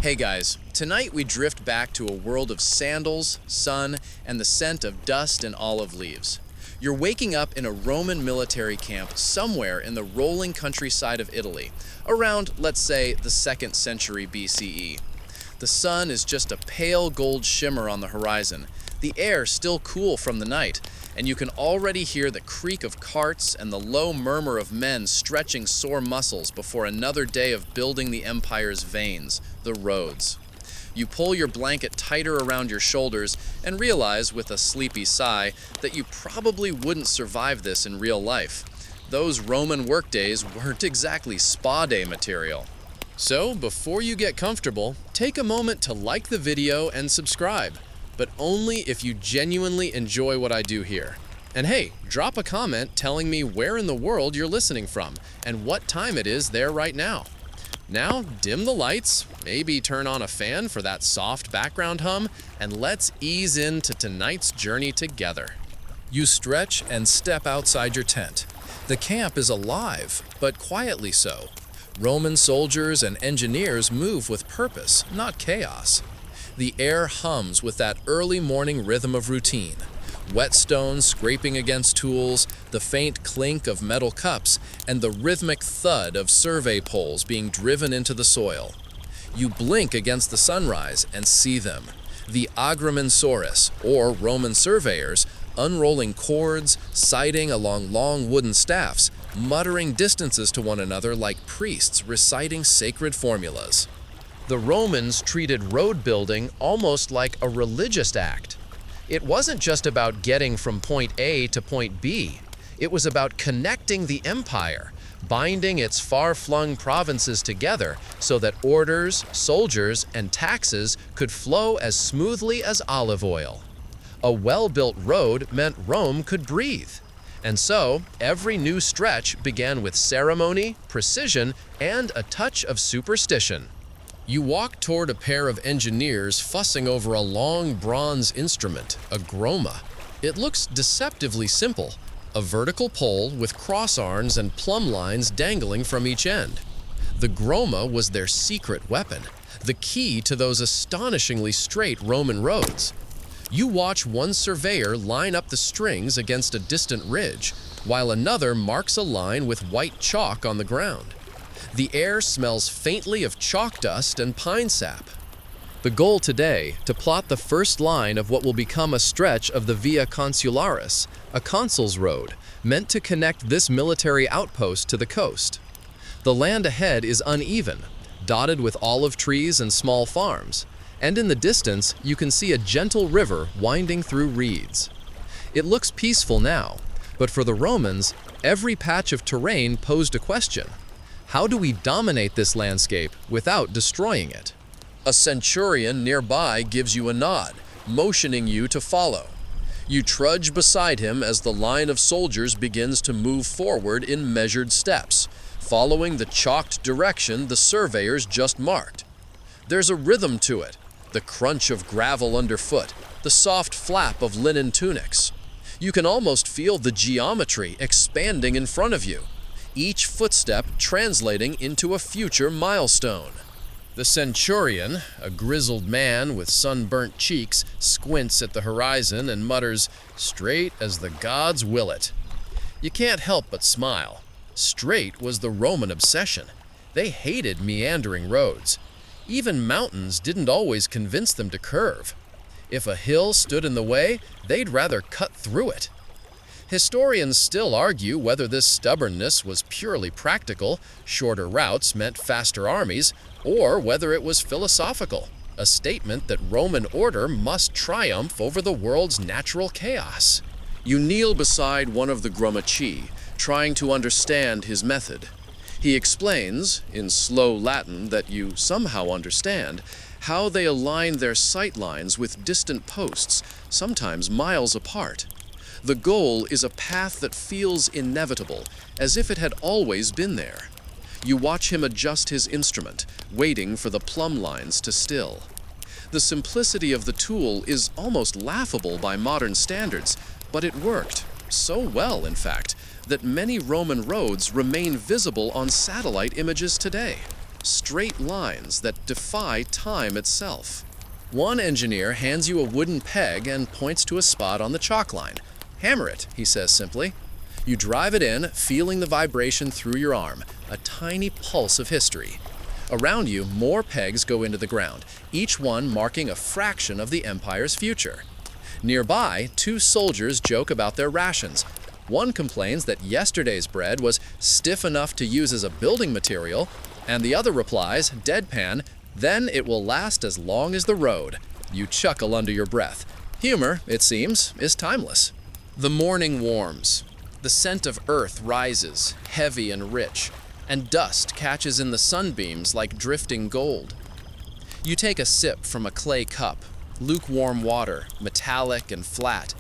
Hey guys, tonight we drift back to a world of sandals, sun, and the scent of dust and olive leaves. You're waking up in a Roman military camp somewhere in the rolling countryside of Italy, around, let's say, the 2nd century BCE. The sun is just a pale gold shimmer on the horizon, the air still cool from the night, and you can already hear the creak of carts and the low murmur of men stretching sore muscles before another day of building the empire's veins, the roads. You pull your blanket tighter around your shoulders and realize, with a sleepy sigh, that you probably wouldn't survive this in real life. Those Roman workdays weren't exactly spa day material. So, before you get comfortable, take a moment to like the video and subscribe, but only if you genuinely enjoy what I do here. And hey, drop a comment telling me where in the world you're listening from and what time it is there right now. Now, dim the lights, maybe turn on a fan for that soft background hum, and let's ease into tonight's journey together. You stretch and step outside your tent. The camp is alive, but quietly so. Roman soldiers and engineers move with purpose, not chaos. The air hums with that early morning rhythm of routine. Whetstones scraping against tools, the faint clink of metal cups, and the rhythmic thud of survey poles being driven into the soil. You blink against the sunrise and see them. The agrimensores, or Roman surveyors, unrolling cords, sighting along long wooden staffs, muttering distances to one another like priests reciting sacred formulas. The Romans treated road building almost like a religious act. It wasn't just about getting from point A to point B. It was about connecting the empire, binding its far-flung provinces together so that orders, soldiers, and taxes could flow as smoothly as olive oil. A well-built road meant Rome could breathe. And so, every new stretch began with ceremony, precision, and a touch of superstition. You walk toward a pair of engineers fussing over a long bronze instrument, a groma. It looks deceptively simple, a vertical pole with cross arms and plumb lines dangling from each end. The groma was their secret weapon, the key to those astonishingly straight Roman roads. You watch one surveyor line up the strings against a distant ridge, while another marks a line with white chalk on the ground. The air smells faintly of chalk dust and pine sap. The goal today, to plot the first line of what will become a stretch of the Via Consularis, a consul's road, meant to connect this military outpost to the coast. The land ahead is uneven, dotted with olive trees and small farms, and in the distance you can see a gentle river winding through reeds. It looks peaceful now, but for the Romans, every patch of terrain posed a question. How do we dominate this landscape without destroying it? A centurion nearby gives you a nod, motioning you to follow. You trudge beside him as the line of soldiers begins to move forward in measured steps, following the chalked direction the surveyors just marked. There's a rhythm to it, the crunch of gravel underfoot, the soft flap of linen tunics. You can almost feel the geometry expanding in front of you, each footstep translating into a future milestone. The centurion, a grizzled man with sunburnt cheeks, squints at the horizon and mutters, "Straight as the gods will it." You can't help but smile. Straight was the Roman obsession. They hated meandering roads. Even mountains didn't always convince them to curve. If a hill stood in the way, they'd rather cut through it. Historians still argue whether this stubbornness was purely practical, shorter routes meant faster armies, or whether it was philosophical, a statement that Roman order must triumph over the world's natural chaos. You kneel beside one of the Grommaci, trying to understand his method. He explains, in slow Latin that you somehow understand, how they align their sight lines with distant posts, sometimes miles apart. The goal is a path that feels inevitable, as if it had always been there. You watch him adjust his instrument, waiting for the plumb lines to still. The simplicity of the tool is almost laughable by modern standards, but it worked, so well in fact, that many Roman roads remain visible on satellite images today. straight lines that defy time itself. One engineer hands you a wooden peg and points to a spot on the chalk line. "Hammer it," he says simply. You drive it in, feeling the vibration through your arm, a tiny pulse of history. Around you, more pegs go into the ground, each one marking a fraction of the Empire's future. Nearby, two soldiers joke about their rations. One complains that yesterday's bread was stiff enough to use as a building material, and the other replies, deadpan, "Then it will last as long as the road." You chuckle under your breath. Humor, it seems, is timeless. The morning warms. The scent of earth rises, heavy and rich, and dust catches in the sunbeams like drifting gold. You take a sip from a clay cup, lukewarm water, metallic and flat,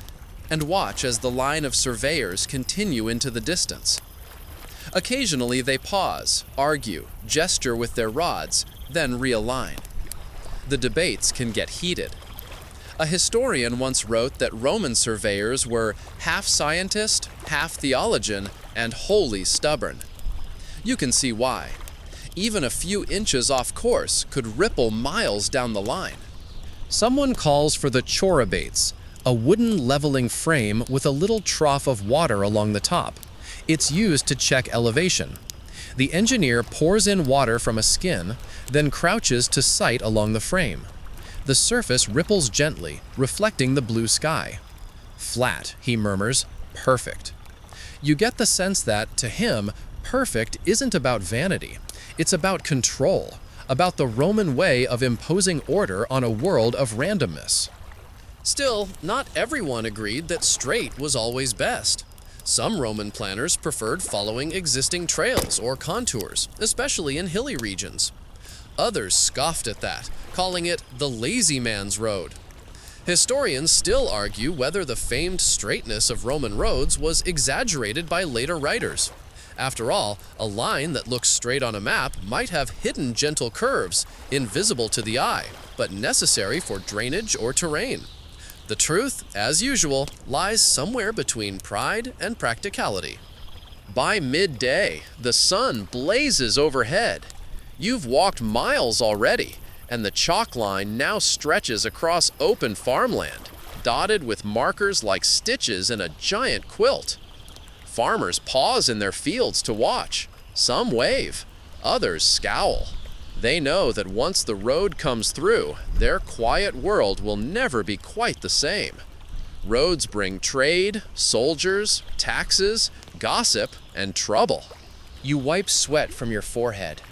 and watch as the line of surveyors continue into the distance. Occasionally they pause, argue, gesture with their rods, then realign. The debates can get heated. A historian once wrote that Roman surveyors were half scientist, half theologian, and wholly stubborn. You can see why. Even a few inches off course could ripple miles down the line. Someone calls for the chorobates, a wooden leveling frame with a little trough of water along the top. It's used to check elevation. The engineer pours in water from a skin, then crouches to sight along the frame. The surface ripples gently, reflecting the blue sky. "Flat," he murmurs, "perfect." You get the sense that, to him, perfect isn't about vanity. It's about control, about the Roman way of imposing order on a world of randomness. Still, not everyone agreed that straight was always best. Some Roman planners preferred following existing trails or contours, especially in hilly regions. Others scoffed at that, calling it the lazy man's road. Historians still argue whether the famed straightness of Roman roads was exaggerated by later writers. After all, a line that looks straight on a map might have hidden gentle curves, invisible to the eye, but necessary for drainage or terrain. The truth, as usual, lies somewhere between pride and practicality. By midday, the sun blazes overhead. You've walked miles already, and the chalk line now stretches across open farmland, dotted with markers like stitches in a giant quilt. Farmers pause in their fields to watch. Some wave, others scowl. They know that once the road comes through, their quiet world will never be quite the same. Roads bring trade, soldiers, taxes, gossip, and trouble. You wipe sweat from your forehead.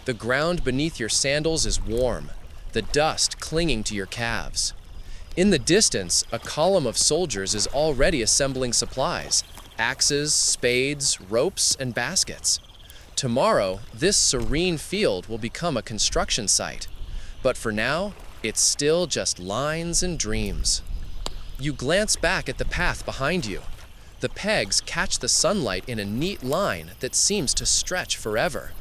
The ground beneath your sandals is warm, the dust clinging to your calves. In the distance, a column of soldiers is already assembling supplies: axes, spades, ropes, and baskets. Tomorrow, this serene field will become a construction site. But for now, it's still just lines and dreams. You glance back at the path behind you. The pegs catch the sunlight in a neat line that seems to stretch forever.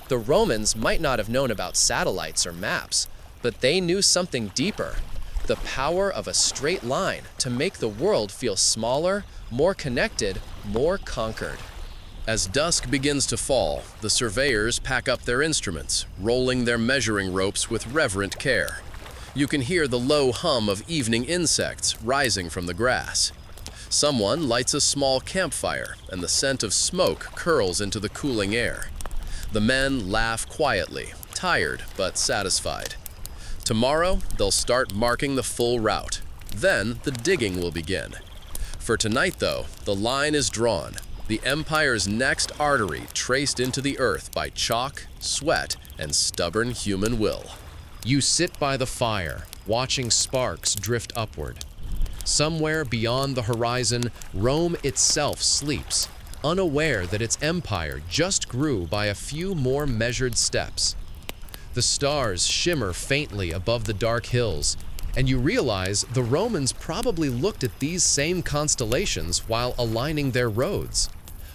The Romans might not have known about satellites or maps, but they knew something deeper: the power of a straight line to make the world feel smaller, more connected, more conquered. As dusk begins to fall, the surveyors pack up their instruments, rolling their measuring ropes with reverent care. You can hear the low hum of evening insects rising from the grass. Someone lights a small campfire, and the scent of smoke curls into the cooling air. The men laugh quietly, tired but satisfied. Tomorrow, they'll start marking the full route. Then, the digging will begin. For tonight, though, the line is drawn. The Empire's next artery traced into the earth by chalk, sweat, and stubborn human will. You sit by the fire, watching sparks drift upward. Somewhere beyond the horizon, Rome itself sleeps, unaware that its empire just grew by a few more measured steps. The stars shimmer faintly above the dark hills, and you realize the Romans probably looked at these same constellations while aligning their roads.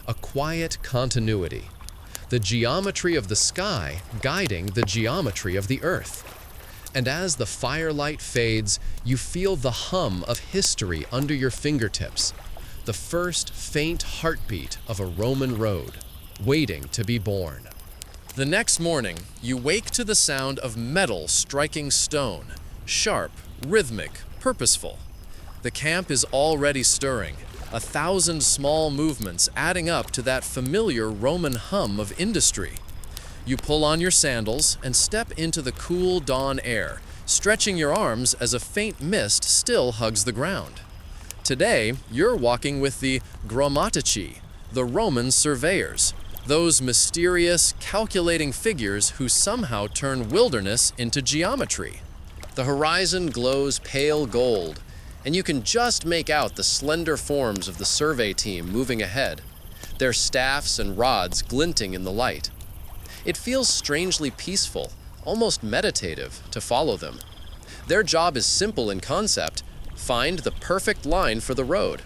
A quiet continuity. The geometry of the sky guiding the geometry of the earth. And as the firelight fades, you feel the hum of history under your fingertips. The first faint heartbeat of a Roman road, waiting to be born. The next morning, you wake to the sound of metal striking stone, sharp, rhythmic, purposeful. The camp is already stirring, 1,000 small movements adding up to that familiar Roman hum of industry. You pull on your sandals and step into the cool dawn air, stretching your arms as a faint mist still hugs the ground. Today, you're walking with the grammatici, the Roman surveyors, those mysterious, calculating figures who somehow turn wilderness into geometry. The horizon glows pale gold, and you can just make out the slender forms of the survey team moving ahead, their staffs and rods glinting in the light. It feels strangely peaceful, almost meditative, to follow them. Their job is simple in concept: find the perfect line for the road,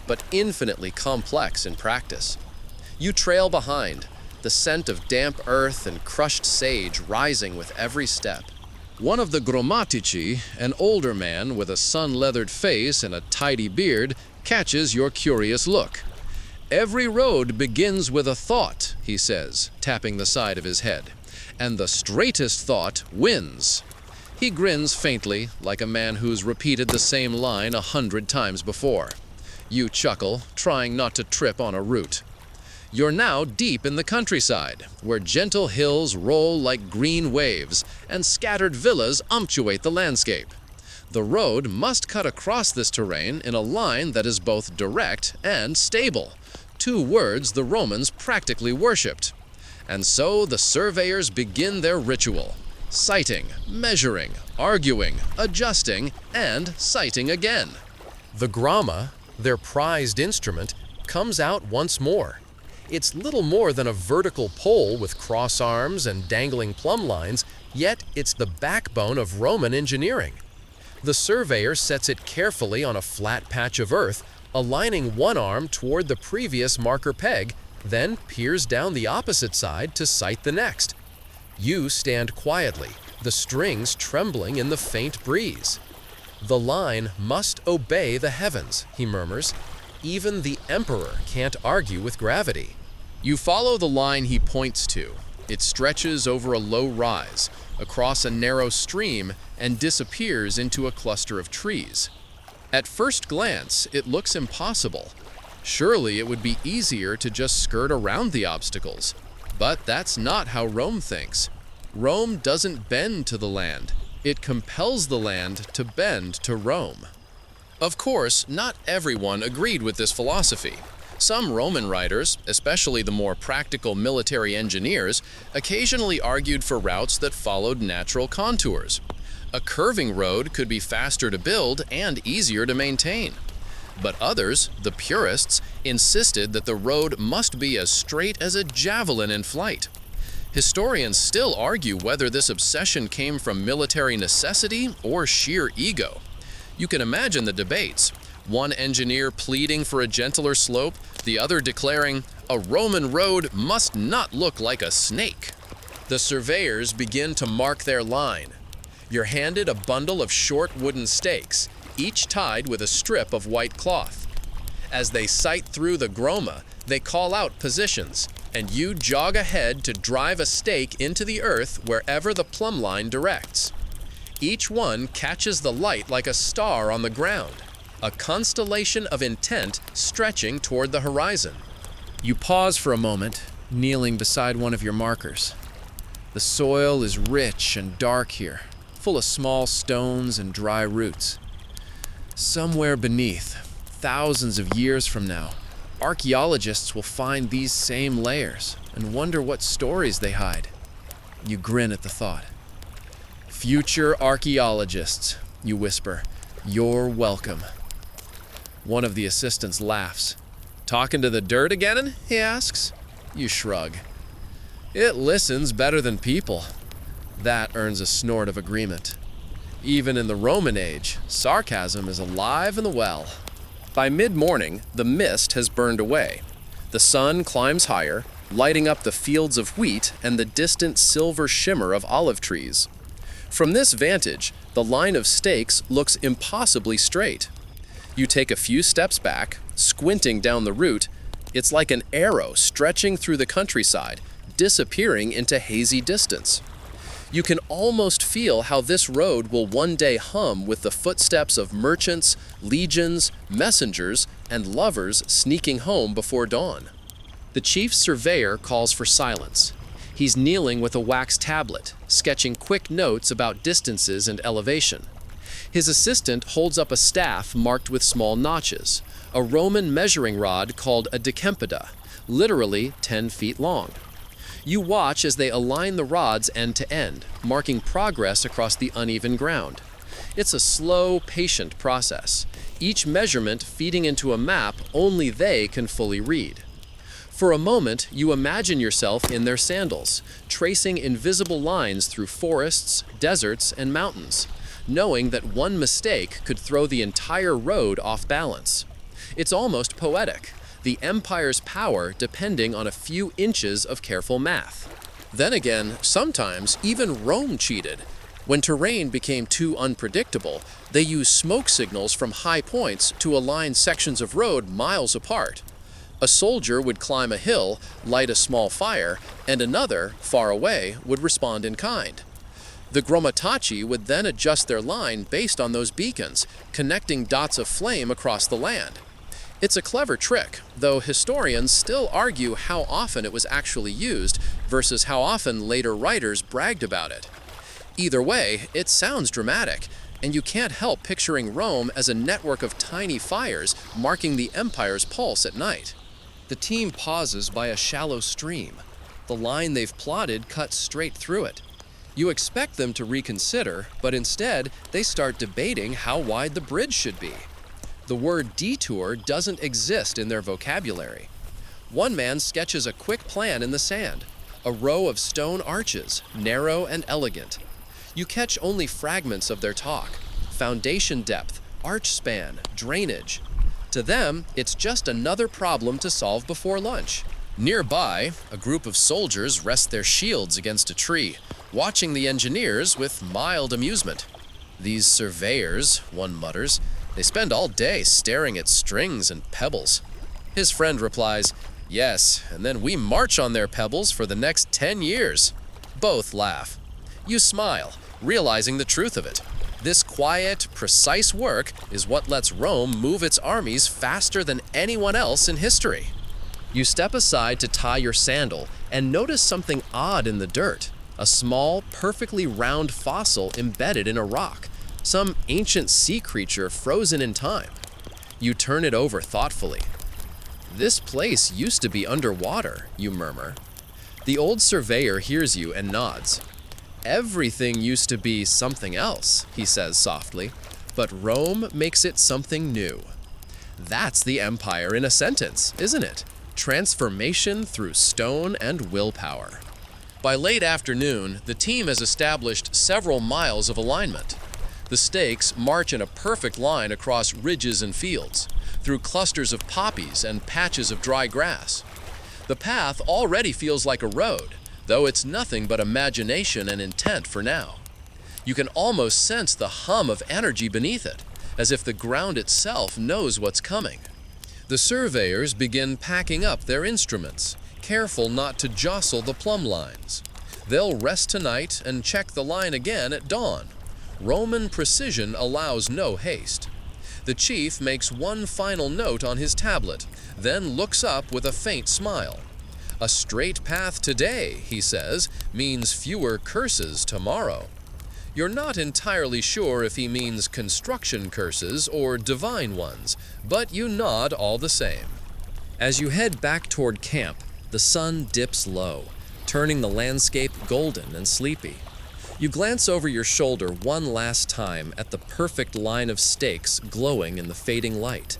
but infinitely complex in practice. You trail behind, the scent of damp earth and crushed sage rising with every step. One of the grammatici, an older man with a sun-leathered face and a tidy beard, catches your curious look. "Every road begins with a thought," he says, tapping the side of his head, "and the straightest thought wins." He grins faintly, like a man who's repeated the same line 100 times before. You chuckle, trying not to trip on a root. You're now deep in the countryside, where gentle hills roll like green waves and scattered villas unctuate the landscape. The road must cut across this terrain in a line that is both direct and stable, 2 words the Romans practically worshipped. And so the surveyors begin their ritual: sighting, measuring, arguing, adjusting, and sighting again. The gramma, their prized instrument, comes out once more. It's little more than a vertical pole with cross arms and dangling plumb lines, yet it's the backbone of Roman engineering. The surveyor sets it carefully on a flat patch of earth, aligning one arm toward the previous marker peg, then peers down the opposite side to sight the next. You stand quietly, the strings trembling in the faint breeze. "The line must obey the heavens," he murmurs. "Even the emperor can't argue with gravity." You follow the line he points to. It stretches over a low rise, across a narrow stream, and disappears into a cluster of trees. At first glance, it looks impossible. Surely it would be easier to just skirt around the obstacles. But that's not how Rome thinks. Rome doesn't bend to the land. It compels the land to bend to Rome. Of course, not everyone agreed with this philosophy. Some Roman writers, especially the more practical military engineers, occasionally argued for routes that followed natural contours. A curving road could be faster to build and easier to maintain. But others, the purists, insisted that the road must be as straight as a javelin in flight. Historians still argue whether this obsession came from military necessity or sheer ego. You can imagine the debates. One engineer pleading for a gentler slope, the other declaring, "A Roman road must not look like a snake." The surveyors begin to mark their line. You're handed a bundle of short wooden stakes, each tied with a strip of white cloth. As they sight through the gramma, they call out positions, and you jog ahead to drive a stake into the earth wherever the plumb line directs. Each one catches the light like a star on the ground, a constellation of intent stretching toward the horizon. You pause for a moment, kneeling beside one of your markers. The soil is rich and dark here, full of small stones and dry roots. Somewhere beneath, thousands of years from now, archaeologists will find these same layers and wonder what stories they hide. You grin at the thought. "Future archaeologists," you whisper, "you're welcome." One of the assistants laughs. "Talking to the dirt again?" he asks. You shrug. "It listens better than people." That earns a snort of agreement. Even in the Roman age, sarcasm is alive and well. By mid-morning, the mist has burned away. The sun climbs higher, lighting up the fields of wheat and the distant silver shimmer of olive trees. From this vantage, the line of stakes looks impossibly straight. You take a few steps back, squinting down the route. It's like an arrow stretching through the countryside, disappearing into hazy distance. You can almost feel how this road will one day hum with the footsteps of merchants, legions, messengers, and lovers sneaking home before dawn. The chief surveyor calls for silence. He's kneeling with a wax tablet, sketching quick notes about distances and elevation. His assistant holds up a staff marked with small notches, a Roman measuring rod called a decempeda, literally 10 feet long. You watch as they align the rods end to end, marking progress across the uneven ground. It's a slow, patient process, each measurement feeding into a map only they can fully read. For a moment, you imagine yourself in their sandals, tracing invisible lines through forests, deserts, and mountains, knowing that one mistake could throw the entire road off balance. It's almost poetic, the empire's power depending on a few inches of careful math. Then again, sometimes even Rome cheated. When terrain became too unpredictable, they used smoke signals from high points to align sections of road miles apart. A soldier would climb a hill, light a small fire, and another, far away, would respond in kind. The Gromataci would then adjust their line based on those beacons, connecting dots of flame across the land. It's a clever trick, though historians still argue how often it was actually used versus how often later writers bragged about it. Either way, it sounds dramatic, and you can't help picturing Rome as a network of tiny fires marking the empire's pulse at night. The team pauses by a shallow stream. The line they've plotted cuts straight through it. You expect them to reconsider, but instead, they start debating how wide the bridge should be. The word detour doesn't exist in their vocabulary. One man sketches a quick plan in the sand, a row of stone arches, narrow and elegant. You catch only fragments of their talk: foundation depth, arch span, drainage. To them, it's just another problem to solve before lunch. Nearby, a group of soldiers rest their shields against a tree, watching the engineers with mild amusement. "These surveyors," one mutters, "they spend all day staring at strings and pebbles." His friend replies, "Yes, and then we march on their pebbles for the next 10 years. Both laugh. You smile, realizing the truth of it. This quiet, precise work is what lets Rome move its armies faster than anyone else in history. You step aside to tie your sandal and notice something odd in the dirt, a small, perfectly round fossil embedded in a rock, some ancient sea creature frozen in time. You turn it over thoughtfully. "This place used to be underwater," you murmur. The old surveyor hears you and nods. "Everything used to be something else," he says softly, "but Rome makes it something new." That's the empire in a sentence, isn't it? Transformation through stone and willpower. By late afternoon, the team has established several miles of alignment. The stakes march in a perfect line across ridges and fields, through clusters of poppies and patches of dry grass. The path already feels like a road, though it's nothing but imagination and intent for now. You can almost sense the hum of energy beneath it, as if the ground itself knows what's coming. The surveyors begin packing up their instruments, careful not to jostle the plumb lines. They'll rest tonight and check the line again at dawn. Roman precision allows no haste. The chief makes one final note on his tablet, then looks up with a faint smile. "A straight path today," he says, "means fewer curses tomorrow." You're not entirely sure if he means construction curses or divine ones, but you nod all the same. As you head back toward camp, the sun dips low, turning the landscape golden and sleepy. You glance over your shoulder one last time at the perfect line of stakes glowing in the fading light.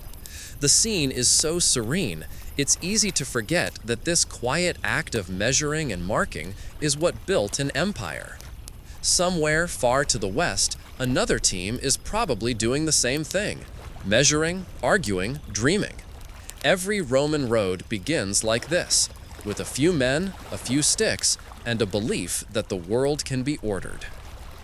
The scene is so serene, it's easy to forget that this quiet act of measuring and marking is what built an empire. Somewhere far to the west, another team is probably doing the same thing, measuring, arguing, dreaming. Every Roman road begins like this, with a few men, a few sticks, and a belief that the world can be ordered.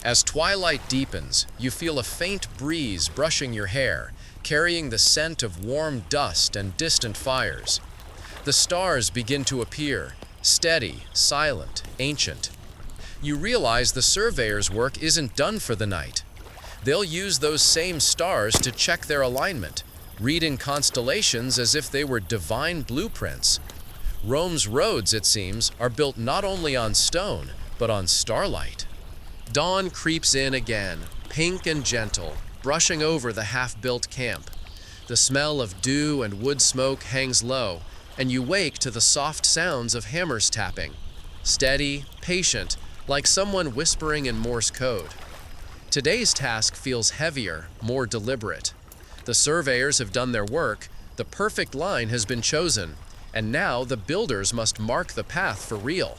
As twilight deepens, you feel a faint breeze brushing your hair, carrying the scent of warm dust and distant fires. The stars begin to appear, Steady, silent, ancient. You realize the surveyor's work isn't done for the night. They'll use those same stars to check their alignment, reading constellations as if they were divine blueprints. Rome's roads, it seems, are built not only on stone, but on starlight. Dawn creeps in again, pink and gentle, brushing over the half-built camp. The smell of dew and wood smoke hangs low, and you wake to the soft sounds of hammers tapping. Steady, patient, like someone whispering in Morse code. Today's task feels heavier, more deliberate. The surveyors have done their work, the perfect line has been chosen, and now the builders must mark the path for real.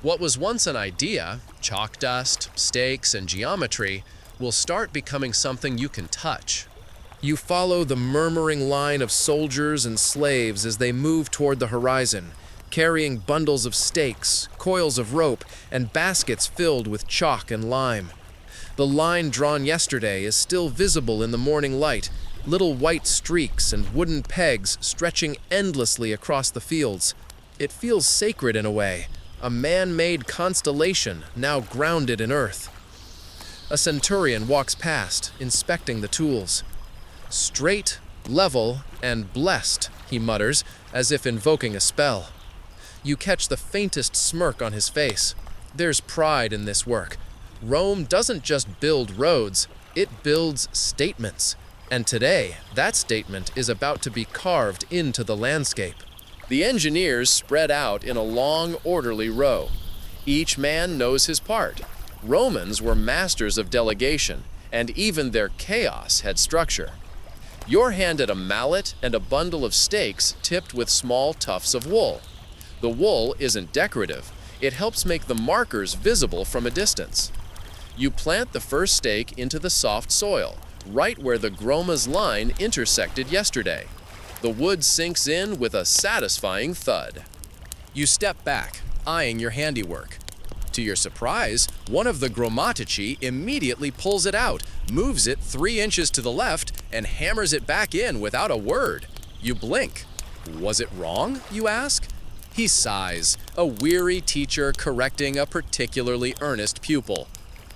What was once an idea, chalk dust, stakes, and geometry, will start becoming something you can touch. You follow the murmuring line of soldiers and slaves as they move toward the horizon, carrying bundles of stakes, coils of rope, and baskets filled with chalk and lime. The line drawn yesterday is still visible in the morning light, little white streaks and wooden pegs stretching endlessly across the fields. It feels sacred in a way, a man-made constellation now grounded in earth. A centurion walks past, inspecting the tools. Straight, level, and blessed, he mutters, as if invoking a spell. You catch the faintest smirk on his face. There's pride in this work. Rome doesn't just build roads, it builds statements. And today, that statement is about to be carved into the landscape. The engineers spread out in a long, orderly row. Each man knows his part. Romans were masters of delegation, and even their chaos had structure. You're handed a mallet and a bundle of stakes tipped with small tufts of wool. The wool isn't decorative. It helps make the markers visible from a distance. You plant the first stake into the soft soil, right where the Groma's line intersected yesterday. The wood sinks in with a satisfying thud. You step back, eyeing your handiwork. To your surprise, one of the Gromatici immediately pulls it out, moves it 3 inches to the left, and hammers it back in without a word. You blink. Was it wrong, you ask? He sighs, a weary teacher correcting a particularly earnest pupil.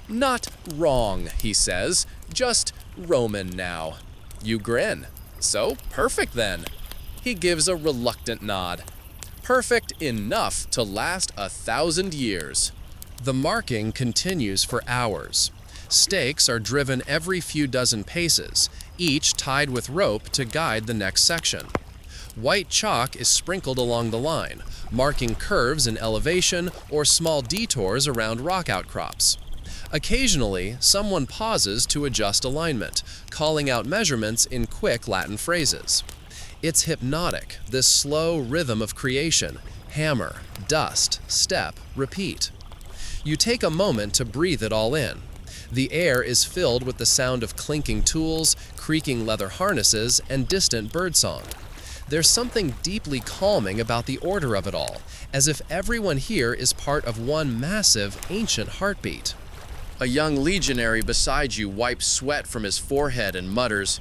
Not wrong, he says, just Roman now. You grin. So, perfect then. He gives a reluctant nod. Perfect enough to last 1,000 years. The marking continues for hours. Stakes are driven every few dozen paces, each tied with rope to guide the next section. White chalk is sprinkled along the line, marking curves in elevation or small detours around rock outcrops. Occasionally, someone pauses to adjust alignment, calling out measurements in quick Latin phrases. It's hypnotic, this slow rhythm of creation: hammer, dust, step, repeat. You take a moment to breathe it all in. The air is filled with the sound of clinking tools, creaking leather harnesses, and distant birdsong. There's something deeply calming about the order of it all, as if everyone here is part of one massive, ancient heartbeat. A young legionary beside you wipes sweat from his forehead and mutters,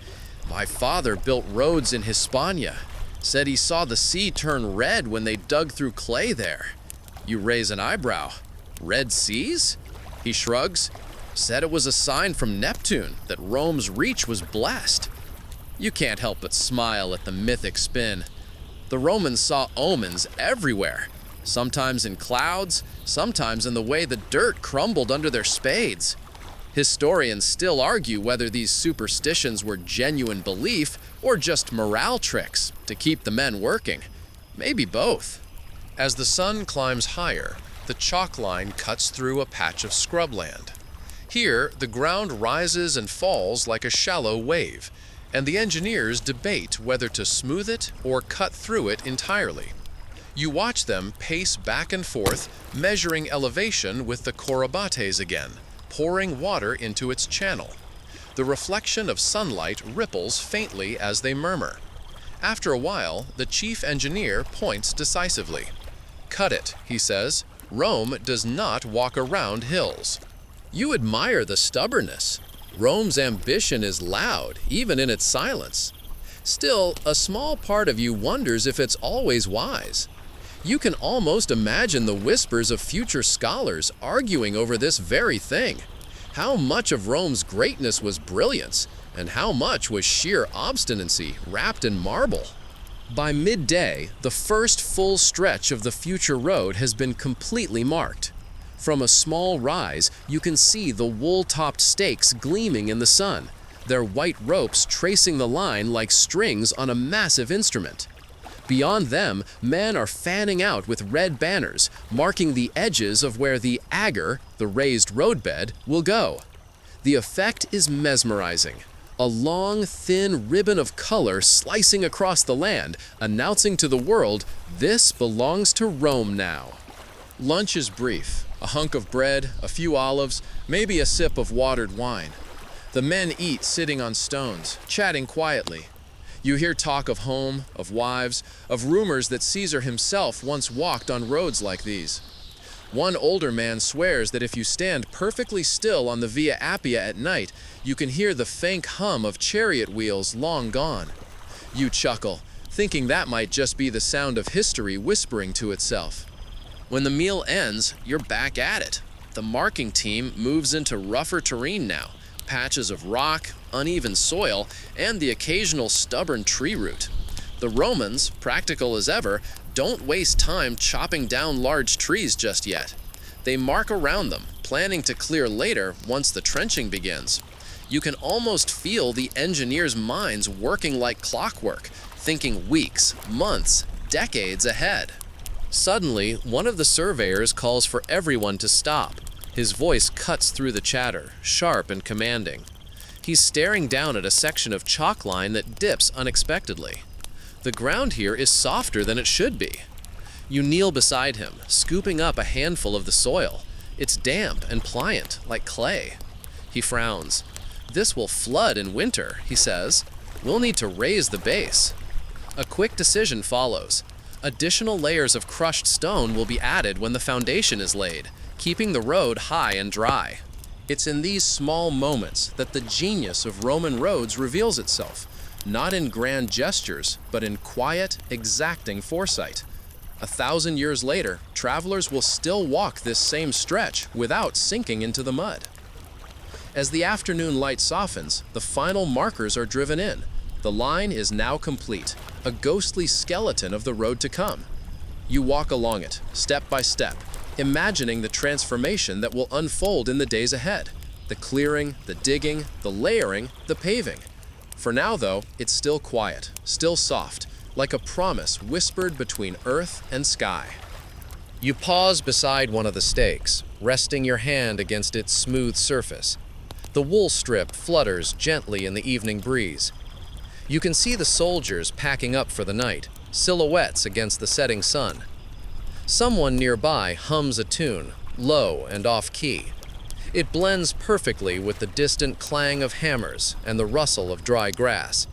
"My father built roads in Hispania. Said he saw the sea turn red when they dug through clay there." You raise an eyebrow. "Red seas?" He shrugs. "Said it was a sign from Neptune that Rome's reach was blessed." You can't help but smile at the mythic spin. The Romans saw omens everywhere. Sometimes in clouds, sometimes in the way the dirt crumbled under their spades. Historians still argue whether these superstitions were genuine belief or just morale tricks to keep the men working. Maybe both. As the sun climbs higher, the chalk line cuts through a patch of scrubland. Here, the ground rises and falls like a shallow wave, and the engineers debate whether to smooth it or cut through it entirely. You watch them pace back and forth, measuring elevation with the corabates again, pouring water into its channel. The reflection of sunlight ripples faintly as they murmur. After a while, the chief engineer points decisively. "Cut it," he says. "Rome does not walk around hills." You admire the stubbornness. Rome's ambition is loud, even in its silence. Still, a small part of you wonders if it's always wise. You can almost imagine the whispers of future scholars arguing over this very thing. How much of Rome's greatness was brilliance, and how much was sheer obstinacy wrapped in marble? By midday, the first full stretch of the future road has been completely marked. From a small rise, you can see the wool-topped stakes gleaming in the sun, their white ropes tracing the line like strings on a massive instrument. Beyond them, men are fanning out with red banners, marking the edges of where the agger, the raised roadbed, will go. The effect is mesmerizing. A long, thin ribbon of color slicing across the land, announcing to the world, this belongs to Rome now. Lunch is brief. A hunk of bread, a few olives, maybe a sip of watered wine. The men eat sitting on stones, chatting quietly. You hear talk of home, of wives, of rumors that Caesar himself once walked on roads like these. One older man swears that if you stand perfectly still on the Via Appia at night, you can hear the faint hum of chariot wheels long gone. You chuckle, thinking that might just be the sound of history whispering to itself. When the meal ends, you're back at it. The marking team moves into rougher terrain now, patches of rock, uneven soil, and the occasional stubborn tree root. The Romans, practical as ever, don't waste time chopping down large trees just yet. They mark around them, planning to clear later once the trenching begins. You can almost feel the engineers' minds working like clockwork, thinking weeks, months, decades ahead. Suddenly, one of the surveyors calls for everyone to stop. His voice cuts through the chatter, sharp and commanding. He's staring down at a section of chalk line that dips unexpectedly. The ground here is softer than it should be. You kneel beside him, scooping up a handful of the soil. It's damp and pliant, like clay. He frowns. This will flood in winter, he says. We'll need to raise the base. A quick decision follows. Additional layers of crushed stone will be added when the foundation is laid, keeping the road high and dry. It's in these small moments that the genius of Roman roads reveals itself, not in grand gestures, but in quiet, exacting foresight. 1,000 years later, travelers will still walk this same stretch without sinking into the mud. As the afternoon light softens, the final markers are driven in. The line is now complete, a ghostly skeleton of the road to come. You walk along it, step by step, imagining the transformation that will unfold in the days ahead. The clearing, the digging, the layering, the paving. For now, though, it's still quiet, still soft, like a promise whispered between earth and sky. You pause beside one of the stakes, resting your hand against its smooth surface. The wool strip flutters gently in the evening breeze. You can see the soldiers packing up for the night, silhouettes against the setting sun. Someone nearby hums a tune, low and off-key. It blends perfectly with the distant clang of hammers and the rustle of dry grass.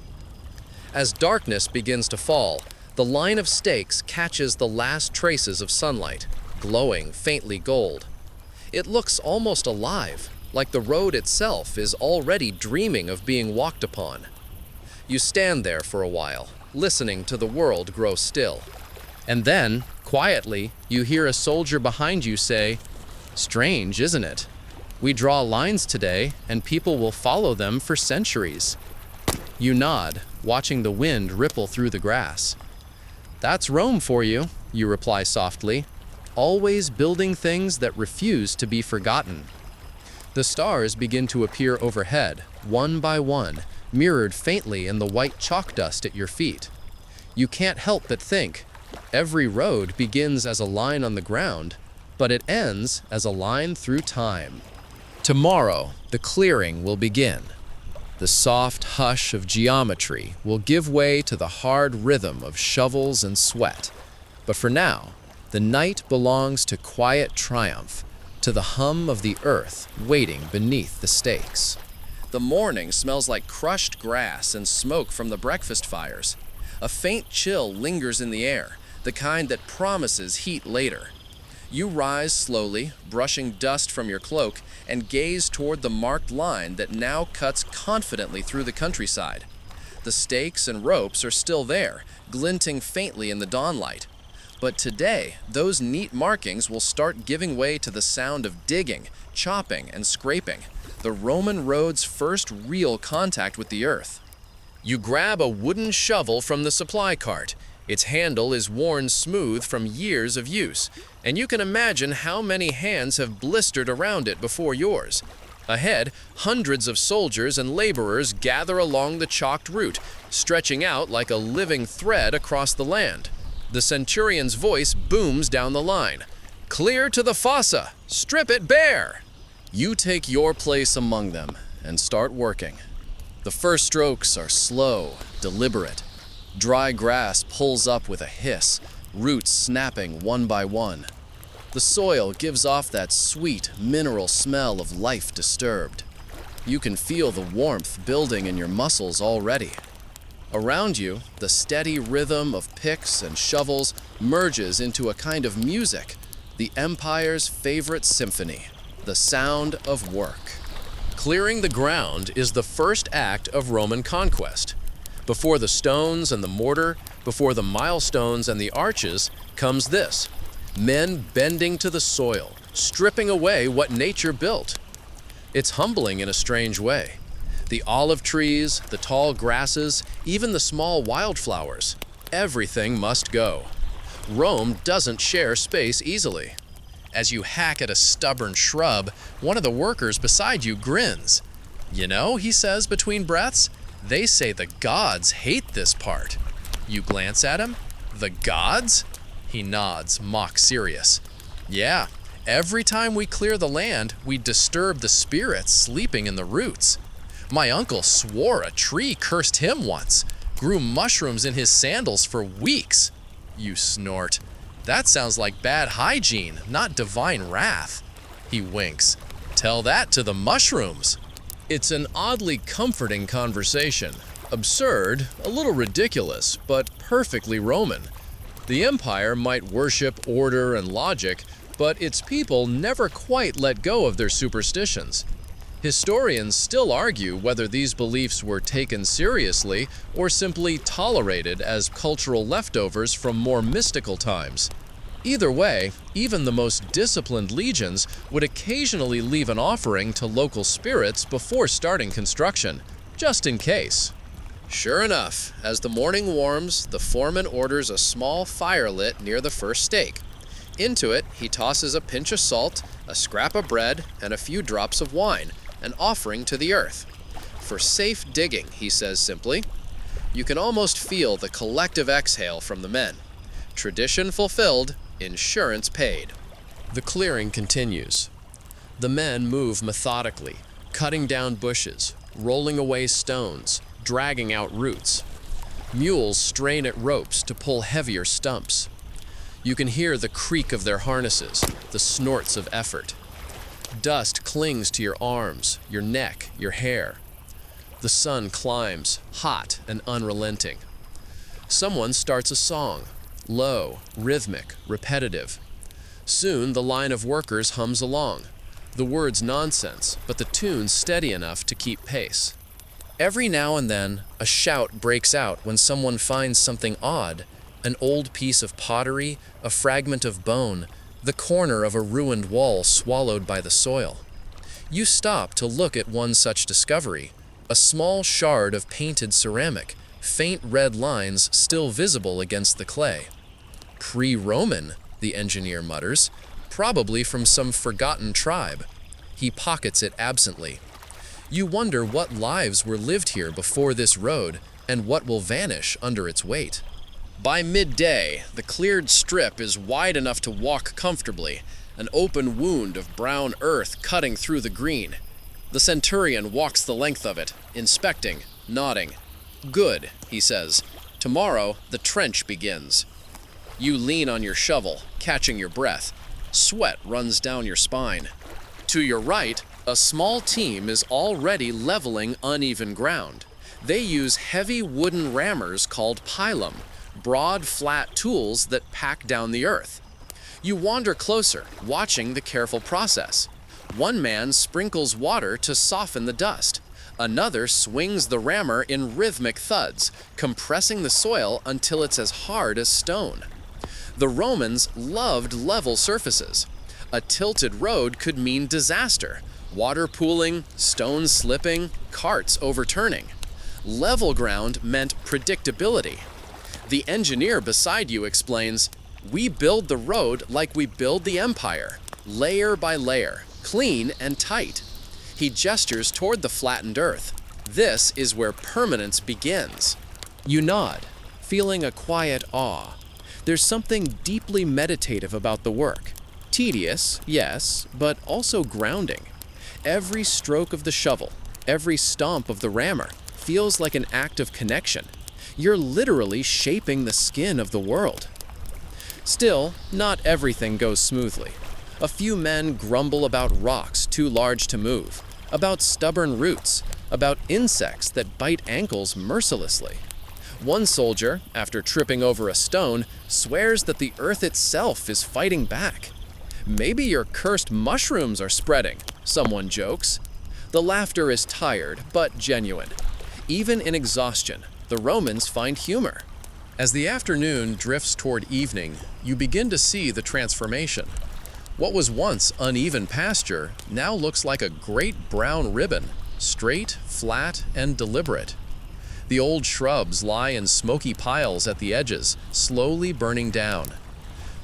As darkness begins to fall, the line of stakes catches the last traces of sunlight, glowing faintly gold. It looks almost alive, like the road itself is already dreaming of being walked upon. You stand there for a while, listening to the world grow still. And then, quietly, you hear a soldier behind you say, "Strange, isn't it? We draw lines today, and people will follow them for centuries." You nod, watching the wind ripple through the grass. "That's Rome for you," you reply softly, "always building things that refuse to be forgotten." The stars begin to appear overhead, one by one, mirrored faintly in the white chalk dust at your feet. You can't help but think, every road begins as a line on the ground, but it ends as a line through time. Tomorrow, the clearing will begin. The soft hush of geometry will give way to the hard rhythm of shovels and sweat. But for now, the night belongs to quiet triumph, to the hum of the earth waiting beneath the stakes. The morning smells like crushed grass and smoke from the breakfast fires. A faint chill lingers in the air, the kind that promises heat later. You rise slowly, brushing dust from your cloak, and gaze toward the marked line that now cuts confidently through the countryside. The stakes and ropes are still there, glinting faintly in the dawnlight. But today, those neat markings will start giving way to the sound of digging, chopping, and scraping, the Roman road's first real contact with the earth. You grab a wooden shovel from the supply cart. Its handle is worn smooth from years of use, and you can imagine how many hands have blistered around it before yours. Ahead, hundreds of soldiers and laborers gather along the chalked route, stretching out like a living thread across the land. The centurion's voice booms down the line. "Clear to the fossa! Strip it bare!" You take your place among them and start working. The first strokes are slow, deliberate. Dry grass pulls up with a hiss, roots snapping one by one. The soil gives off that sweet, mineral smell of life disturbed. You can feel the warmth building in your muscles already. Around you, the steady rhythm of picks and shovels merges into a kind of music, the empire's favorite symphony, the sound of work. Clearing the ground is the first act of Roman conquest. Before the stones and the mortar, before the milestones and the arches, comes this: men bending to the soil, stripping away what nature built. It's humbling in a strange way. The olive trees, the tall grasses, even the small wildflowers, everything must go. Rome doesn't share space easily. As you hack at a stubborn shrub, one of the workers beside you grins. "You know," he says between breaths, "they say the gods hate this part." You glance at him. "The gods?" He nods, mock serious. "Yeah, every time we clear the land, we disturb the spirits sleeping in the roots. My uncle swore a tree cursed him once, grew mushrooms in his sandals for weeks." You snort. "That sounds like bad hygiene, not divine wrath." He winks. "Tell that to the mushrooms." It's an oddly comforting conversation. Absurd, a little ridiculous, but perfectly Roman. The empire might worship order and logic, but its people never quite let go of their superstitions. Historians still argue whether these beliefs were taken seriously or simply tolerated as cultural leftovers from more mystical times. Either way, even the most disciplined legions would occasionally leave an offering to local spirits before starting construction, just in case. Sure enough, as the morning warms, the foreman orders a small fire lit near the first stake. Into it, he tosses a pinch of salt, a scrap of bread, and a few drops of wine, an offering to the earth. "For safe digging," he says simply. You can almost feel the collective exhale from the men. Tradition fulfilled, insurance paid. The clearing continues. The men move methodically, cutting down bushes, rolling away stones, dragging out roots. Mules strain at ropes to pull heavier stumps. You can hear the creak of their harnesses, the snorts of effort. Dust clings to your arms, your neck, your hair. The sun climbs, hot and unrelenting. Someone starts a song, low, rhythmic, repetitive. Soon the line of workers hums along. The words nonsense, but the tune steady enough to keep pace. Every now and then, a shout breaks out when someone finds something odd, an old piece of pottery, a fragment of bone, the corner of a ruined wall swallowed by the soil. You stop to look at one such discovery, a small shard of painted ceramic, faint red lines still visible against the clay. "Pre-Roman," the engineer mutters, "probably from some forgotten tribe." He pockets it absently. You wonder what lives were lived here before this road and what will vanish under its weight. By midday, the cleared strip is wide enough to walk comfortably, an open wound of brown earth cutting through the green. The centurion walks the length of it, inspecting, nodding. "Good," he says. "Tomorrow, the trench begins." You lean on your shovel, catching your breath. Sweat runs down your spine. To your right, a small team is already leveling uneven ground. They use heavy wooden rammers called pilum, broad, flat tools that pack down the earth. You wander closer, watching the careful process. One man sprinkles water to soften the dust. Another swings the rammer in rhythmic thuds, compressing the soil until it's as hard as stone. The Romans loved level surfaces. A tilted road could mean disaster, water pooling, stones slipping, carts overturning. Level ground meant predictability. The engineer beside you explains, "We build the road like we build the empire, layer by layer, clean and tight." He gestures toward the flattened earth. This is where permanence begins. You nod, feeling a quiet awe. There's something deeply meditative about the work. Tedious, yes, but also grounding. Every stroke of the shovel, every stomp of the rammer feels like an act of connection. You're literally shaping the skin of the world. Still, not everything goes smoothly. A few men grumble about rocks too large to move, about stubborn roots, about insects that bite ankles mercilessly. One soldier, after tripping over a stone, swears that the earth itself is fighting back. "Maybe your cursed mushrooms are spreading," someone jokes. The laughter is tired, but genuine. Even in exhaustion, the Romans find humor. As the afternoon drifts toward evening, you begin to see the transformation. What was once uneven pasture now looks like a great brown ribbon, straight, flat, and deliberate. The old shrubs lie in smoky piles at the edges, slowly burning down.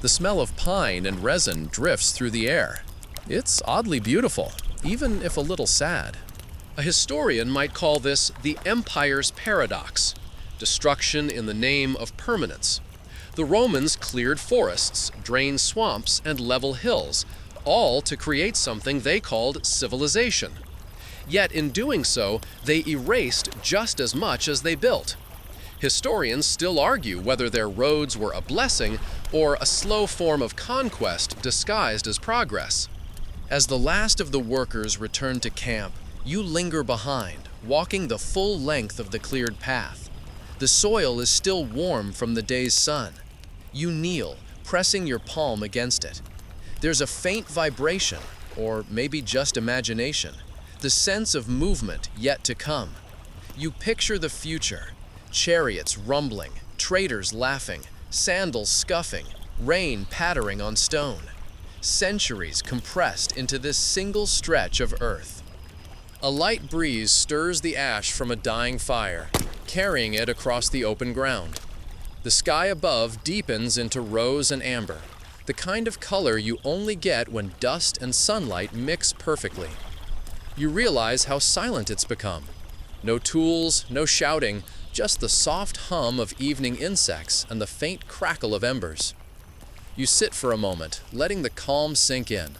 The smell of pine and resin drifts through the air. It's oddly beautiful, even if a little sad. A historian might call this the empire's paradox, destruction in the name of permanence. The Romans cleared forests, drained swamps, and level hills, all to create something they called civilization. Yet in doing so, they erased just as much as they built. Historians still argue whether their roads were a blessing or a slow form of conquest disguised as progress. As the last of the workers return to camp, you linger behind, walking the full length of the cleared path. The soil is still warm from the day's sun. You kneel, pressing your palm against it. There's a faint vibration, or maybe just imagination, the sense of movement yet to come. You picture the future, chariots rumbling, traders laughing, sandals scuffing, rain pattering on stone. Centuries compressed into this single stretch of earth. A light breeze stirs the ash from a dying fire, carrying it across the open ground. The sky above deepens into rose and amber, the kind of color you only get when dust and sunlight mix perfectly. You realize how silent it's become. No tools, no shouting, just the soft hum of evening insects and the faint crackle of embers. You sit for a moment, letting the calm sink in.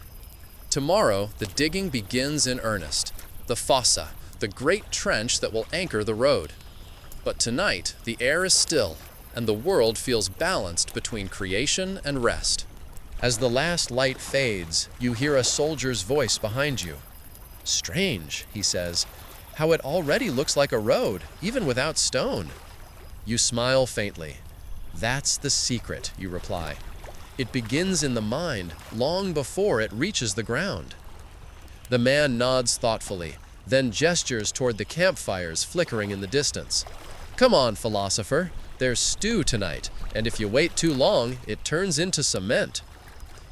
Tomorrow, the digging begins in earnest. The fossa, the great trench that will anchor the road. But tonight, the air is still, and the world feels balanced between creation and rest. As the last light fades, you hear a soldier's voice behind you. "Strange," he says, "how it already looks like a road, even without stone." You smile faintly. "That's the secret," you reply. "It begins in the mind long before it reaches the ground." The man nods thoughtfully, then gestures toward the campfires flickering in the distance. "Come on, philosopher, there's stew tonight, and if you wait too long, it turns into cement."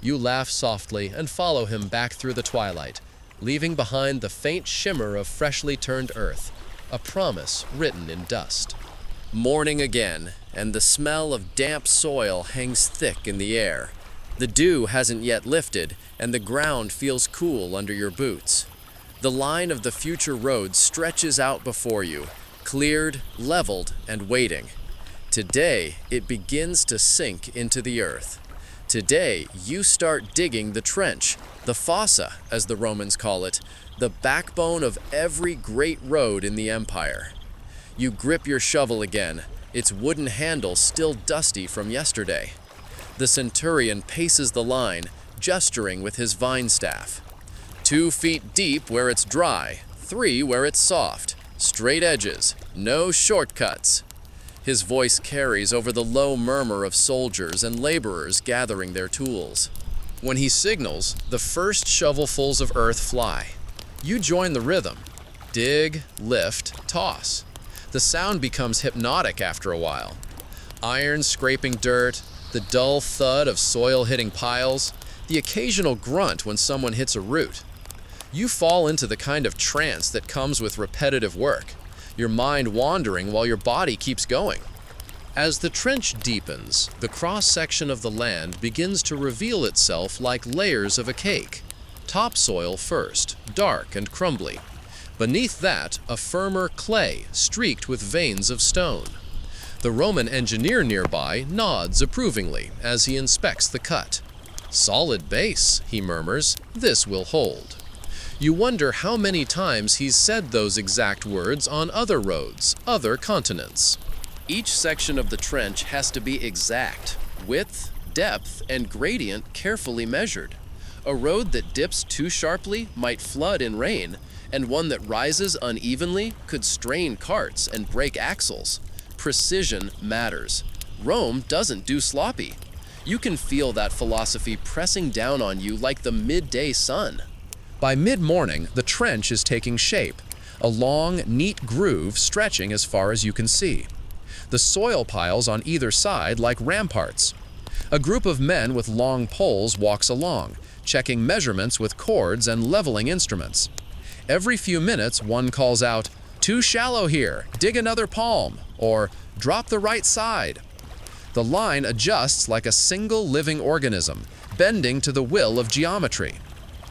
You laugh softly and follow him back through the twilight, leaving behind the faint shimmer of freshly turned earth, a promise written in dust. Morning again, and the smell of damp soil hangs thick in the air. The dew hasn't yet lifted, and the ground feels cool under your boots. The line of the future road stretches out before you, cleared, leveled, and waiting. Today, it begins to sink into the earth. Today, you start digging the trench, the fossa, as the Romans call it, the backbone of every great road in the empire. You grip your shovel again, its wooden handle still dusty from yesterday. The centurion paces the line, gesturing with his vine staff. 2 feet deep where it's dry, 3 where it's soft, straight edges, no shortcuts. His voice carries over the low murmur of soldiers and laborers gathering their tools. When he signals, the first shovelfuls of earth fly. You join the rhythm. Dig, lift, toss. The sound becomes hypnotic after a while. Iron scraping dirt, The dull thud of soil hitting piles, the occasional grunt when someone hits a root. You fall into the kind of trance that comes with repetitive work, your mind wandering while your body keeps going. As the trench deepens, the cross-section of the land begins to reveal itself like layers of a cake. Topsoil first, dark and crumbly. Beneath that, a firmer clay streaked with veins of stone. The Roman engineer nearby nods approvingly as he inspects the cut. "Solid base," he murmurs, "this will hold." You wonder how many times he's said those exact words on other roads, other continents. Each section of the trench has to be exact, width, depth, and gradient carefully measured. A road that dips too sharply might flood in rain, and one that rises unevenly could strain carts and break axles. Precision matters. Rome doesn't do sloppy. You can feel that philosophy pressing down on you like the midday sun. By mid-morning, the trench is taking shape, a long, neat groove stretching as far as you can see. The soil piles on either side like ramparts. A group of men with long poles walks along, checking measurements with cords and leveling instruments. Every few minutes, one calls out, "Too shallow here, dig another palm," or "Drop the right side." The line adjusts like a single living organism, bending to the will of geometry.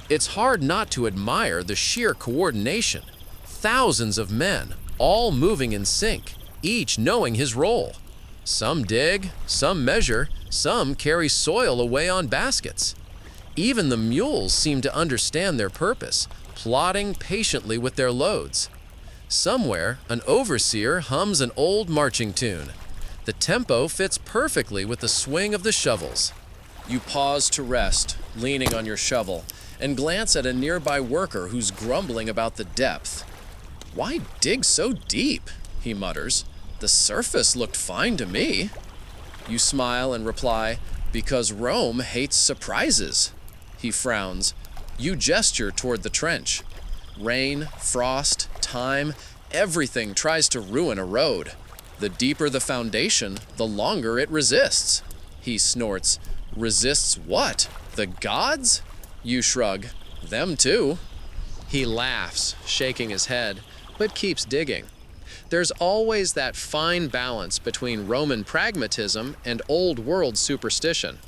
It's hard not to admire the sheer coordination. Thousands of men, all moving in sync, each knowing his role. Some dig, some measure, some carry soil away on baskets. Even the mules seem to understand their purpose, plodding patiently with their loads. Somewhere, an overseer hums an old marching tune. The tempo fits perfectly with the swing of the shovels. You pause to rest, leaning on your shovel, and glance at a nearby worker who's grumbling about the depth. "Why dig so deep?" he mutters. "The surface looked fine to me." You smile and reply, "Because Rome hates surprises." He frowns. You gesture toward the trench. Rain, frost, time, everything tries to ruin a road. The deeper the foundation, the longer it resists. He snorts. "Resists what? The gods?" You shrug. "Them too." He laughs, shaking his head, but keeps digging. There's always that fine balance between Roman pragmatism and old world superstition.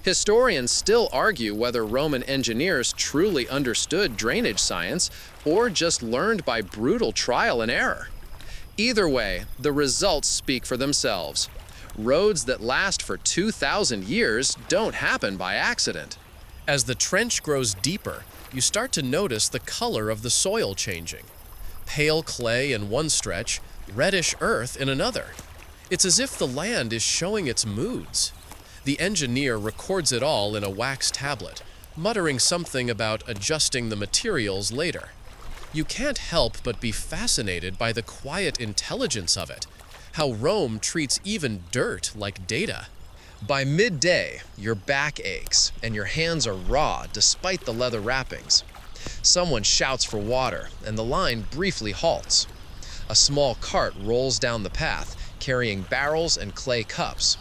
Historians still argue whether Roman engineers truly understood drainage science or just learned by brutal trial and error. Either way, the results speak for themselves. Roads that last for 2,000 years don't happen by accident. As the trench grows deeper, you start to notice the color of the soil changing. Pale clay in one stretch, reddish earth in another. It's as if the land is showing its moods. The engineer records it all in a wax tablet, muttering something about adjusting the materials later. You can't help but be fascinated by the quiet intelligence of it, how Rome treats even dirt like data. By midday, your back aches and your hands are raw despite the leather wrappings. Someone shouts for water, and the line briefly halts. A small cart rolls down the path, carrying barrels and clay cups.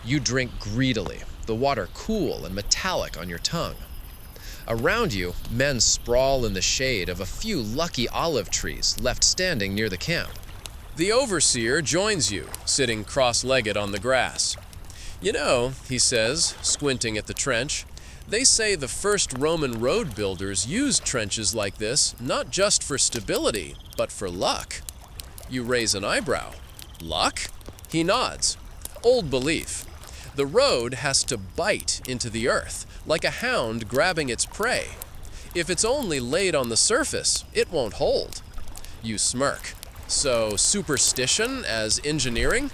You drink greedily, the water cool and metallic on your tongue. Around you, men sprawl in the shade of a few lucky olive trees left standing near the camp. The overseer joins you, sitting cross-legged on the grass. "You know," he says, squinting at the trench, "they say the first Roman road builders used trenches like this not just for stability, but for luck." You raise an eyebrow. "Luck?" He nods. "Old belief. The road has to bite into the earth, like a hound grabbing its prey. If it's only laid on the surface, it won't hold." You smirk. "So superstition as engineering?"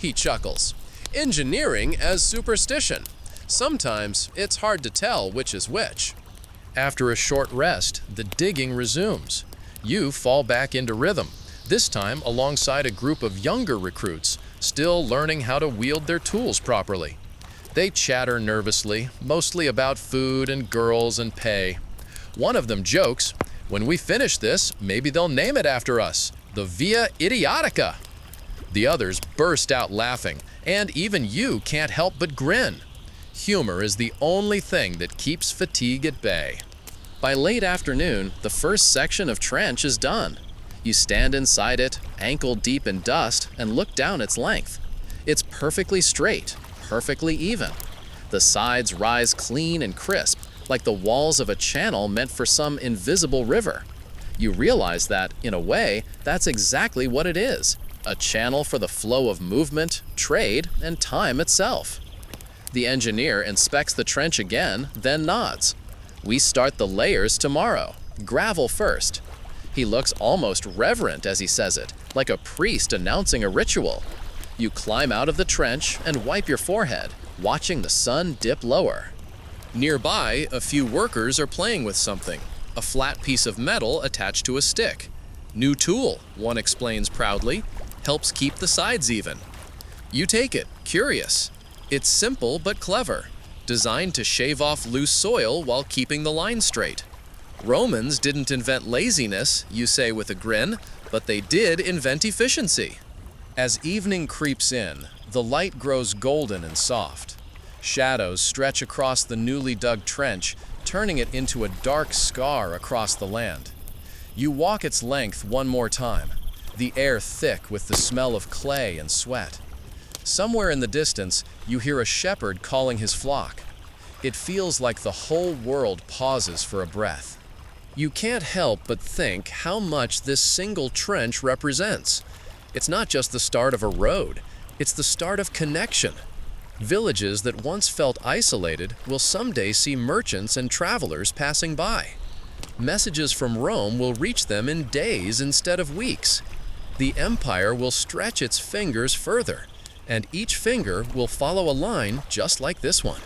He chuckles. "Engineering as superstition. Sometimes it's hard to tell which is which." After a short rest, the digging resumes. You fall back into rhythm, this time alongside a group of younger recruits, still learning how to wield their tools properly. They chatter nervously, mostly about food and girls and pay. One of them jokes, "When we finish this, maybe they'll name it after us, the Via Idiotica." The others burst out laughing, and even you can't help but grin. Humor is the only thing that keeps fatigue at bay. By late afternoon, the first section of trench is done. You stand inside it, ankle deep in dust, and look down its length. It's perfectly straight, perfectly even. The sides rise clean and crisp, like the walls of a channel meant for some invisible river. You realize that, in a way, that's exactly what it is, a channel for the flow of movement, trade, and time itself. The engineer inspects the trench again, then nods. We start the layers tomorrow, gravel first. He looks almost reverent as he says it, like a priest announcing a ritual. You climb out of the trench and wipe your forehead, watching the sun dip lower. Nearby, a few workers are playing with something, a flat piece of metal attached to a stick. New tool, one explains proudly, helps keep the sides even. You take it, curious. It's simple but clever, designed to shave off loose soil while keeping the line straight. Romans didn't invent laziness, you say with a grin, but they did invent efficiency. As evening creeps in, the light grows golden and soft. Shadows stretch across the newly dug trench, turning it into a dark scar across the land. You walk its length one more time, the air thick with the smell of clay and sweat. Somewhere in the distance, you hear a shepherd calling his flock. It feels like the whole world pauses for a breath. You can't help but think how much this single trench represents. It's not just the start of a road, it's the start of connection. Villages that once felt isolated will someday see merchants and travelers passing by. Messages from Rome will reach them in days instead of weeks. The empire will stretch its fingers further, and each finger will follow a line just like this one.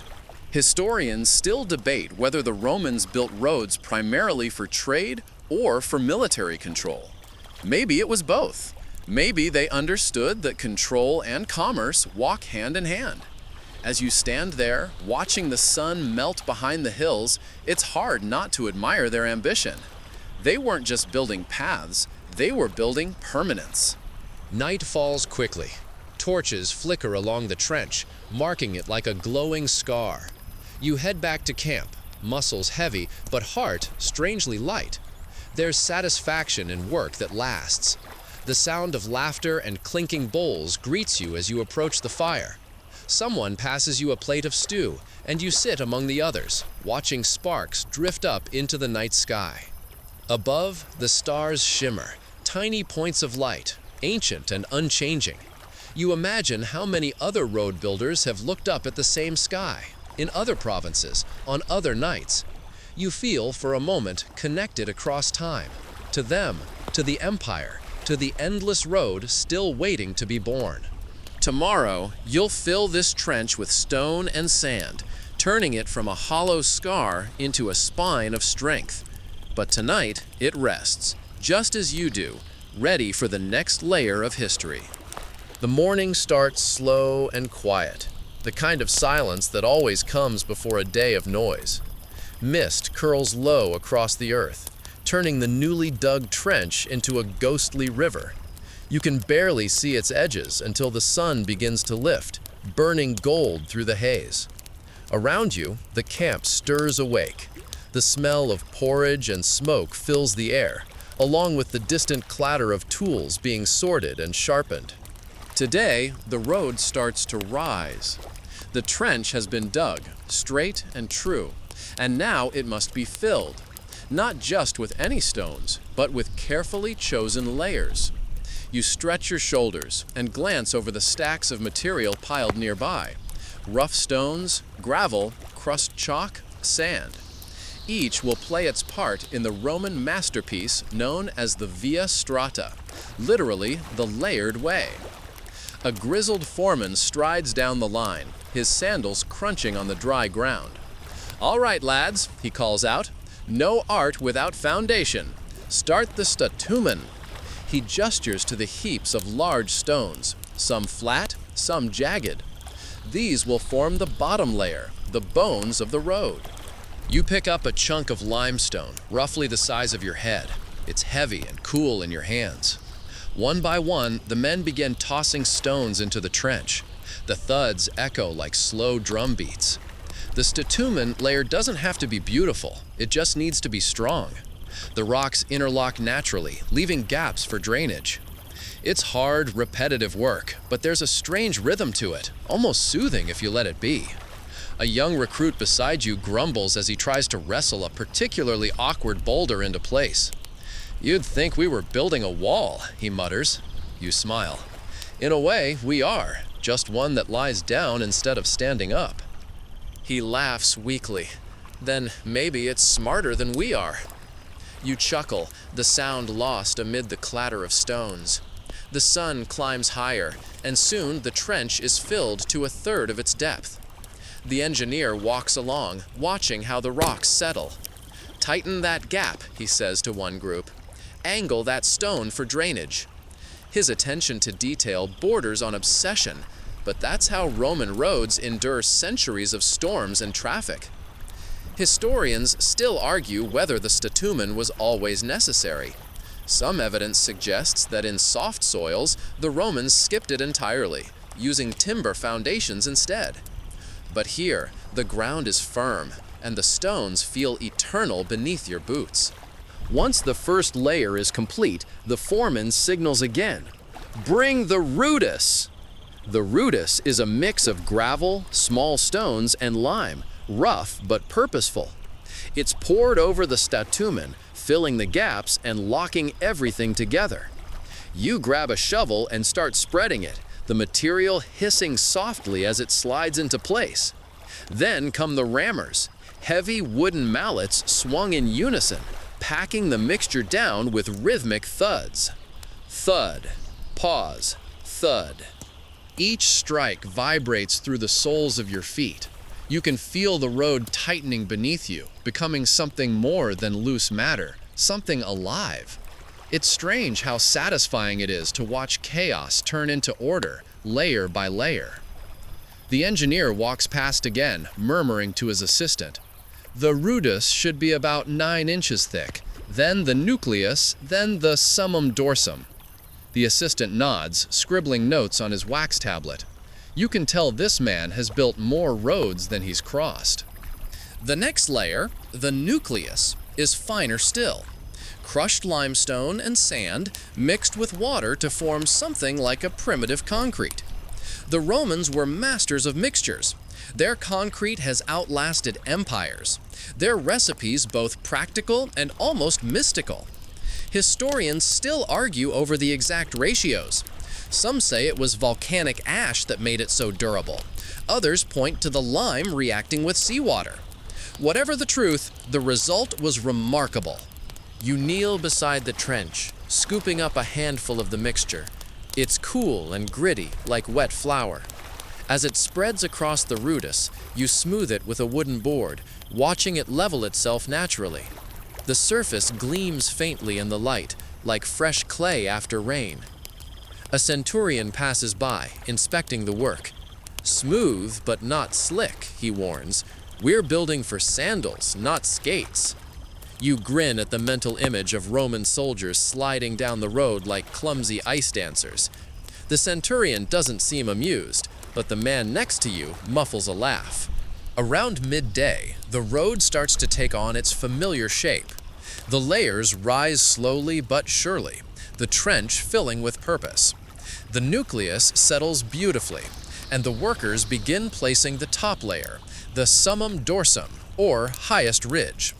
Historians still debate whether the Romans built roads primarily for trade or for military control. Maybe it was both. Maybe they understood that control and commerce walk hand in hand. As you stand there, watching the sun melt behind the hills, it's hard not to admire their ambition. They weren't just building paths, they were building permanence. Night falls quickly. Torches flicker along the trench, marking it like a glowing scar. You head back to camp, muscles heavy, but heart strangely light. There's satisfaction in work that lasts. The sound of laughter and clinking bowls greets you as you approach the fire. Someone passes you a plate of stew, and you sit among the others, watching sparks drift up into the night sky. Above, the stars shimmer, tiny points of light, ancient and unchanging. You imagine how many other road builders have looked up at the same sky, in other provinces, on other nights. You feel, for a moment, connected across time, to them, to the empire, to the endless road still waiting to be born. Tomorrow, you'll fill this trench with stone and sand, turning it from a hollow scar into a spine of strength. But tonight, it rests, just as you do, ready for the next layer of history. The morning starts slow and quiet, the kind of silence that always comes before a day of noise. Mist curls low across the earth, turning the newly dug trench into a ghostly river. You can barely see its edges until the sun begins to lift, burning gold through the haze. Around you, the camp stirs awake. The smell of porridge and smoke fills the air, along with the distant clatter of tools being sorted and sharpened. Today, the road starts to rise. The trench has been dug, straight and true, and now it must be filled, not just with any stones, but with carefully chosen layers. You stretch your shoulders and glance over the stacks of material piled nearby. Rough stones, gravel, crushed chalk, sand. Each will play its part in the Roman masterpiece known as the Via Strata, literally the layered way. A grizzled foreman strides down the line, his sandals crunching on the dry ground. "All right, lads," he calls out. "No art without foundation. Start the statumen." He gestures to the heaps of large stones, some flat, some jagged. These will form the bottom layer, the bones of the road. You pick up a chunk of limestone, roughly the size of your head. It's heavy and cool in your hands. One by one, the men begin tossing stones into the trench. The thuds echo like slow drum beats. The bitumen layer doesn't have to be beautiful, it just needs to be strong. The rocks interlock naturally, leaving gaps for drainage. It's hard, repetitive work, but there's a strange rhythm to it, almost soothing if you let it be. A young recruit beside you grumbles as he tries to wrestle a particularly awkward boulder into place. "You'd think we were building a wall," he mutters. You smile. "In a way, we are, just one that lies down instead of standing up." He laughs weakly. "Then maybe it's smarter than we are." You chuckle, the sound lost amid the clatter of stones. The sun climbs higher, and soon the trench is filled to a third of its depth. The engineer walks along, watching how the rocks settle. "Tighten that gap," he says to one group. "Angle that stone for drainage." His attention to detail borders on obsession, but that's how Roman roads endure centuries of storms and traffic. Historians still argue whether the bitumen was always necessary. Some evidence suggests that in soft soils, the Romans skipped it entirely, using timber foundations instead. But here, the ground is firm, and the stones feel eternal beneath your boots. Once the first layer is complete, the foreman signals again. "Bring the rudis!" The rudis is a mix of gravel, small stones, and lime, rough but purposeful. It's poured over the bitumen, filling the gaps and locking everything together. You grab a shovel and start spreading it, the material hissing softly as it slides into place. Then come the rammers, heavy wooden mallets swung in unison, packing the mixture down with rhythmic thuds. Thud, pause, thud. Each strike vibrates through the soles of your feet. You can feel the road tightening beneath you, becoming something more than loose matter, something alive. It's strange how satisfying it is to watch chaos turn into order, layer by layer. The engineer walks past again, murmuring to his assistant. "The rudis should be about 9 inches thick, then the nucleus, then the summum dorsum." The assistant nods, scribbling notes on his wax tablet. You can tell this man has built more roads than he's crossed. The next layer, the nucleus, is finer still. Crushed limestone and sand mixed with water to form something like a primitive concrete. The Romans were masters of mixtures. Their concrete has outlasted empires. Their recipes both practical and almost mystical. Historians still argue over the exact ratios. Some say it was volcanic ash that made it so durable. Others point to the lime reacting with seawater. Whatever the truth, the result was remarkable. You kneel beside the trench, scooping up a handful of the mixture. It's cool and gritty, like wet flour. As it spreads across the rudis, you smooth it with a wooden board, watching it level itself naturally. The surface gleams faintly in the light, like fresh clay after rain. A centurion passes by, inspecting the work. "Smooth, but not slick," he warns. "We're building for sandals, not skates." You grin at the mental image of Roman soldiers sliding down the road like clumsy ice dancers. The centurion doesn't seem amused, but the man next to you muffles a laugh. Around midday, the road starts to take on its familiar shape. The layers rise slowly but surely, the trench filling with purpose. The nucleus settles beautifully, and the workers begin placing the top layer, the summum dorsum, or highest ridge.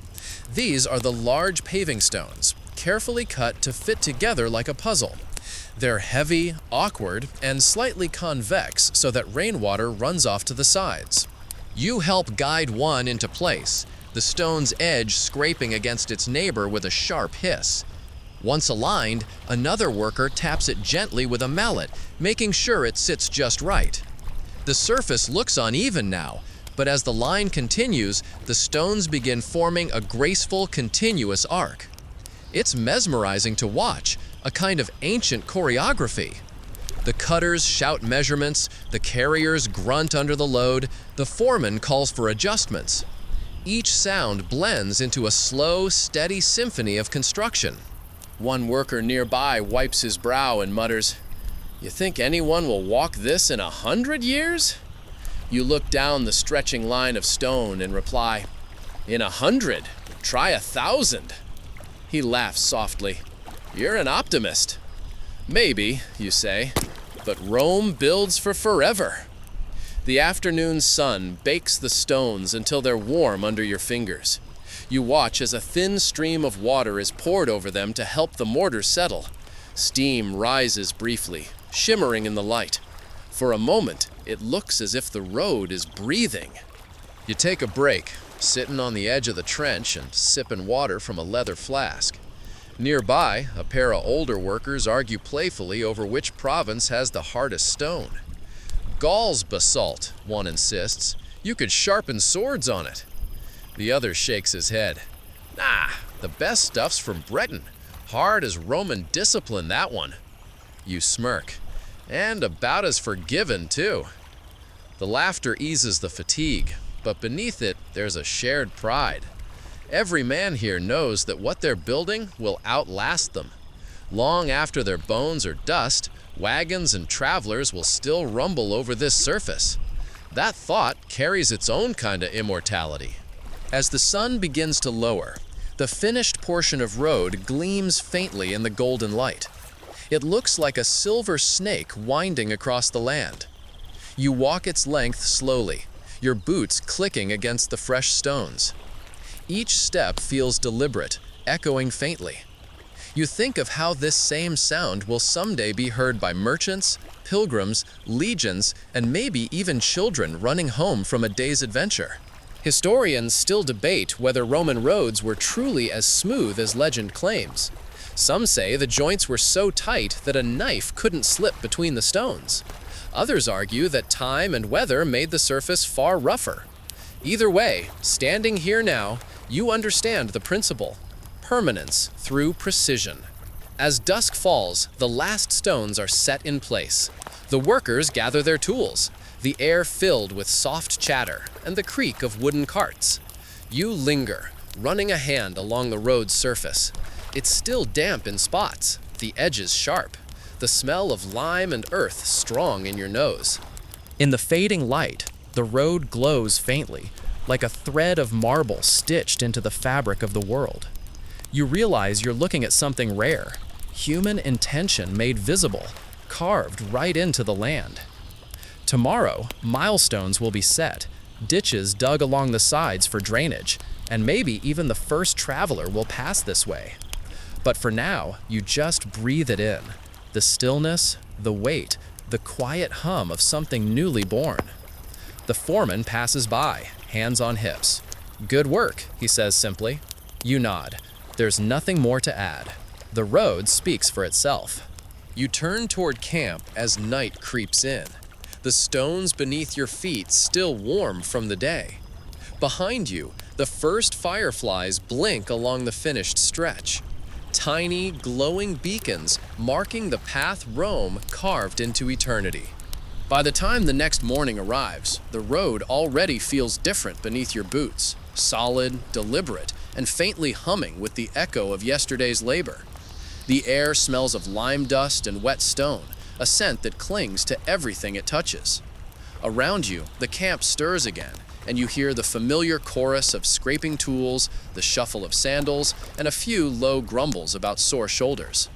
These are the large paving stones, carefully cut to fit together like a puzzle. They're heavy, awkward, and slightly convex so that rainwater runs off to the sides. You help guide one into place, the stone's edge scraping against its neighbor with a sharp hiss. Once aligned, another worker taps it gently with a mallet, making sure it sits just right. The surface looks uneven now, but as the line continues, the stones begin forming a graceful, continuous arc. It's mesmerizing to watch, a kind of ancient choreography. The cutters shout measurements, the carriers grunt under the load, the foreman calls for adjustments. Each sound blends into a slow, steady symphony of construction. One worker nearby wipes his brow and mutters, "You think anyone will walk this in 100 years?" You look down the stretching line of stone and reply, "In 100, try 1,000." He laughs softly. "You're an optimist." "Maybe," you say, "but Rome builds for forever." The afternoon sun bakes the stones until they're warm under your fingers. You watch as a thin stream of water is poured over them to help the mortar settle. Steam rises briefly, shimmering in the light. For a moment, it looks as if the road is breathing. You take a break, sitting on the edge of the trench and sipping water from a leather flask. Nearby, a pair of older workers argue playfully over which province has the hardest stone. "Gaul's basalt," one insists. "You could sharpen swords on it." The other shakes his head. "Nah, the best stuff's from Britain. Hard as Roman discipline, that one." You smirk. "And about as forgiving, too." The laughter eases the fatigue, but beneath it, there's a shared pride. Every man here knows that what they're building will outlast them. Long after their bones are dust, wagons and travelers will still rumble over this surface. That thought carries its own kind of immortality. As the sun begins to lower, the finished portion of road gleams faintly in the golden light. It looks like a silver snake winding across the land. You walk its length slowly, your boots clicking against the fresh stones. Each step feels deliberate, echoing faintly. You think of how this same sound will someday be heard by merchants, pilgrims, legions, and maybe even children running home from a day's adventure. Historians still debate whether Roman roads were truly as smooth as legend claims. Some say the joints were so tight that a knife couldn't slip between the stones. Others argue that time and weather made the surface far rougher. Either way, standing here now, you understand the principle: permanence through precision. As dusk falls, the last stones are set in place. The workers gather their tools, the air filled with soft chatter and the creak of wooden carts. You linger, running a hand along the road's surface. It's still damp in spots, the edges sharp, the smell of lime and earth strong in your nose. In the fading light, the road glows faintly, like a thread of marble stitched into the fabric of the world. You realize you're looking at something rare, human intention made visible, carved right into the land. Tomorrow, milestones will be set, ditches dug along the sides for drainage, and maybe even the first traveler will pass this way. But for now, you just breathe it in. The stillness, the weight, the quiet hum of something newly born. The foreman passes by, hands on hips. "Good work," he says simply. You nod. There's nothing more to add. The road speaks for itself. You turn toward camp as night creeps in. The stones beneath your feet still warm from the day. Behind you, the first fireflies blink along the finished stretch. Tiny, glowing beacons marking the path Rome carved into eternity. By the time the next morning arrives, the road already feels different beneath your boots, solid, deliberate, and faintly humming with the echo of yesterday's labor. The air smells of lime dust and wet stone, a scent that clings to everything it touches. Around you, the camp stirs again, and you hear the familiar chorus of scraping tools, the shuffle of sandals, and a few low grumbles about sore shoulders.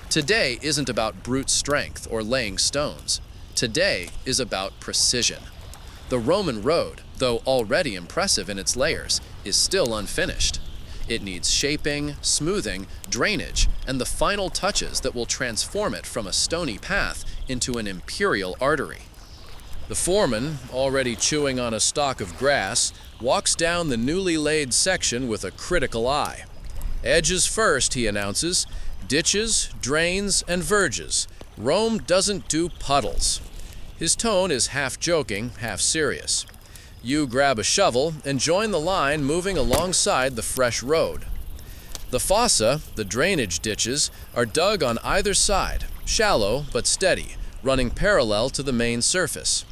Today isn't about brute strength or laying stones. Today is about precision. The Roman road, though already impressive in its layers, is still unfinished. It needs shaping, smoothing, drainage, and the final touches that will transform it from a stony path into an imperial artery. The foreman, already chewing on a stalk of grass, walks down the newly laid section with a critical eye. "Edges first," he announces. "Ditches, drains, and verges. Rome doesn't do puddles." His tone is half joking, half serious. You grab a shovel and join the line moving alongside the fresh road. The fossa, the drainage ditches, are dug on either side, shallow but steady, running parallel to the main surface.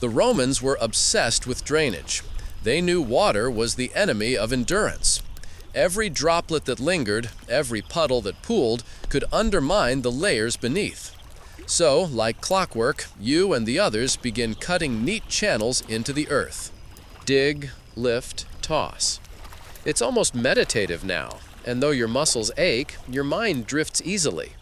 The Romans were obsessed with drainage. They knew water was the enemy of endurance. Every droplet that lingered, every puddle that pooled, could undermine the layers beneath. So, like clockwork, you and the others begin cutting neat channels into the earth. Dig, lift, toss. It's almost meditative now, and though your muscles ache, your mind drifts easily.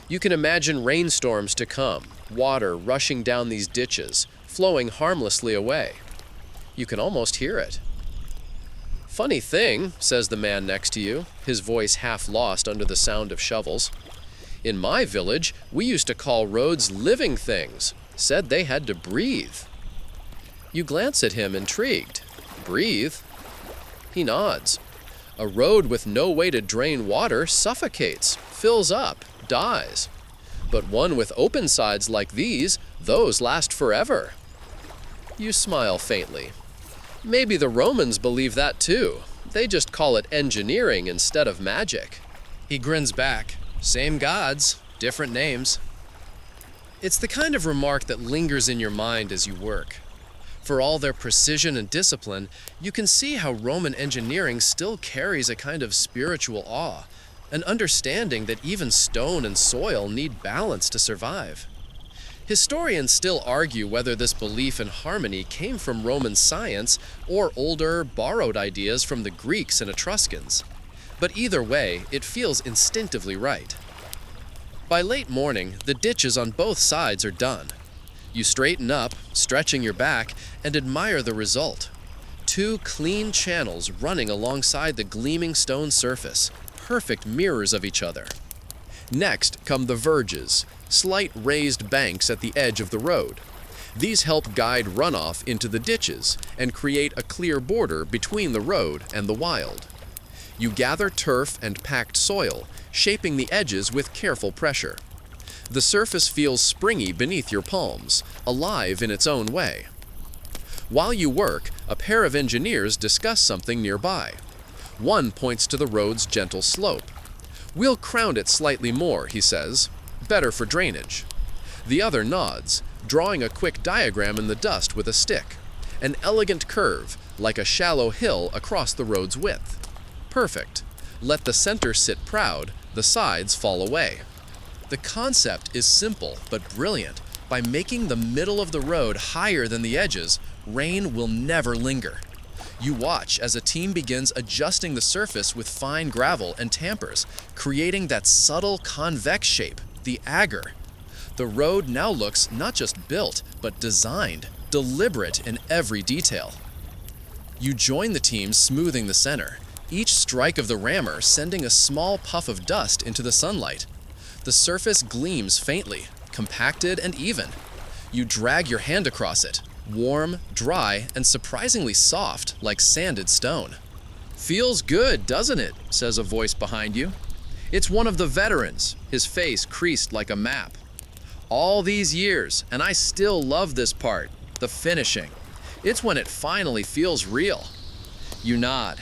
You can imagine rainstorms to come, water rushing down these ditches, flowing harmlessly away. You can almost hear it. "Funny thing," says the man next to you, his voice half lost under the sound of shovels. "In my village, we used to call roads living things, said they had to breathe." You glance at him, intrigued. "Breathe?" He nods. "A road with no way to drain water suffocates, fills up, dies. But one with open sides like these, those last forever." You smile faintly. "Maybe the Romans believe that too. They just call it engineering instead of magic." He grins back. "Same gods, different names." It's the kind of remark that lingers in your mind as you work. For all their precision and discipline, you can see how Roman engineering still carries a kind of spiritual awe, an understanding that even stone and soil need balance to survive. Historians still argue whether this belief in harmony came from Roman science or older, borrowed ideas from the Greeks and Etruscans. But either way, it feels instinctively right. By late morning, the ditches on both sides are done. You straighten up, stretching your back, and admire the result. 2 clean channels running alongside the gleaming stone surface, perfect mirrors of each other. Next come the verges, slight raised banks at the edge of the road. These help guide runoff into the ditches and create a clear border between the road and the wild. You gather turf and packed soil, shaping the edges with careful pressure. The surface feels springy beneath your palms, alive in its own way. While you work, a pair of engineers discuss something nearby. One points to the road's gentle slope. "We'll crown it slightly more," he says. "Better for drainage." The other nods, drawing a quick diagram in the dust with a stick. An elegant curve, like a shallow hill across the road's width. Perfect. Let the center sit proud, the sides fall away. The concept is simple but brilliant. By making the middle of the road higher than the edges, rain will never linger. You watch as a team begins adjusting the surface with fine gravel and tampers, creating that subtle convex shape, the agger. The road now looks not just built, but designed, deliberate in every detail. You join the team smoothing the center, each strike of the rammer sending a small puff of dust into the sunlight. The surface gleams faintly, compacted and even. You drag your hand across it, warm, dry, and surprisingly soft, like sanded stone. "Feels good, doesn't it?" says a voice behind you. It's one of the veterans, his face creased like a map. "All these years, and I still love this part, the finishing. It's when it finally feels real." You nod.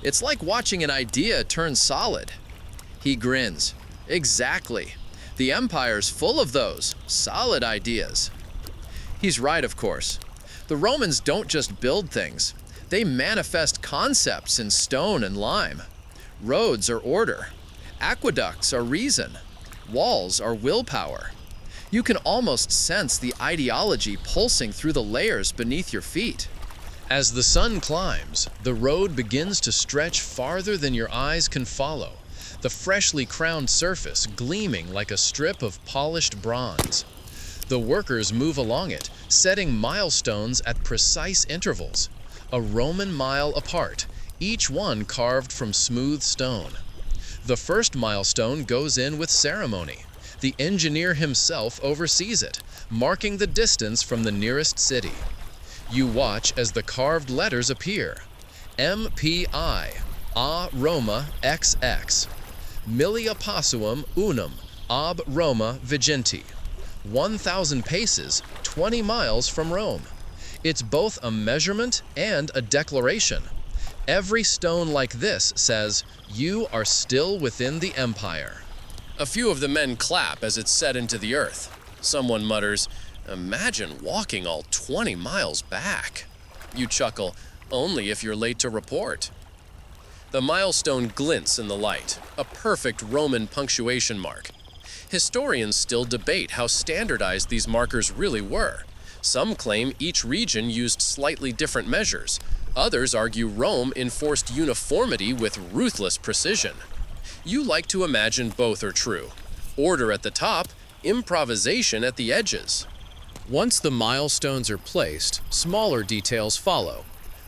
"It's like watching an idea turn solid." He grins. "Exactly. The Empire's full of those, solid ideas." He's right, of course. The Romans don't just build things. They manifest concepts in stone and lime. Roads are order. Aqueducts are reason. Walls are willpower. You can almost sense the ideology pulsing through the layers beneath your feet. As the sun climbs, the road begins to stretch farther than your eyes can follow, the freshly crowned surface gleaming like a strip of polished bronze. The workers move along it, setting milestones at precise intervals, a Roman mile apart, each one carved from smooth stone. The first milestone goes in with ceremony. The engineer himself oversees it, marking the distance from the nearest city. You watch as the carved letters appear. MPI, A Roma XX. Millia Passuum Unum, Ab Roma Vigenti. 1,000 paces, 20 miles from Rome. It's both a measurement and a declaration. Every stone like this says, "You are still within the empire." A few of the men clap as it's set into the earth. Someone mutters, "Imagine walking all 20 miles back." You chuckle, "Only if you're late to report." The milestone glints in the light, a perfect Roman punctuation mark. Historians still debate how standardized these markers really were. Some claim each region used slightly different measures. Others argue Rome enforced uniformity with ruthless precision. You like to imagine both are true. Order at the top, improvisation at the edges. Once the milestones are placed, smaller details follow.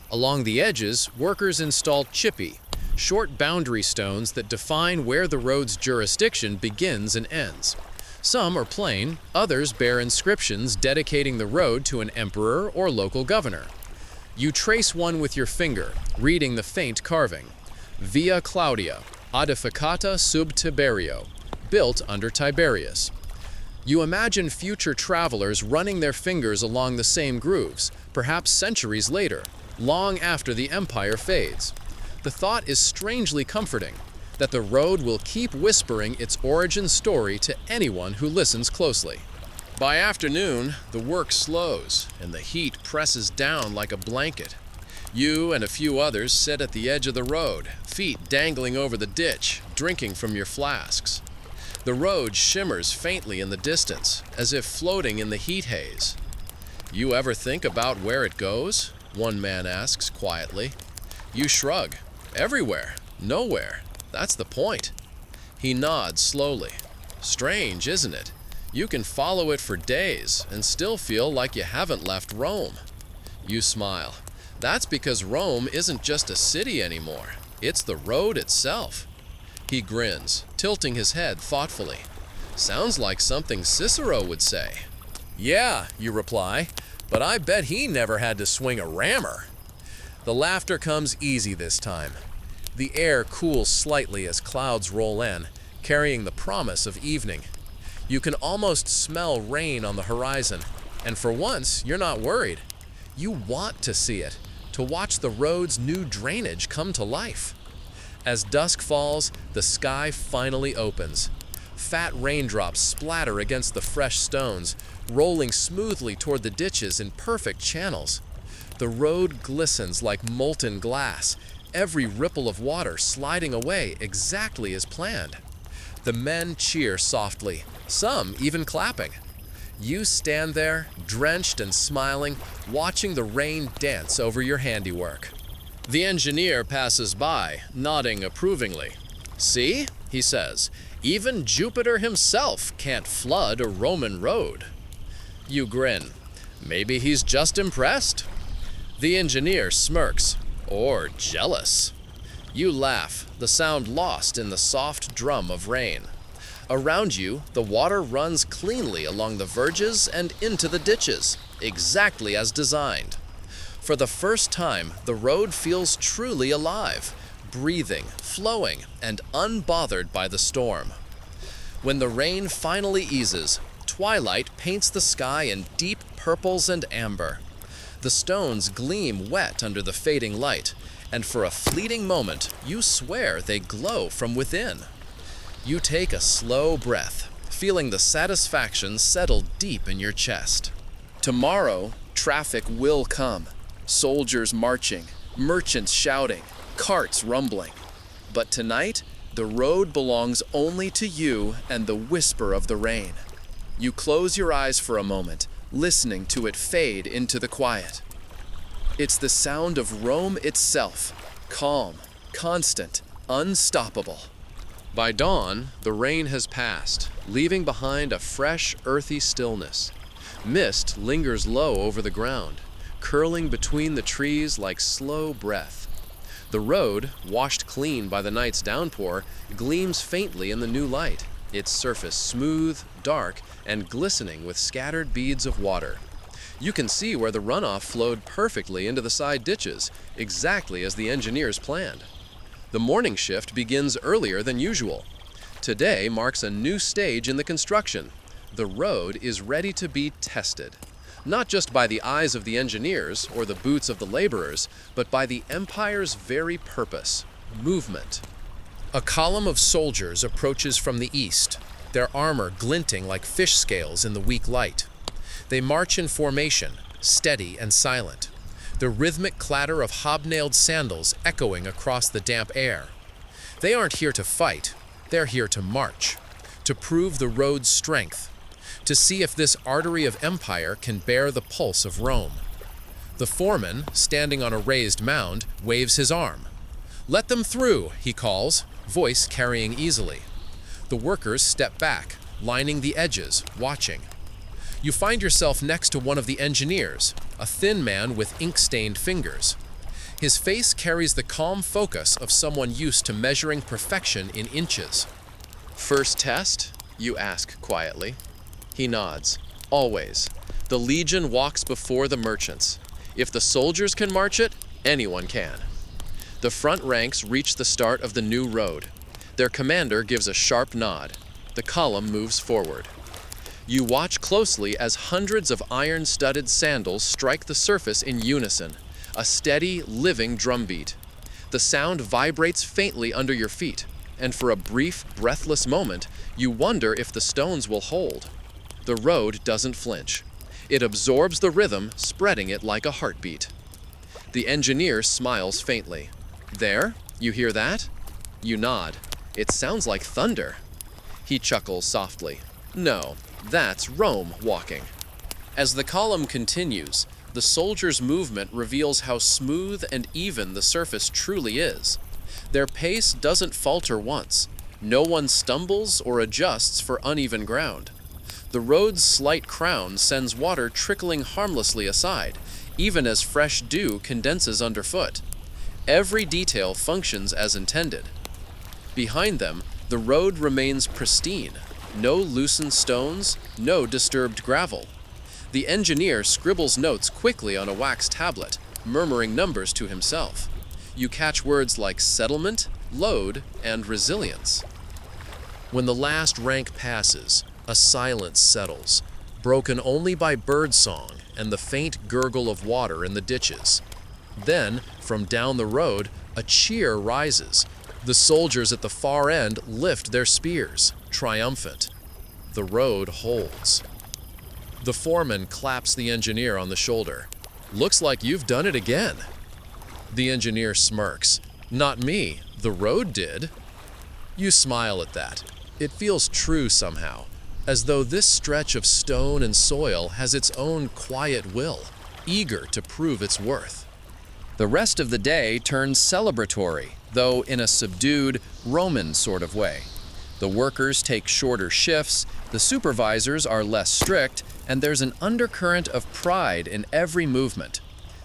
Along the edges, workers install chippy, short boundary stones that define where the road's jurisdiction begins and ends. Some are plain, others bear inscriptions dedicating the road to an emperor or local governor. You trace one with your finger, reading the faint carving. Via Claudia, edificata sub Tiberio, built under Tiberius. You imagine future travelers running their fingers along the same grooves, perhaps centuries later, long after the empire fades. The thought is strangely comforting, that the road will keep whispering its origin story to anyone who listens closely. By afternoon, the work slows, and the heat presses down like a blanket. You and a few others sit at the edge of the road, feet dangling over the ditch, drinking from your flasks. The road shimmers faintly in the distance, as if floating in the heat haze. "You ever think about where it goes?" one man asks quietly. You shrug. "Everywhere. Nowhere. That's the point." He nods slowly. "Strange, isn't it? You can follow it for days and still feel like you haven't left Rome." You smile. "That's because Rome isn't just a city anymore. It's the road itself." He grins, tilting his head thoughtfully. "Sounds like something Cicero would say." "Yeah," you reply, "but I bet he never had to swing a rammer." The laughter comes easy this time. The air cools slightly as clouds roll in, carrying the promise of evening. You can almost smell rain on the horizon, and for once, you're not worried. You want to see it, to watch the road's new drainage come to life. As dusk falls, the sky finally opens. Fat raindrops splatter against the fresh stones, rolling smoothly toward the ditches in perfect channels. The road glistens like molten glass, every ripple of water sliding away exactly as planned. The men cheer softly, some even clapping. You stand there, drenched and smiling, watching the rain dance over your handiwork. The engineer passes by, nodding approvingly. "See," he says, "even Jupiter himself can't flood a Roman road." You grin. Maybe he's just impressed. The engineer smirks, or jealous. You laugh, the sound lost in the soft drum of rain. Around you, the water runs cleanly along the verges and into the ditches, exactly as designed. For the first time, the road feels truly alive, breathing, flowing, and unbothered by the storm. When the rain finally eases, twilight paints the sky in deep purples and amber. The stones gleam wet under the fading light, and for a fleeting moment, you swear they glow from within. You take a slow breath, feeling the satisfaction settle deep in your chest. Tomorrow, traffic will come. Soldiers marching, merchants shouting, carts rumbling. But tonight, the road belongs only to you and the whisper of the rain. You close your eyes for a moment, listening to it fade into the quiet. It's the sound of Rome itself, calm, constant, unstoppable. By dawn, the rain has passed, leaving behind a fresh, earthy stillness. Mist lingers low over the ground, curling between the trees like slow breath. The road, washed clean by the night's downpour, gleams faintly in the new light, its surface smooth, dark, and glistening with scattered beads of water. You can see where the runoff flowed perfectly into the side ditches, exactly as the engineers planned. The morning shift begins earlier than usual. Today marks a new stage in the construction. The road is ready to be tested, not just by the eyes of the engineers or the boots of the laborers, but by the empire's very purpose, movement. A column of soldiers approaches from the east, their armor glinting like fish scales in the weak light. They march in formation, steady and silent. the rhythmic clatter of hobnailed sandals echoing across the damp air. They aren't here to fight, they're here to march, to prove the road's strength, to see if this artery of empire can bear the pulse of Rome. The foreman, standing on a raised mound, waves his arm. "Let them through," he calls, voice carrying easily. The workers step back, lining the edges, watching. You find yourself next to one of the engineers, a thin man with ink-stained fingers. His face carries the calm focus of someone used to measuring perfection in inches. "First test?" you ask quietly. He nods. "Always. The legion walks before the merchants. If the soldiers can march it, anyone can." The front ranks reach the start of the new road. Their commander gives a sharp nod. The column moves forward. You watch closely as hundreds of iron-studded sandals strike the surface in unison, a steady, living drumbeat. The sound vibrates faintly under your feet, and for a brief, breathless moment, you wonder if the stones will hold. The road doesn't flinch. It absorbs the rhythm, spreading it like a heartbeat. The engineer smiles faintly. "There? You hear that?" You nod. "It sounds like thunder." He chuckles softly. "No, that's Rome walking." As the column continues, the soldiers' movement reveals how smooth and even the surface truly is. Their pace doesn't falter once. No one stumbles or adjusts for uneven ground. The road's slight crown sends water trickling harmlessly aside, even as fresh dew condenses underfoot. Every detail functions as intended. Behind them, the road remains pristine. No loosened stones, no disturbed gravel. The engineer scribbles notes quickly on a wax tablet, murmuring numbers to himself. You catch words like settlement, load, and resilience. When the last rank passes, a silence settles, broken only by birdsong and the faint gurgle of water in the ditches. Then, from down the road, a cheer rises. The soldiers at the far end lift their spears, triumphant. The road holds. The foreman claps the engineer on the shoulder. "Looks like you've done it again." The engineer smirks. "Not me, the road did." You smile at that. It feels true somehow, as though this stretch of stone and soil has its own quiet will, eager to prove its worth. The rest of the day turns celebratory, though in a subdued, Roman sort of way. The workers take shorter shifts, the supervisors are less strict, and there's an undercurrent of pride in every movement.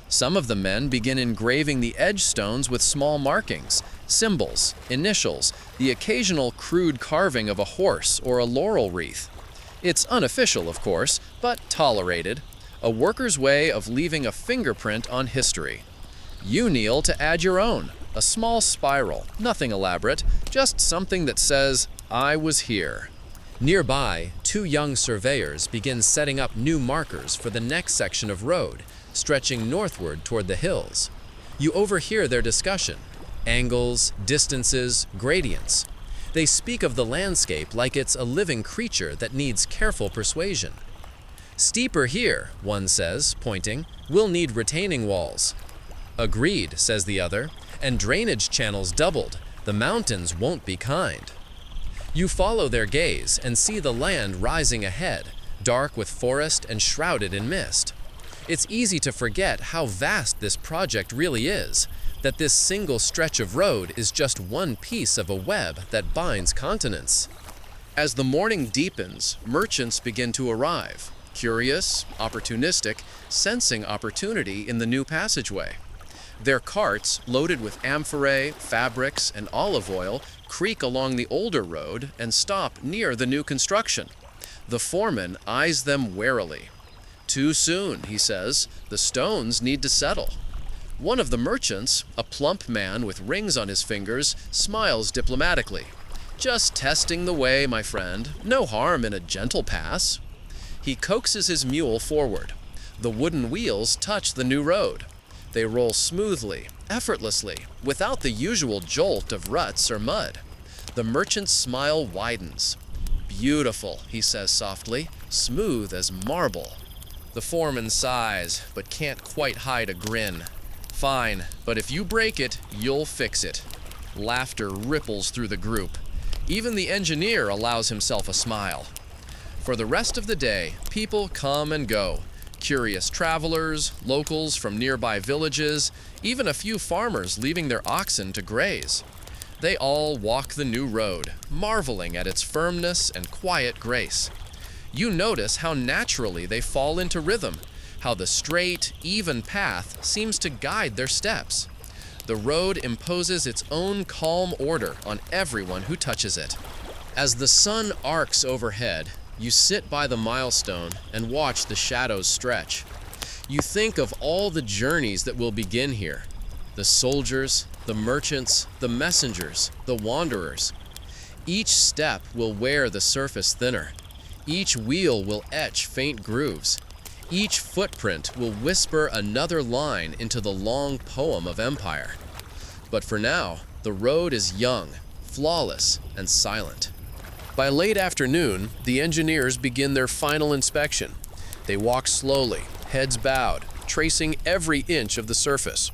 Some of the men begin engraving the edge stones with small markings, symbols, initials, the occasional crude carving of a horse or a laurel wreath. It's unofficial, of course, but tolerated, a worker's way of leaving a fingerprint on history. You kneel to add your own, a small spiral, nothing elaborate, just something that says, "I was here." Nearby, two young surveyors begin setting up new markers for the next section of road, stretching northward toward the hills. You overhear their discussion: angles, distances, gradients. They speak of the landscape like it's a living creature that needs careful persuasion. "Steeper here," one says, pointing. "We'll need retaining walls." "Agreed," says the other, "and drainage channels doubled. The mountains won't be kind." You follow their gaze and see the land rising ahead, dark with forest and shrouded in mist. It's easy to forget how vast this project really is, that this single stretch of road is just one piece of a web that binds continents. As the morning deepens, merchants begin to arrive, curious, opportunistic, sensing opportunity in the new passageway. Their carts, loaded with amphorae, fabrics, and olive oil, creak along the older road and stop near the new construction. The foreman eyes them warily. "Too soon," he says. "The stones need to settle." One of the merchants, a plump man with rings on his fingers, smiles diplomatically. "Just testing the way, my friend. No harm in a gentle pass." He coaxes his mule forward. The wooden wheels touch the new road. They roll smoothly, effortlessly, without the usual jolt of ruts or mud. The merchant's smile widens. "Beautiful," he says softly, "smooth as marble." The foreman sighs, but can't quite hide a grin. Fine, but if you break it, you'll fix it. Laughter ripples through the group. Even the engineer allows himself a smile. For the rest of the day, people come and go. Curious travelers, locals from nearby villages, even a few farmers leaving their oxen to graze. They all walk the new road, marveling at its firmness and quiet grace. You notice how naturally they fall into rhythm, how the straight, even path seems to guide their steps. The road imposes its own calm order on everyone who touches it. As the sun arcs overhead, you sit by the milestone and watch the shadows stretch. You think of all the journeys that will begin here. The soldiers, the merchants, the messengers, the wanderers. Each step will wear the surface thinner. Each wheel will etch faint grooves. Each footprint will whisper another line into the long poem of empire. But for now, the road is young, flawless, and silent. By late afternoon, the engineers begin their final inspection. They walk slowly, heads bowed, tracing every inch of the surface.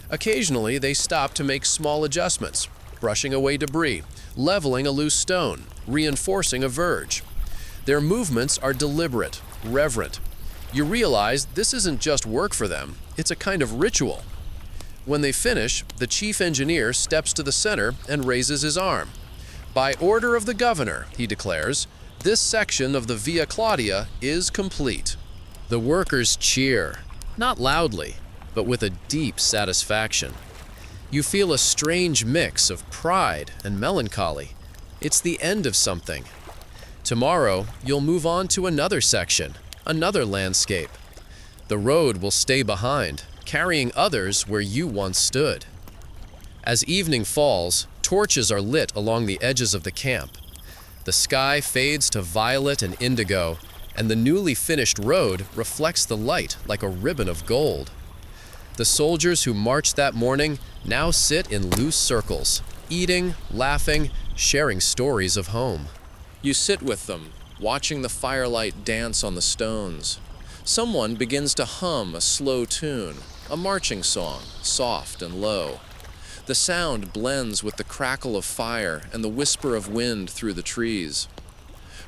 Occasionally, they stop to make small adjustments, brushing away debris, leveling a loose stone, reinforcing a verge. Their movements are deliberate, reverent. You realize this isn't just work for them, it's a kind of ritual. When they finish, the chief engineer steps to the center and raises his arm. By order of the governor, he declares, this section of the Via Claudia is complete. The workers cheer, not loudly, but with a deep satisfaction. You feel a strange mix of pride and melancholy. It's the end of something. Tomorrow, you'll move on to another section, another landscape. The road will stay behind, carrying others where you once stood. As evening falls, torches are lit along the edges of the camp. The sky fades to violet and indigo, and the newly finished road reflects the light like a ribbon of gold. The soldiers who marched that morning now sit in loose circles, eating, laughing, sharing stories of home. You sit with them, watching the firelight dance on the stones. Someone begins to hum a slow tune, a marching song, soft and low. The sound blends with the crackle of fire and the whisper of wind through the trees.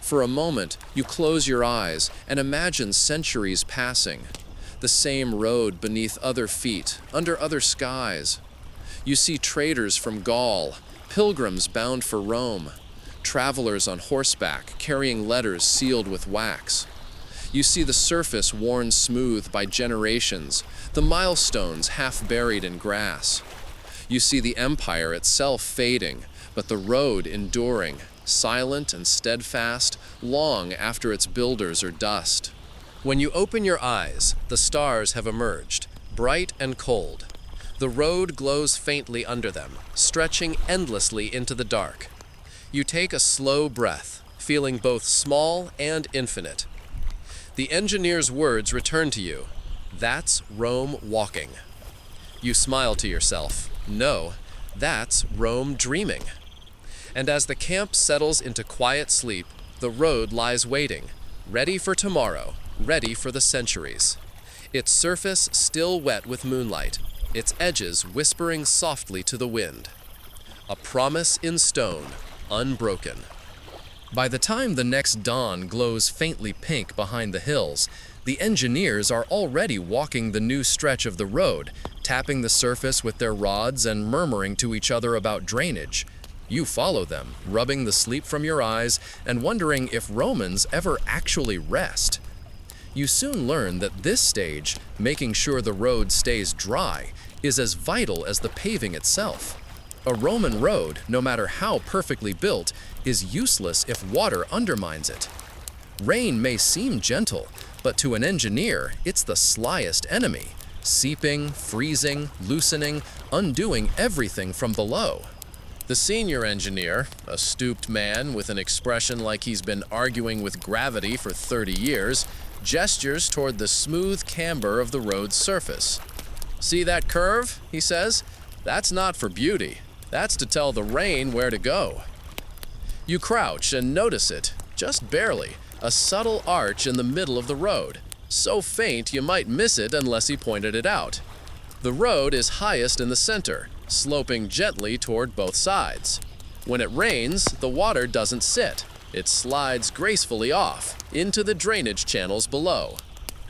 For a moment, you close your eyes and imagine centuries passing. The same road beneath other feet, under other skies. You see traders from Gaul, pilgrims bound for Rome, travelers on horseback carrying letters sealed with wax. You see the surface worn smooth by generations, the milestones half buried in grass. You see the empire itself fading, but the road enduring, silent and steadfast, long after its builders are dust. When you open your eyes, the stars have emerged, bright and cold. The road glows faintly under them, stretching endlessly into the dark. You take a slow breath, feeling both small and infinite. The engineer's words return to you. That's Rome walking. You smile to yourself. No, that's Rome dreaming. And as the camp settles into quiet sleep, the road lies waiting, ready for tomorrow, ready for the centuries. Its surface still wet with moonlight, its edges whispering softly to the wind. A promise in stone, unbroken. By the time the next dawn glows faintly pink behind the hills, the engineers are already walking the new stretch of the road, tapping the surface with their rods and murmuring to each other about drainage. You follow them, rubbing the sleep from your eyes and wondering if Romans ever actually rest. You soon learn that this stage, making sure the road stays dry, is as vital as the paving itself. A Roman road, no matter how perfectly built, is useless if water undermines it. Rain may seem gentle, but to an engineer, it's the slyest enemy, seeping, freezing, loosening, undoing everything from below. The senior engineer, a stooped man with an expression like he's been arguing with gravity for 30 years, gestures toward the smooth camber of the road's surface. "See that curve?" he says. "That's not for beauty. That's to tell the rain where to go." You crouch and notice it, just barely, a subtle arch in the middle of the road, so faint you might miss it unless he pointed it out. The road is highest in the center, sloping gently toward both sides. When it rains, the water doesn't sit. It slides gracefully off into the drainage channels below.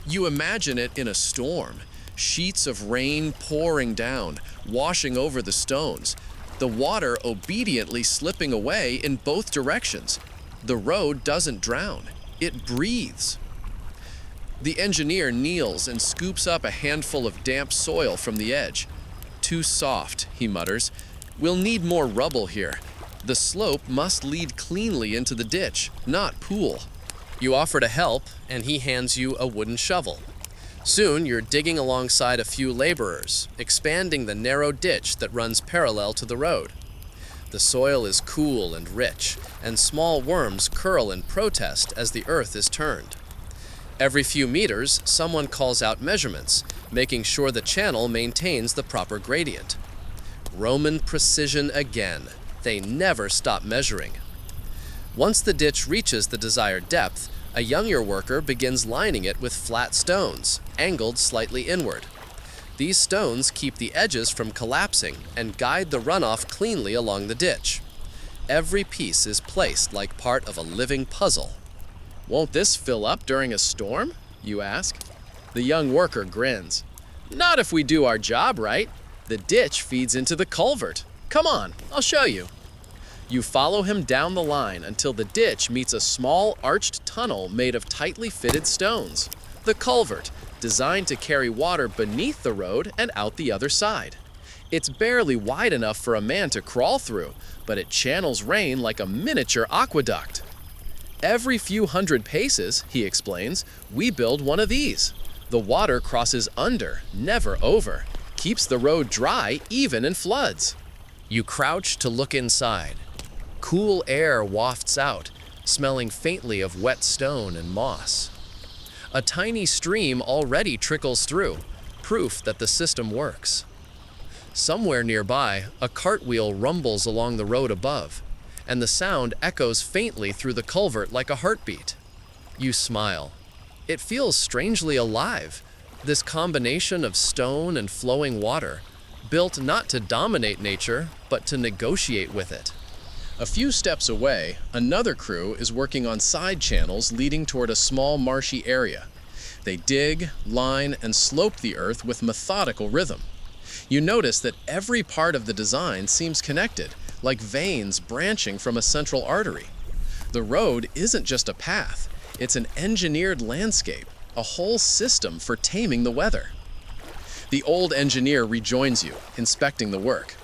You imagine it in a storm, sheets of rain pouring down, washing over the stones, the water obediently slipping away in both directions. The road doesn't drown, it breathes. The engineer kneels and scoops up a handful of damp soil from the edge. "Too soft," he mutters. "We'll need more rubble here. The slope must lead cleanly into the ditch, not pool." You offer to help, and he hands you a wooden shovel. Soon you're digging alongside a few laborers, expanding the narrow ditch that runs parallel to the road. The soil is cool and rich, and small worms curl in protest as the earth is turned. Every few meters, someone calls out measurements, making sure the channel maintains the proper gradient. Roman precision again. They never stop measuring. Once the ditch reaches the desired depth, a younger worker begins lining it with flat stones, angled slightly inward. These stones keep the edges from collapsing and guide the runoff cleanly along the ditch. Every piece is placed like part of a living puzzle. "Won't this fill up during a storm?" you ask. The young worker grins. "Not if we do our job right. The ditch feeds into the culvert. Come on, I'll show you." You follow him down the line until the ditch meets a small arched tunnel made of tightly fitted stones. The culvert, designed to carry water beneath the road and out the other side. It's barely wide enough for a man to crawl through, but it channels rain like a miniature aqueduct. "Every few hundred paces," he explains, "we build one of these. The water crosses under, never over, keeps the road dry even in floods." You crouch to look inside. Cool air wafts out, smelling faintly of wet stone and moss. A tiny stream already trickles through, proof that the system works. Somewhere nearby, a cartwheel rumbles along the road above, and the sound echoes faintly through the culvert like a heartbeat. You smile. It feels strangely alive, this combination of stone and flowing water, built not to dominate nature, but to negotiate with it. A few steps away, another crew is working on side channels leading toward a small marshy area. They dig, line, and slope the earth with methodical rhythm. You notice that every part of the design seems connected, like veins branching from a central artery. The road isn't just a path, it's an engineered landscape, a whole system for taming the weather. The old engineer rejoins you, inspecting the work.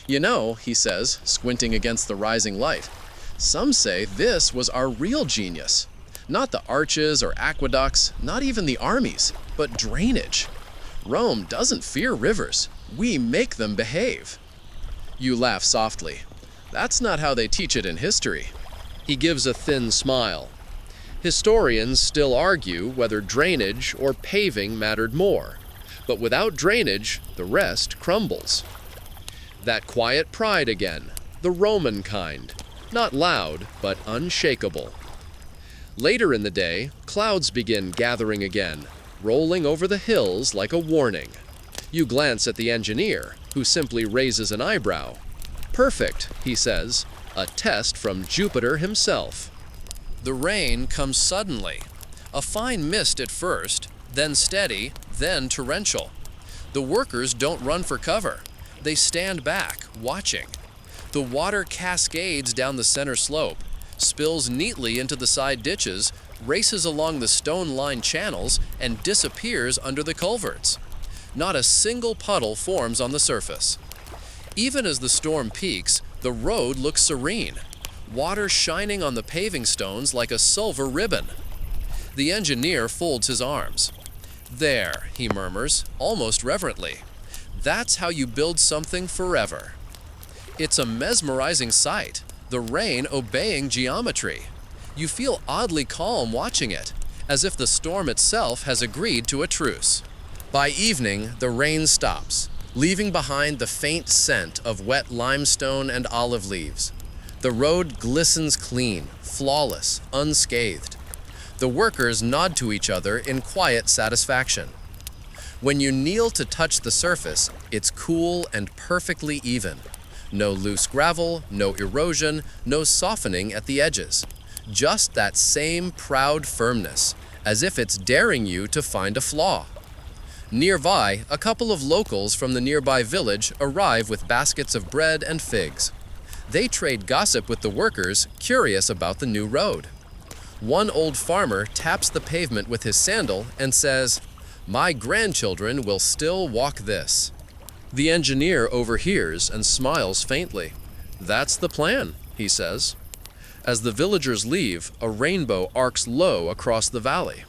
"You know," he says, squinting against the rising light, "some say this was our real genius. Not the arches or aqueducts, not even the armies, but drainage. Rome doesn't fear rivers. We make them behave." You laugh softly. "That's not how they teach it in history." He gives a thin smile. "Historians still argue whether drainage or paving mattered more, but without drainage, the rest crumbles." That quiet pride again, the Roman kind, not loud, but unshakable. Later in the day, clouds begin gathering again, rolling over the hills like a warning. You glance at the engineer, who simply raises an eyebrow. "Perfect," he says, "a test from Jupiter himself." The rain comes suddenly. A fine mist at first, then steady, then torrential. The workers don't run for cover. They stand back, watching. The water cascades down the center slope, spills neatly into the side ditches, races along the stone-lined channels, and disappears under the culverts. Not a single puddle forms on the surface. Even as the storm peaks, the road looks serene, water shining on the paving stones like a silver ribbon. The engineer folds his arms. "There," he murmurs, almost reverently. "That's how you build something forever." It's a mesmerizing sight, the rain obeying geometry. You feel oddly calm watching it, as if the storm itself has agreed to a truce. By evening, the rain stops, leaving behind the faint scent of wet limestone and olive leaves. The road glistens clean, flawless, unscathed. The workers nod to each other in quiet satisfaction. When you kneel to touch the surface, it's cool and perfectly even. No loose gravel, no erosion, no softening at the edges. Just that same proud firmness, as if it's daring you to find a flaw. Nearby, a couple of locals from the nearby village arrive with baskets of bread and figs. They trade gossip with the workers, curious about the new road. One old farmer taps the pavement with his sandal and says, "My grandchildren will still walk this." The engineer overhears and smiles faintly. "That's the plan," he says. As the villagers leave, a rainbow arcs low across the valley.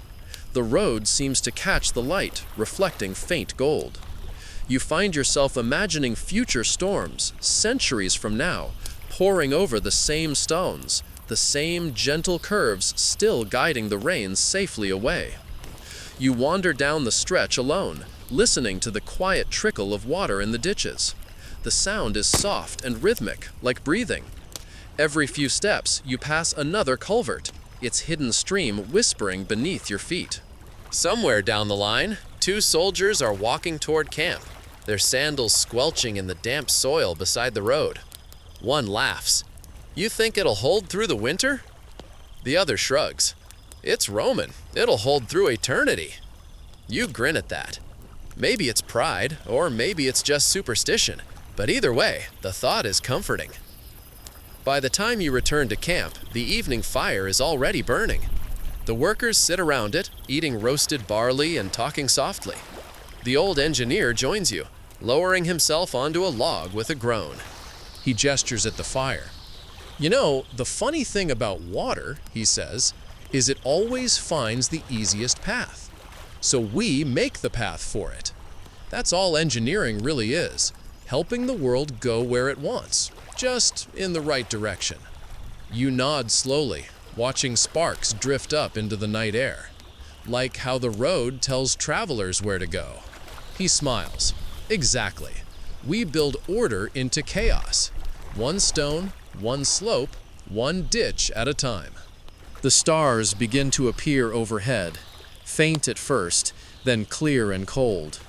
The road seems to catch the light, reflecting faint gold. You find yourself imagining future storms, centuries from now, pouring over the same stones, the same gentle curves still guiding the rains safely away. You wander down the stretch alone, listening to the quiet trickle of water in the ditches. The sound is soft and rhythmic, like breathing. Every few steps, you pass another culvert, its hidden stream whispering beneath your feet. Somewhere down the line, two soldiers are walking toward camp, their sandals squelching in the damp soil beside the road. One laughs. "You think it'll hold through the winter?" The other shrugs. "It's Roman. It'll hold through eternity." You grin at that. Maybe it's pride, or maybe it's just superstition, but either way, the thought is comforting. By the time you return to camp, the evening fire is already burning. The workers sit around it, eating roasted barley and talking softly. The old engineer joins you, lowering himself onto a log with a groan. He gestures at the fire. "You know, the funny thing about water," he says, "is it always finds the easiest path. So we make the path for it. That's all engineering really is, helping the world go where it wants, just in the right direction." You nod slowly, watching sparks drift up into the night air, like how the road tells travelers where to go. He smiles. "Exactly. We build order into chaos. One stone, one slope, one ditch at a time." The stars begin to appear overhead, faint at first, then clear and cold.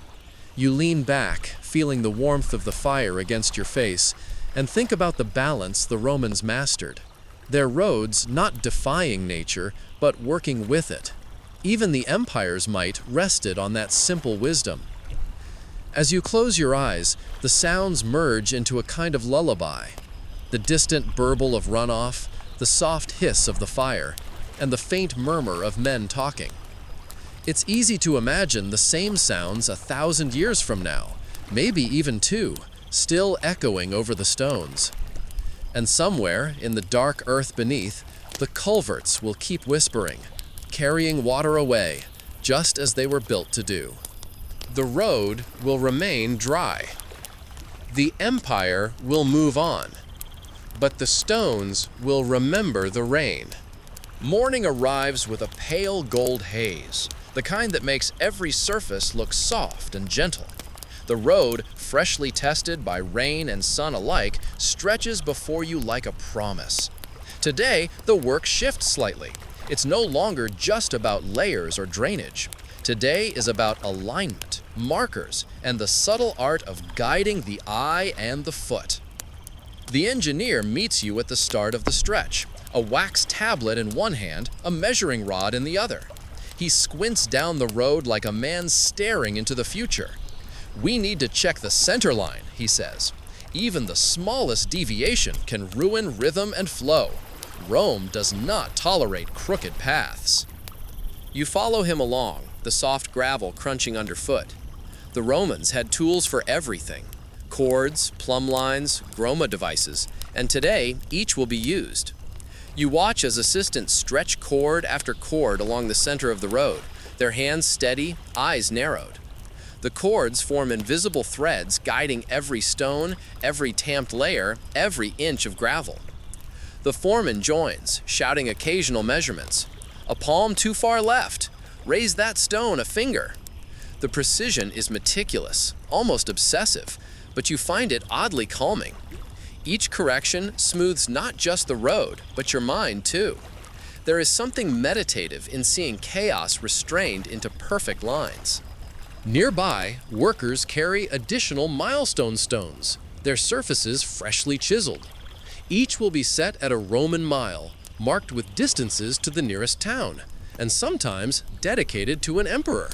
You lean back, feeling the warmth of the fire against your face, and think about the balance the Romans mastered. Their roads not defying nature, but working with it. Even the empire's might rested on that simple wisdom. As you close your eyes, the sounds merge into a kind of lullaby. The distant burble of runoff, the soft hiss of the fire, and the faint murmur of men talking. It's easy to imagine the same sounds 1,000 years from now, maybe even 2, still echoing over the stones. And somewhere, in the dark earth beneath, the culverts will keep whispering, carrying water away, just as they were built to do. The road will remain dry. The empire will move on, but the stones will remember the rain. Morning arrives with a pale gold haze, the kind that makes every surface look soft and gentle. The road, freshly tested by rain and sun alike, stretches before you like a promise. Today, the work shifts slightly. It's no longer just about layers or drainage. Today is about alignment, markers, and the subtle art of guiding the eye and the foot. The engineer meets you at the start of the stretch, a wax tablet in one hand, a measuring rod in the other. He squints down the road like a man staring into the future. "We need to check the center line," he says. "Even the smallest deviation can ruin rhythm and flow. Rome does not tolerate crooked paths." You follow him along, the soft gravel crunching underfoot. The Romans had tools for everything: cords, plumb lines, groma devices, and today each will be used. You watch as assistants stretch cord after cord along the center of the road, their hands steady, eyes narrowed. The cords form invisible threads guiding every stone, every tamped layer, every inch of gravel. The foreman joins, shouting occasional measurements. "A palm too far left. Raise that stone a finger." The precision is meticulous, almost obsessive, but you find it oddly calming. Each correction smooths not just the road, but your mind too. There is something meditative in seeing chaos restrained into perfect lines. Nearby, workers carry additional milestone stones, their surfaces freshly chiseled. Each will be set at a Roman mile, marked with distances to the nearest town, and sometimes dedicated to an emperor.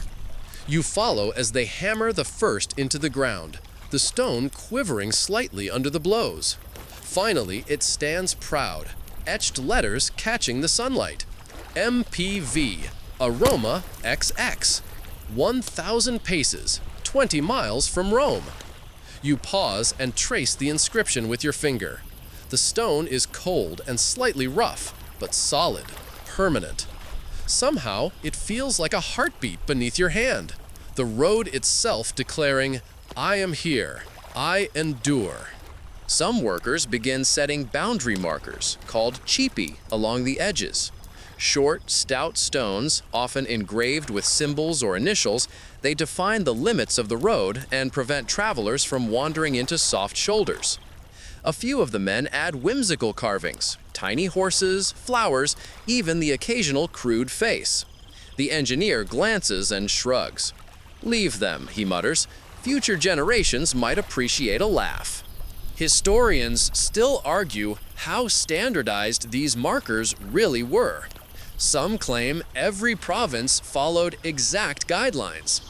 You follow as they hammer the first into the ground, the stone quivering slightly under the blows. Finally, it stands proud, etched letters catching the sunlight. MPV, Aroma XX, 1,000 paces, 20 miles from Rome. You pause and trace the inscription with your finger. The stone is cold and slightly rough, but solid, permanent. Somehow, it feels like a heartbeat beneath your hand, the road itself declaring, "I am here, I endure." Some workers begin setting boundary markers, called cheepi, along the edges. Short, stout stones, often engraved with symbols or initials, they define the limits of the road and prevent travelers from wandering into soft shoulders. A few of the men add whimsical carvings, tiny horses, flowers, even the occasional crude face. The engineer glances and shrugs. "Leave them," he mutters. "Future generations might appreciate a laugh." Historians still argue how standardized these markers really were. Some claim every province followed exact guidelines.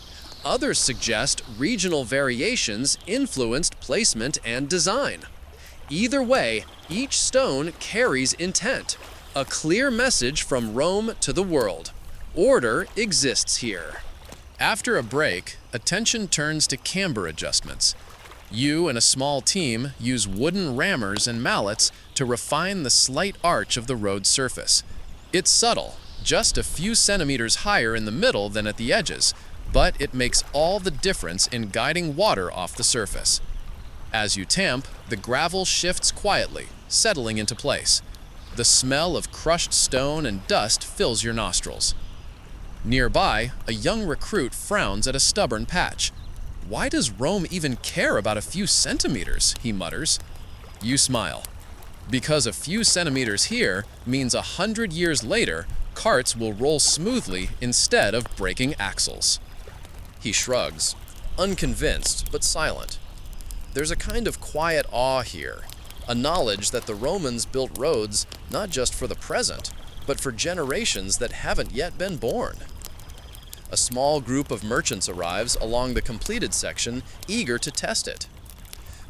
Others suggest regional variations influenced placement and design. Either way, each stone carries intent, a clear message from Rome to the world. Order exists here. After a break, attention turns to camber adjustments. You and a small team use wooden rammers and mallets to refine the slight arch of the road's surface. It's subtle, just a few centimeters higher in the middle than at the edges, but it makes all the difference in guiding water off the surface. As you tamp, the gravel shifts quietly, settling into place. The smell of crushed stone and dust fills your nostrils. Nearby, a young recruit frowns at a stubborn patch. "Why does Rome even care about a few centimeters?" he mutters. You smile. Because a few centimeters here means 100 years later, carts will roll smoothly instead of breaking axles. He shrugs, unconvinced but silent. There's a kind of quiet awe here, a knowledge that the Romans built roads not just for the present, but for generations that haven't yet been born. A small group of merchants arrives along the completed section, eager to test it.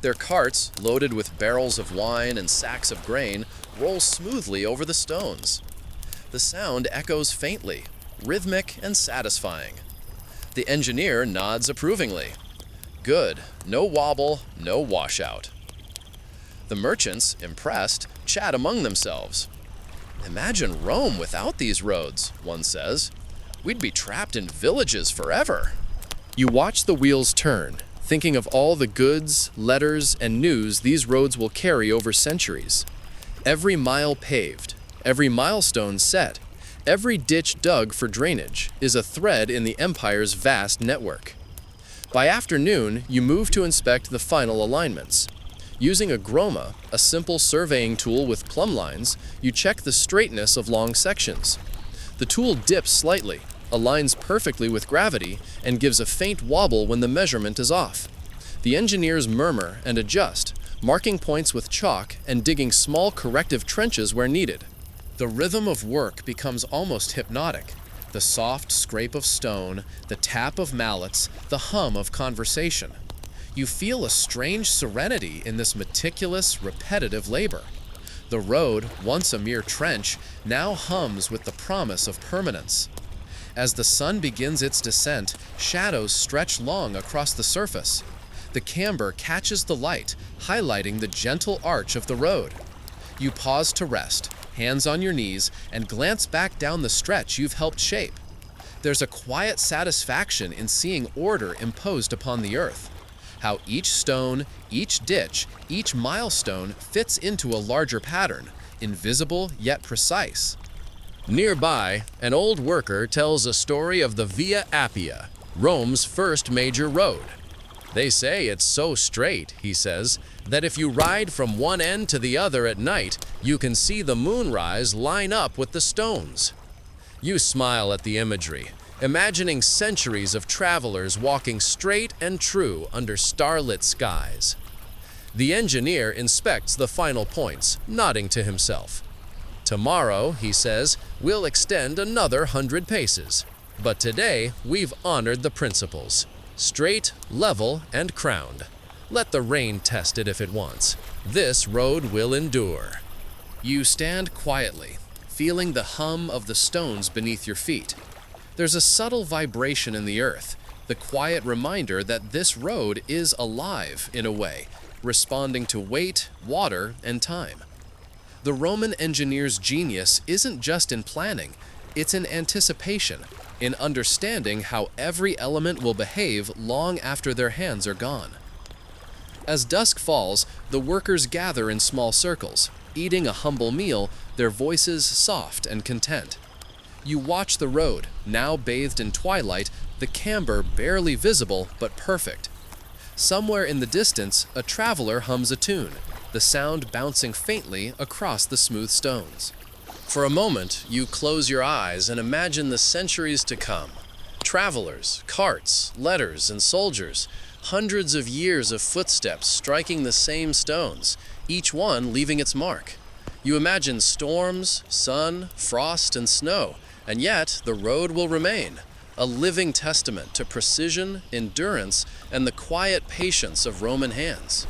Their carts, loaded with barrels of wine and sacks of grain, roll smoothly over the stones. The sound echoes faintly, rhythmic and satisfying. The engineer nods approvingly. Good, no wobble, no washout. The merchants, impressed, chat among themselves. "Imagine Rome without these roads," one says. "We'd be trapped in villages forever." You watch the wheels turn, thinking of all the goods, letters, and news these roads will carry over centuries. Every mile paved, every milestone set, every ditch dug for drainage is a thread in the empire's vast network. By afternoon, you move to inspect the final alignments. Using a groma, a simple surveying tool with plumb lines, you check the straightness of long sections. The tool dips slightly, aligns perfectly with gravity, and gives a faint wobble when the measurement is off. The engineers murmur and adjust, marking points with chalk and digging small corrective trenches where needed. The rhythm of work becomes almost hypnotic. The soft scrape of stone, the tap of mallets, the hum of conversation. You feel a strange serenity in this meticulous, repetitive labor. The road, once a mere trench, now hums with the promise of permanence. As the sun begins its descent, shadows stretch long across the surface. The camber catches the light, highlighting the gentle arch of the road. You pause to rest, hands on your knees, and glance back down the stretch you've helped shape. There's a quiet satisfaction in seeing order imposed upon the earth. How each stone, each ditch, each milestone fits into a larger pattern, invisible yet precise. Nearby, an old worker tells a story of the Via Appia, Rome's first major road. They say it's so straight, he says, that if you ride from one end to the other at night, you can see the moonrise line up with the stones. You smile at the imagery, imagining centuries of travelers walking straight and true under starlit skies. The engineer inspects the final points, nodding to himself. Tomorrow, he says, we'll extend another 100 paces. But today, we've honored the principles. Straight, level, and crowned. Let the rain test it if it wants. This road will endure. You stand quietly, feeling the hum of the stones beneath your feet. There's a subtle vibration in the earth, the quiet reminder that this road is alive in a way, responding to weight, water, and time. The Roman engineer's genius isn't just in planning, it's in anticipation, in understanding how every element will behave long after their hands are gone. As dusk falls, the workers gather in small circles, eating a humble meal, their voices soft and content. You watch the road, now bathed in twilight, the camber barely visible but perfect. Somewhere in the distance, a traveler hums a tune, the sound bouncing faintly across the smooth stones. For a moment, you close your eyes and imagine the centuries to come. Travelers, carts, letters, and soldiers, hundreds of years of footsteps striking the same stones, each one leaving its mark. You imagine storms, sun, frost, and snow, and yet the road will remain, a living testament to precision, endurance, and the quiet patience of Roman hands.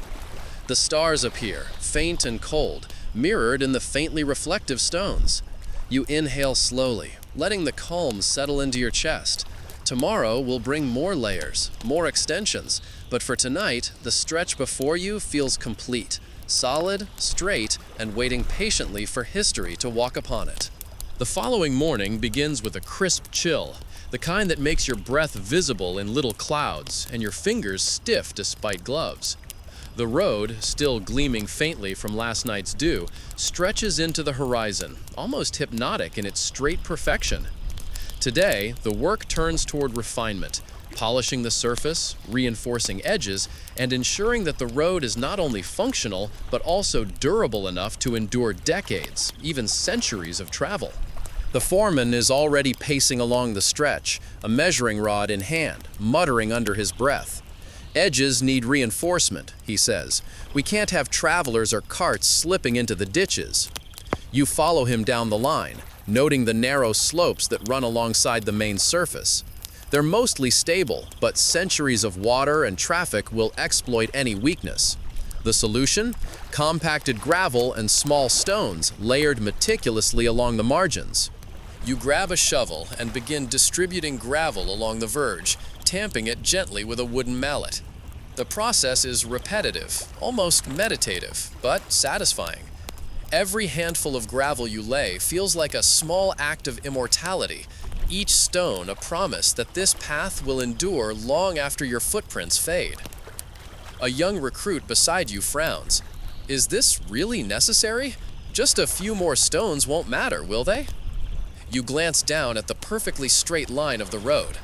The stars appear, faint and cold, mirrored in the faintly reflective stones. You inhale slowly, letting the calm settle into your chest. Tomorrow will bring more layers, more extensions, but for tonight, the stretch before you feels complete, solid, straight, and waiting patiently for history to walk upon it. The following morning begins with a crisp chill, the kind that makes your breath visible in little clouds and your fingers stiff despite gloves. The road, still gleaming faintly from last night's dew, stretches into the horizon, almost hypnotic in its straight perfection. Today, the work turns toward refinement, polishing the surface, reinforcing edges, and ensuring that the road is not only functional, but also durable enough to endure decades, even centuries of travel. The foreman is already pacing along the stretch, a measuring rod in hand, muttering under his breath. Edges need reinforcement, he says. We can't have travelers or carts slipping into the ditches. You follow him down the line, noting the narrow slopes that run alongside the main surface. They're mostly stable, but centuries of water and traffic will exploit any weakness. The solution? Compacted gravel and small stones layered meticulously along the margins. You grab a shovel and begin distributing gravel along the verge, tamping it gently with a wooden mallet. The process is repetitive, almost meditative, but satisfying. Every handful of gravel you lay feels like a small act of immortality, each stone a promise that this path will endure long after your footprints fade. A young recruit beside you frowns. Is this really necessary? Just a few more stones won't matter, will they? You glance down at the perfectly straight line of the road.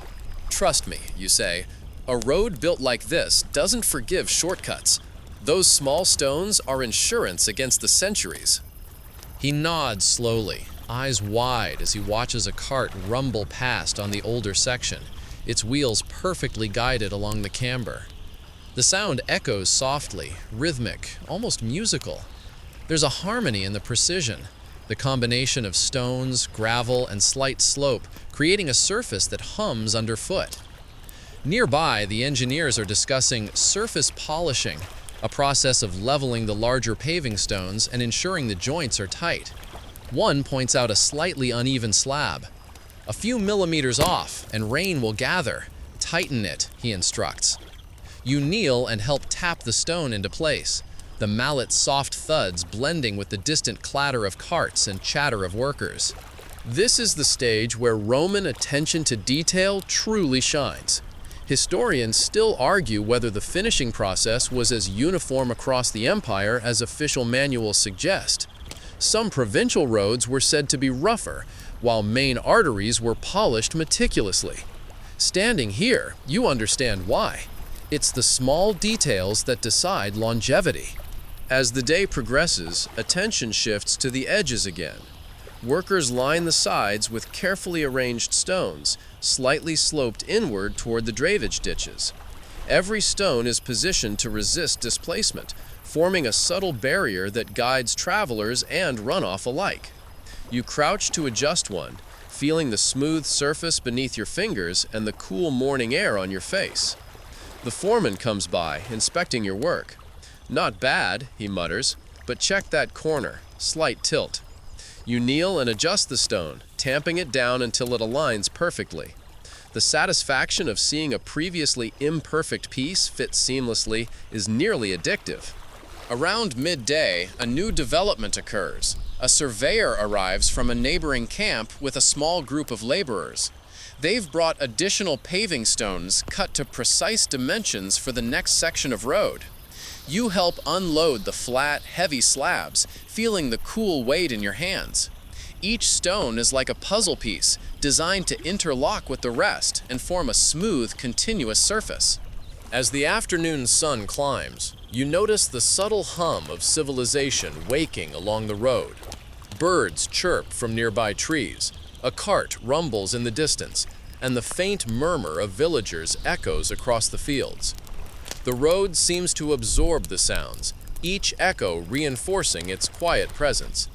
Trust me, you say, a road built like this doesn't forgive shortcuts. Those small stones are insurance against the centuries. He nods slowly, eyes wide as he watches a cart rumble past on the older section, its wheels perfectly guided along the camber. The sound echoes softly, rhythmic, almost musical. There's a harmony in the precision, the combination of stones, gravel, and slight slope, creating a surface that hums underfoot. Nearby, the engineers are discussing surface polishing, a process of leveling the larger paving stones and ensuring the joints are tight. One points out a slightly uneven slab. A few millimeters off, and rain will gather. Tighten it, he instructs. You kneel and help tap the stone into place, the mallet's soft thuds blending with the distant clatter of carts and chatter of workers. This is the stage where Roman attention to detail truly shines. Historians still argue whether the finishing process was as uniform across the empire as official manuals suggest. Some provincial roads were said to be rougher, while main arteries were polished meticulously. Standing here, you understand why. It's the small details that decide longevity. As the day progresses, attention shifts to the edges again. Workers line the sides with carefully arranged stones, slightly sloped inward toward the drainage ditches. Every stone is positioned to resist displacement, forming a subtle barrier that guides travelers and runoff alike. You crouch to adjust one, feeling the smooth surface beneath your fingers and the cool morning air on your face. The foreman comes by, inspecting your work. "Not bad," he mutters, "but check that corner, slight tilt." You kneel and adjust the stone, tamping it down until it aligns perfectly. The satisfaction of seeing a previously imperfect piece fit seamlessly is nearly addictive. Around midday, a new development occurs. A surveyor arrives from a neighboring camp with a small group of laborers. They've brought additional paving stones cut to precise dimensions for the next section of road. You help unload the flat, heavy slabs, feeling the cool weight in your hands. Each stone is like a puzzle piece, designed to interlock with the rest and form a smooth, continuous surface. As the afternoon sun climbs, you notice the subtle hum of civilization waking along the road. Birds chirp from nearby trees, a cart rumbles in the distance, and the faint murmur of villagers echoes across the fields. The road seems to absorb the sounds, each echo reinforcing its quiet presence.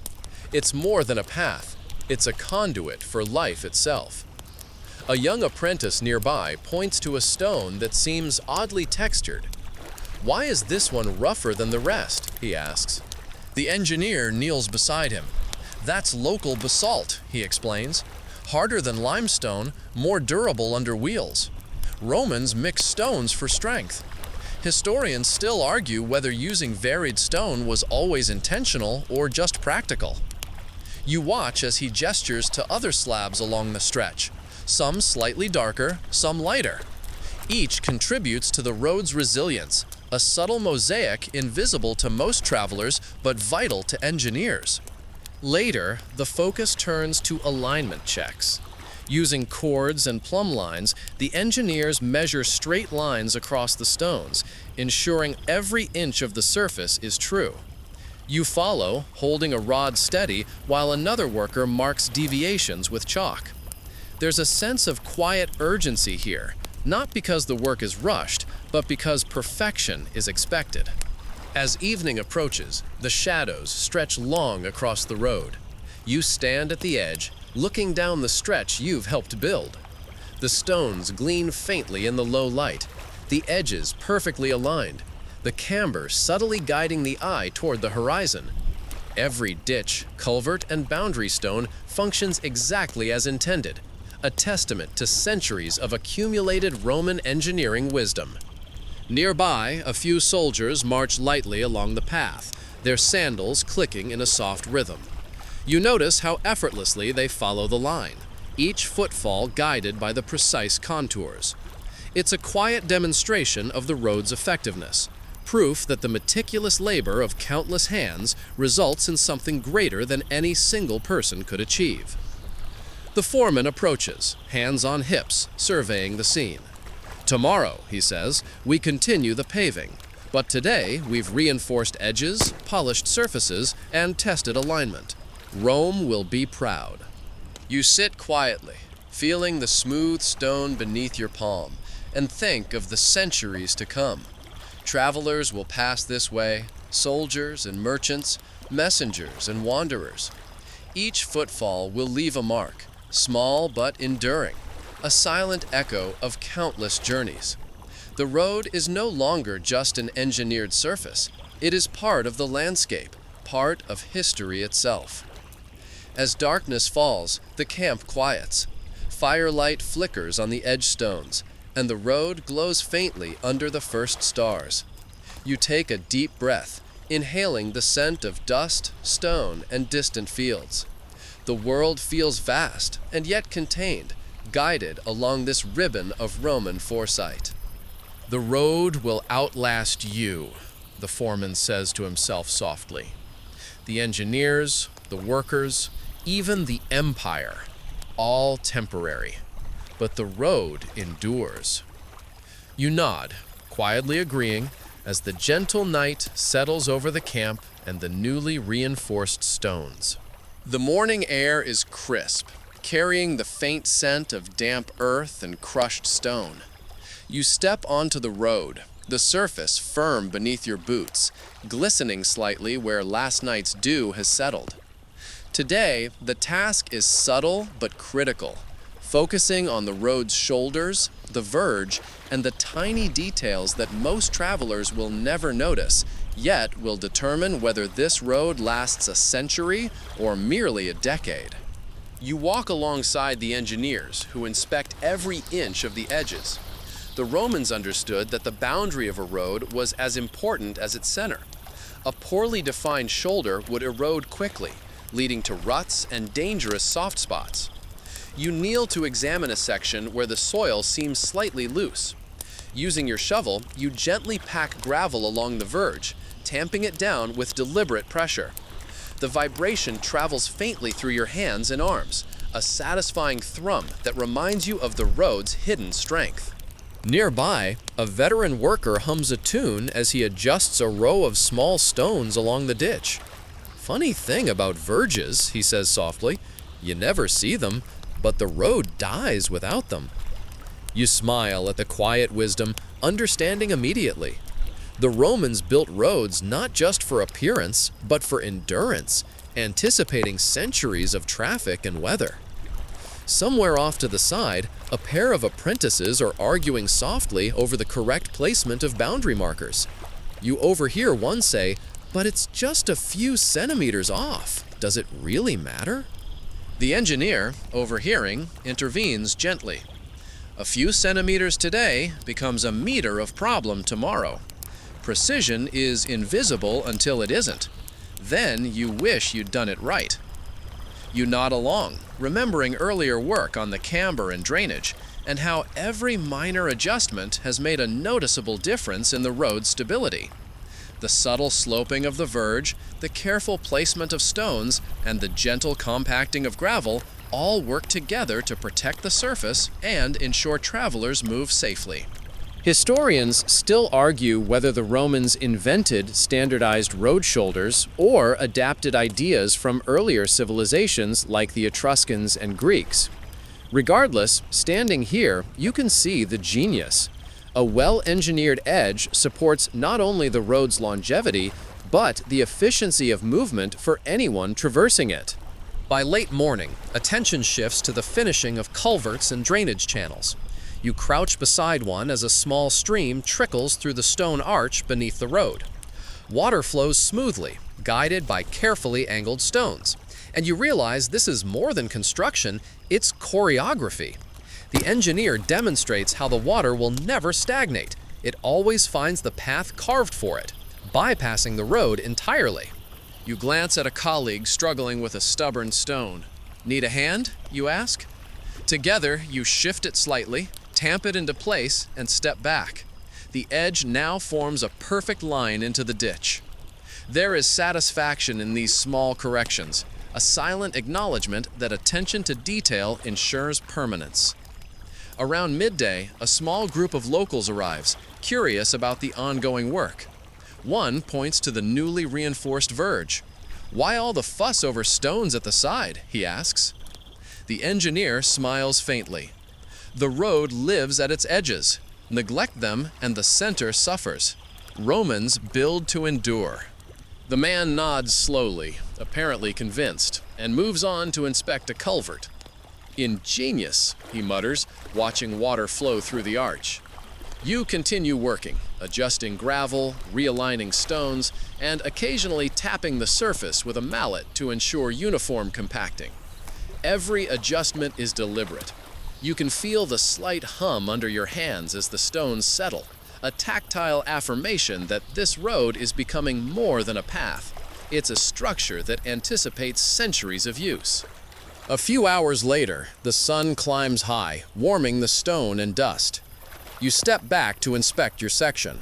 It's more than a path, it's a conduit for life itself. A young apprentice nearby points to a stone that seems oddly textured. "Why is this one rougher than the rest?" he asks. The engineer kneels beside him. "That's local basalt," he explains. "Harder than limestone, more durable under wheels. Romans mixed stones for strength." Historians still argue whether using varied stone was always intentional or just practical. You watch as he gestures to other slabs along the stretch, some slightly darker, some lighter. Each contributes to the road's resilience, a subtle mosaic invisible to most travelers but vital to engineers. Later, the focus turns to alignment checks. Using cords and plumb lines, the engineers measure straight lines across the stones, ensuring every inch of the surface is true. You follow, holding a rod steady, while another worker marks deviations with chalk. There's a sense of quiet urgency here, not because the work is rushed, but because perfection is expected. As evening approaches, the shadows stretch long across the road. You stand at the edge, looking down the stretch you've helped build. The stones gleam faintly in the low light, the edges perfectly aligned, the camber subtly guiding the eye toward the horizon. Every ditch, culvert, and boundary stone functions exactly as intended, a testament to centuries of accumulated Roman engineering wisdom. Nearby, a few soldiers march lightly along the path, their sandals clicking in a soft rhythm. You notice how effortlessly they follow the line, each footfall guided by the precise contours. It's a quiet demonstration of the road's effectiveness, proof that the meticulous labor of countless hands results in something greater than any single person could achieve. The foreman approaches, hands on hips, surveying the scene. "Tomorrow," he says, "we continue the paving, but today we've reinforced edges, polished surfaces, and tested alignment. Rome will be proud." You sit quietly, feeling the smooth stone beneath your palm, and think of the centuries to come. Travelers will pass this way, soldiers and merchants, messengers and wanderers. Each footfall will leave a mark, small but enduring, a silent echo of countless journeys. The road is no longer just an engineered surface. It is part of the landscape, part of history itself. As darkness falls, the camp quiets. Firelight flickers on the edge stones, and the road glows faintly under the first stars. You take a deep breath, inhaling the scent of dust, stone, and distant fields. The world feels vast and yet contained, guided along this ribbon of Roman foresight. "The road will outlast you," the foreman says to himself softly. "The engineers, the workers, even the empire, all temporary. But the road endures." You nod, quietly agreeing as the gentle night settles over the camp and the newly reinforced stones. The morning air is crisp, carrying the faint scent of damp earth and crushed stone. You step onto the road, the surface firm beneath your boots, glistening slightly where last night's dew has settled. Today, the task is subtle but critical, focusing on the road's shoulders, the verge, and the tiny details that most travelers will never notice, yet will determine whether this road lasts a century or merely a decade. You walk alongside the engineers who inspect every inch of the edges. The Romans understood that the boundary of a road was as important as its center. A poorly defined shoulder would erode quickly, leading to ruts and dangerous soft spots. You kneel to examine a section where the soil seems slightly loose. Using your shovel, you gently pack gravel along the verge, tamping it down with deliberate pressure. The vibration travels faintly through your hands and arms, a satisfying thrum that reminds you of the road's hidden strength. Nearby, a veteran worker hums a tune as he adjusts a row of small stones along the ditch. "Funny thing about verges," he says softly, "you never see them, but the road dies without them." You smile at the quiet wisdom, understanding immediately. The Romans built roads not just for appearance, but for endurance, anticipating centuries of traffic and weather. Somewhere off to the side, a pair of apprentices are arguing softly over the correct placement of boundary markers. You overhear one say, "But it's just a few centimeters off. Does it really matter?" The engineer, overhearing, intervenes gently. A few centimeters today becomes a meter of problem tomorrow. Precision is invisible until it isn't. Then you wish you'd done it right. You nod along, remembering earlier work on the camber and drainage, and how every minor adjustment has made a noticeable difference in the road's stability. The subtle sloping of the verge, the careful placement of stones, and the gentle compacting of gravel all work together to protect the surface and ensure travelers move safely. Historians still argue whether the Romans invented standardized road shoulders or adapted ideas from earlier civilizations like the Etruscans and Greeks. Regardless, standing here, you can see the genius. A well-engineered edge supports not only the road's longevity, but the efficiency of movement for anyone traversing it. By late morning, attention shifts to the finishing of culverts and drainage channels. You crouch beside one as a small stream trickles through the stone arch beneath the road. Water flows smoothly, guided by carefully angled stones. And you realize this is more than construction, it's choreography. The engineer demonstrates how the water will never stagnate. It always finds the path carved for it, bypassing the road entirely. You glance at a colleague struggling with a stubborn stone. Need a hand, you ask? Together, you shift it slightly, tamp it into place, and step back. The edge now forms a perfect line into the ditch. There is satisfaction in these small corrections, a silent acknowledgement that attention to detail ensures permanence. Around midday, a small group of locals arrives, curious about the ongoing work. One points to the newly reinforced verge. "Why all the fuss over stones at the side?" he asks. The engineer smiles faintly. The road lives at its edges. Neglect them and the center suffers. Romans build to endure. The man nods slowly, apparently convinced, and moves on to inspect a culvert. "Ingenious," he mutters, watching water flow through the arch. You continue working, adjusting gravel, realigning stones, and occasionally tapping the surface with a mallet to ensure uniform compacting. Every adjustment is deliberate. You can feel the slight hum under your hands as the stones settle, a tactile affirmation that this road is becoming more than a path. It's a structure that anticipates centuries of use. A few hours later, the sun climbs high, warming the stone and dust. You step back to inspect your section.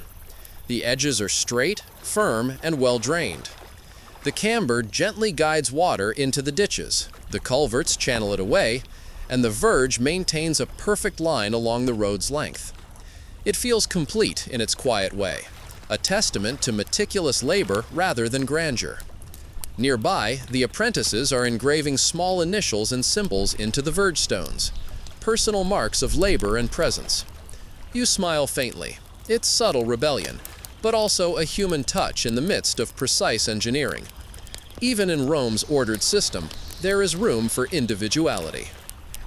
The edges are straight, firm, and well drained. The camber gently guides water into the ditches, the culverts channel it away, and the verge maintains a perfect line along the road's length. It feels complete in its quiet way, a testament to meticulous labor rather than grandeur. Nearby, the apprentices are engraving small initials and symbols into the verge stones, personal marks of labor and presence. You smile faintly. It's subtle rebellion, but also a human touch in the midst of precise engineering. Even in Rome's ordered system, there is room for individuality.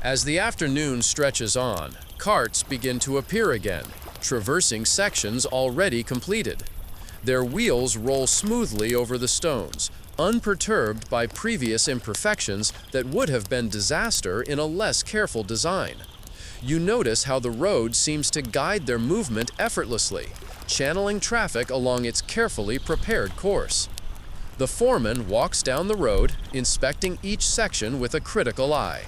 As the afternoon stretches on, carts begin to appear again, traversing sections already completed. Their wheels roll smoothly over the stones, unperturbed by previous imperfections that would have been disaster in a less careful design. You notice how the road seems to guide their movement effortlessly, channeling traffic along its carefully prepared course. The foreman walks down the road, inspecting each section with a critical eye.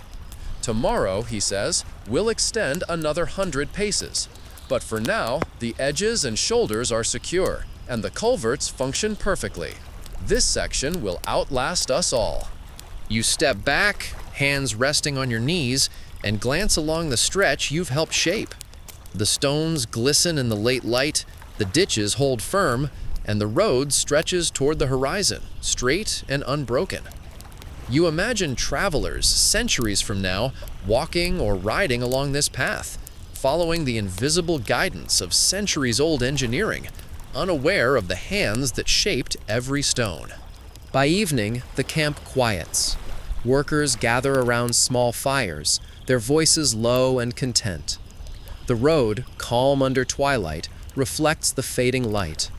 Tomorrow, he says, we'll extend another 100 paces. But for now, the edges and shoulders are secure, and the culverts function perfectly. This section will outlast us all. You step back, hands resting on your knees, and glance along the stretch you've helped shape. The stones glisten in the late light, the ditches hold firm, and the road stretches toward the horizon, straight and unbroken. You imagine travelers centuries from now walking or riding along this path, following the invisible guidance of centuries-old engineering, unaware of the hands that shaped every stone. By evening, the camp quiets. Workers gather around small fires, their voices low and content. The road, calm under twilight, reflects the fading light.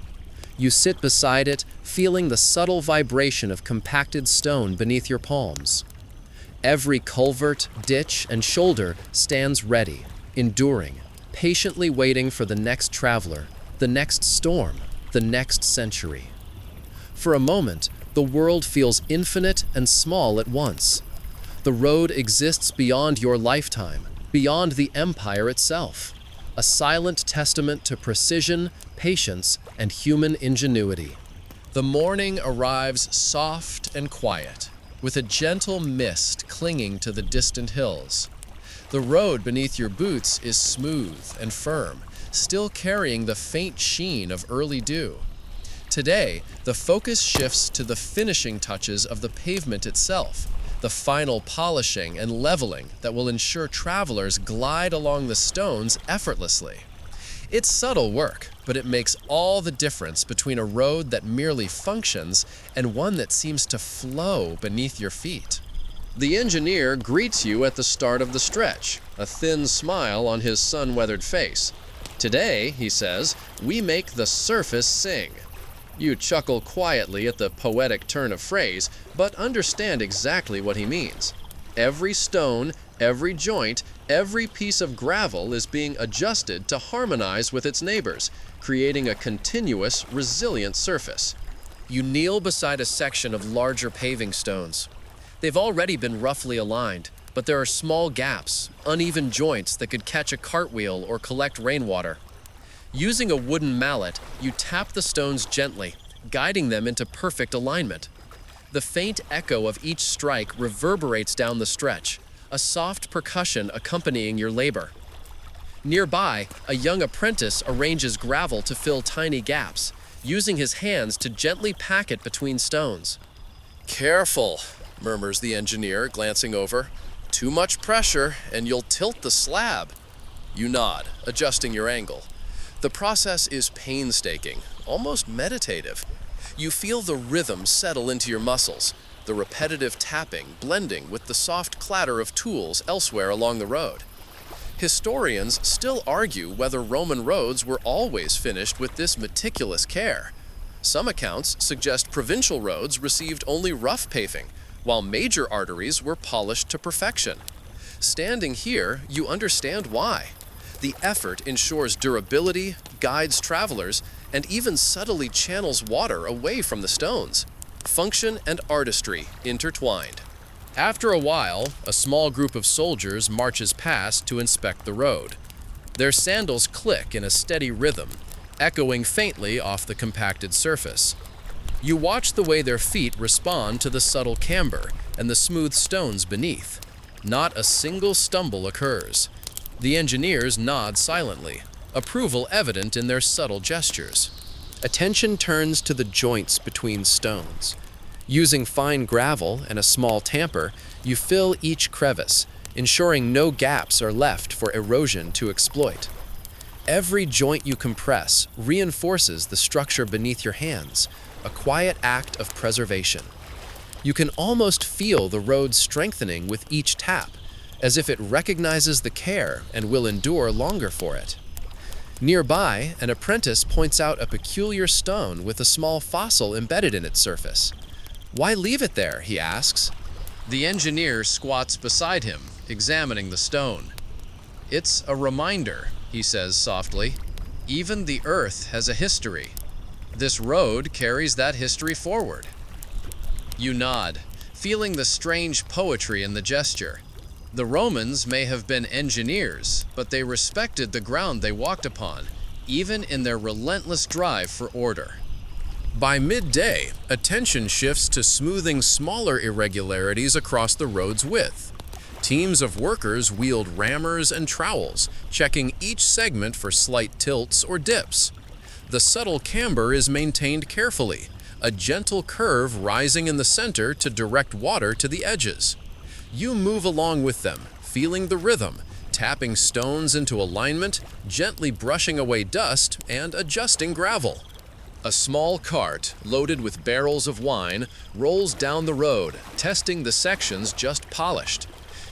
You sit beside it, feeling the subtle vibration of compacted stone beneath your palms. Every culvert, ditch, and shoulder stands ready, enduring, patiently waiting for the next traveler, the next storm, the next century. For a moment, the world feels infinite and small at once. The road exists beyond your lifetime, beyond the empire itself, a silent testament to precision, patience, and human ingenuity. The morning arrives soft and quiet, with a gentle mist clinging to the distant hills. The road beneath your boots is smooth and firm, still carrying the faint sheen of early dew. Today, the focus shifts to the finishing touches of the pavement itself, the final polishing and leveling that will ensure travelers glide along the stones effortlessly. It's subtle work, but it makes all the difference between a road that merely functions and one that seems to flow beneath your feet. The engineer greets you at the start of the stretch, a thin smile on his sun-weathered face. Today, he says, we make the surface sing. You chuckle quietly at the poetic turn of phrase, but understand exactly what he means. Every stone, every joint, every piece of gravel is being adjusted to harmonize with its neighbors, creating a continuous, resilient surface. You kneel beside a section of larger paving stones. They've already been roughly aligned, but there are small gaps, uneven joints that could catch a cartwheel or collect rainwater. Using a wooden mallet, you tap the stones gently, guiding them into perfect alignment. The faint echo of each strike reverberates down the stretch, a soft percussion accompanying your labor. Nearby, a young apprentice arranges gravel to fill tiny gaps, using his hands to gently pack it between stones. "Careful," murmurs the engineer, glancing over. "Too much pressure, and you'll tilt the slab." You nod, adjusting your angle. The process is painstaking, almost meditative. You feel the rhythm settle into your muscles, the repetitive tapping blending with the soft clatter of tools elsewhere along the road. Historians still argue whether Roman roads were always finished with this meticulous care. Some accounts suggest provincial roads received only rough paving, while major arteries were polished to perfection. Standing here, you understand why. The effort ensures durability, guides travelers, and even subtly channels water away from the stones. Function and artistry intertwined. After a while, a small group of soldiers marches past to inspect the road. Their sandals click in a steady rhythm, echoing faintly off the compacted surface. You watch the way their feet respond to the subtle camber and the smooth stones beneath. Not a single stumble occurs. The engineers nod silently, approval evident in their subtle gestures. Attention turns to the joints between stones. Using fine gravel and a small tamper, you fill each crevice, ensuring no gaps are left for erosion to exploit. Every joint you compress reinforces the structure beneath your hands, a quiet act of preservation. You can almost feel the road strengthening with each tap, as if it recognizes the care and will endure longer for it. Nearby, an apprentice points out a peculiar stone with a small fossil embedded in its surface. "Why leave it there?" he asks. The engineer squats beside him, examining the stone. "It's a reminder," he says softly. "Even the earth has a history. This road carries that history forward." You nod, feeling the strange poetry in the gesture. The Romans may have been engineers, but they respected the ground they walked upon, even in their relentless drive for order. By midday, attention shifts to smoothing smaller irregularities across the road's width. Teams of workers wield rammers and trowels, checking each segment for slight tilts or dips. The subtle camber is maintained carefully, a gentle curve rising in the center to direct water to the edges. You move along with them, feeling the rhythm, tapping stones into alignment, gently brushing away dust, and adjusting gravel. A small cart, loaded with barrels of wine, rolls down the road, testing the sections just polished.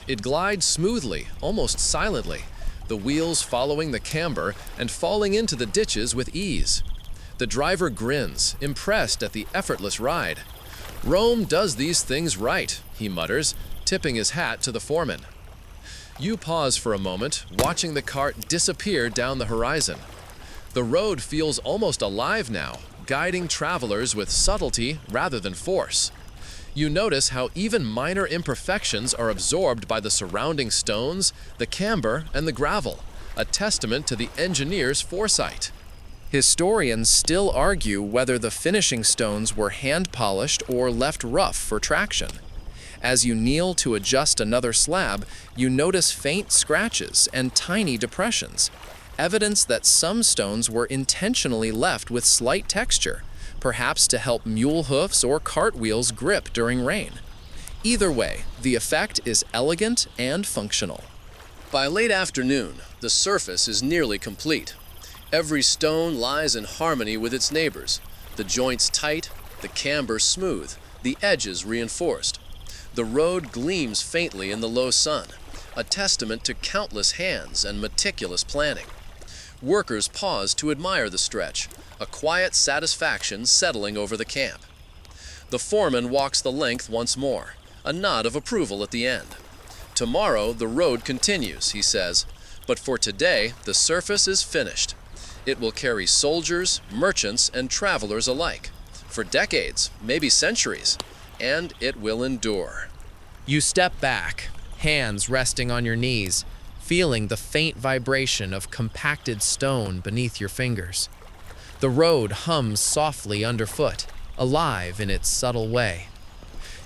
It glides smoothly, almost silently, the wheels following the camber and falling into the ditches with ease. The driver grins, impressed at the effortless ride. "Rome does these things right," he mutters, tipping his hat to the foreman. You pause for a moment, watching the cart disappear down the horizon. The road feels almost alive now, guiding travelers with subtlety rather than force. You notice how even minor imperfections are absorbed by the surrounding stones, the camber, and the gravel, a testament to the engineer's foresight. Historians still argue whether the finishing stones were hand-polished or left rough for traction. As you kneel to adjust another slab, you notice faint scratches and tiny depressions, evidence that some stones were intentionally left with slight texture, perhaps to help mule hoofs or cart wheels grip during rain. Either way, the effect is elegant and functional. By late afternoon, the surface is nearly complete. Every stone lies in harmony with its neighbors, the joints tight, the camber smooth, the edges reinforced. The road gleams faintly in the low sun, a testament to countless hands and meticulous planning. Workers pause to admire the stretch, a quiet satisfaction settling over the camp. The foreman walks the length once more, a nod of approval at the end. "Tomorrow the road continues," he says, "but for today the surface is finished. It will carry soldiers, merchants, and travelers alike, for decades, maybe centuries, and it will endure." You step back, hands resting on your knees, feeling the faint vibration of compacted stone beneath your fingers. The road hums softly underfoot, alive in its subtle way.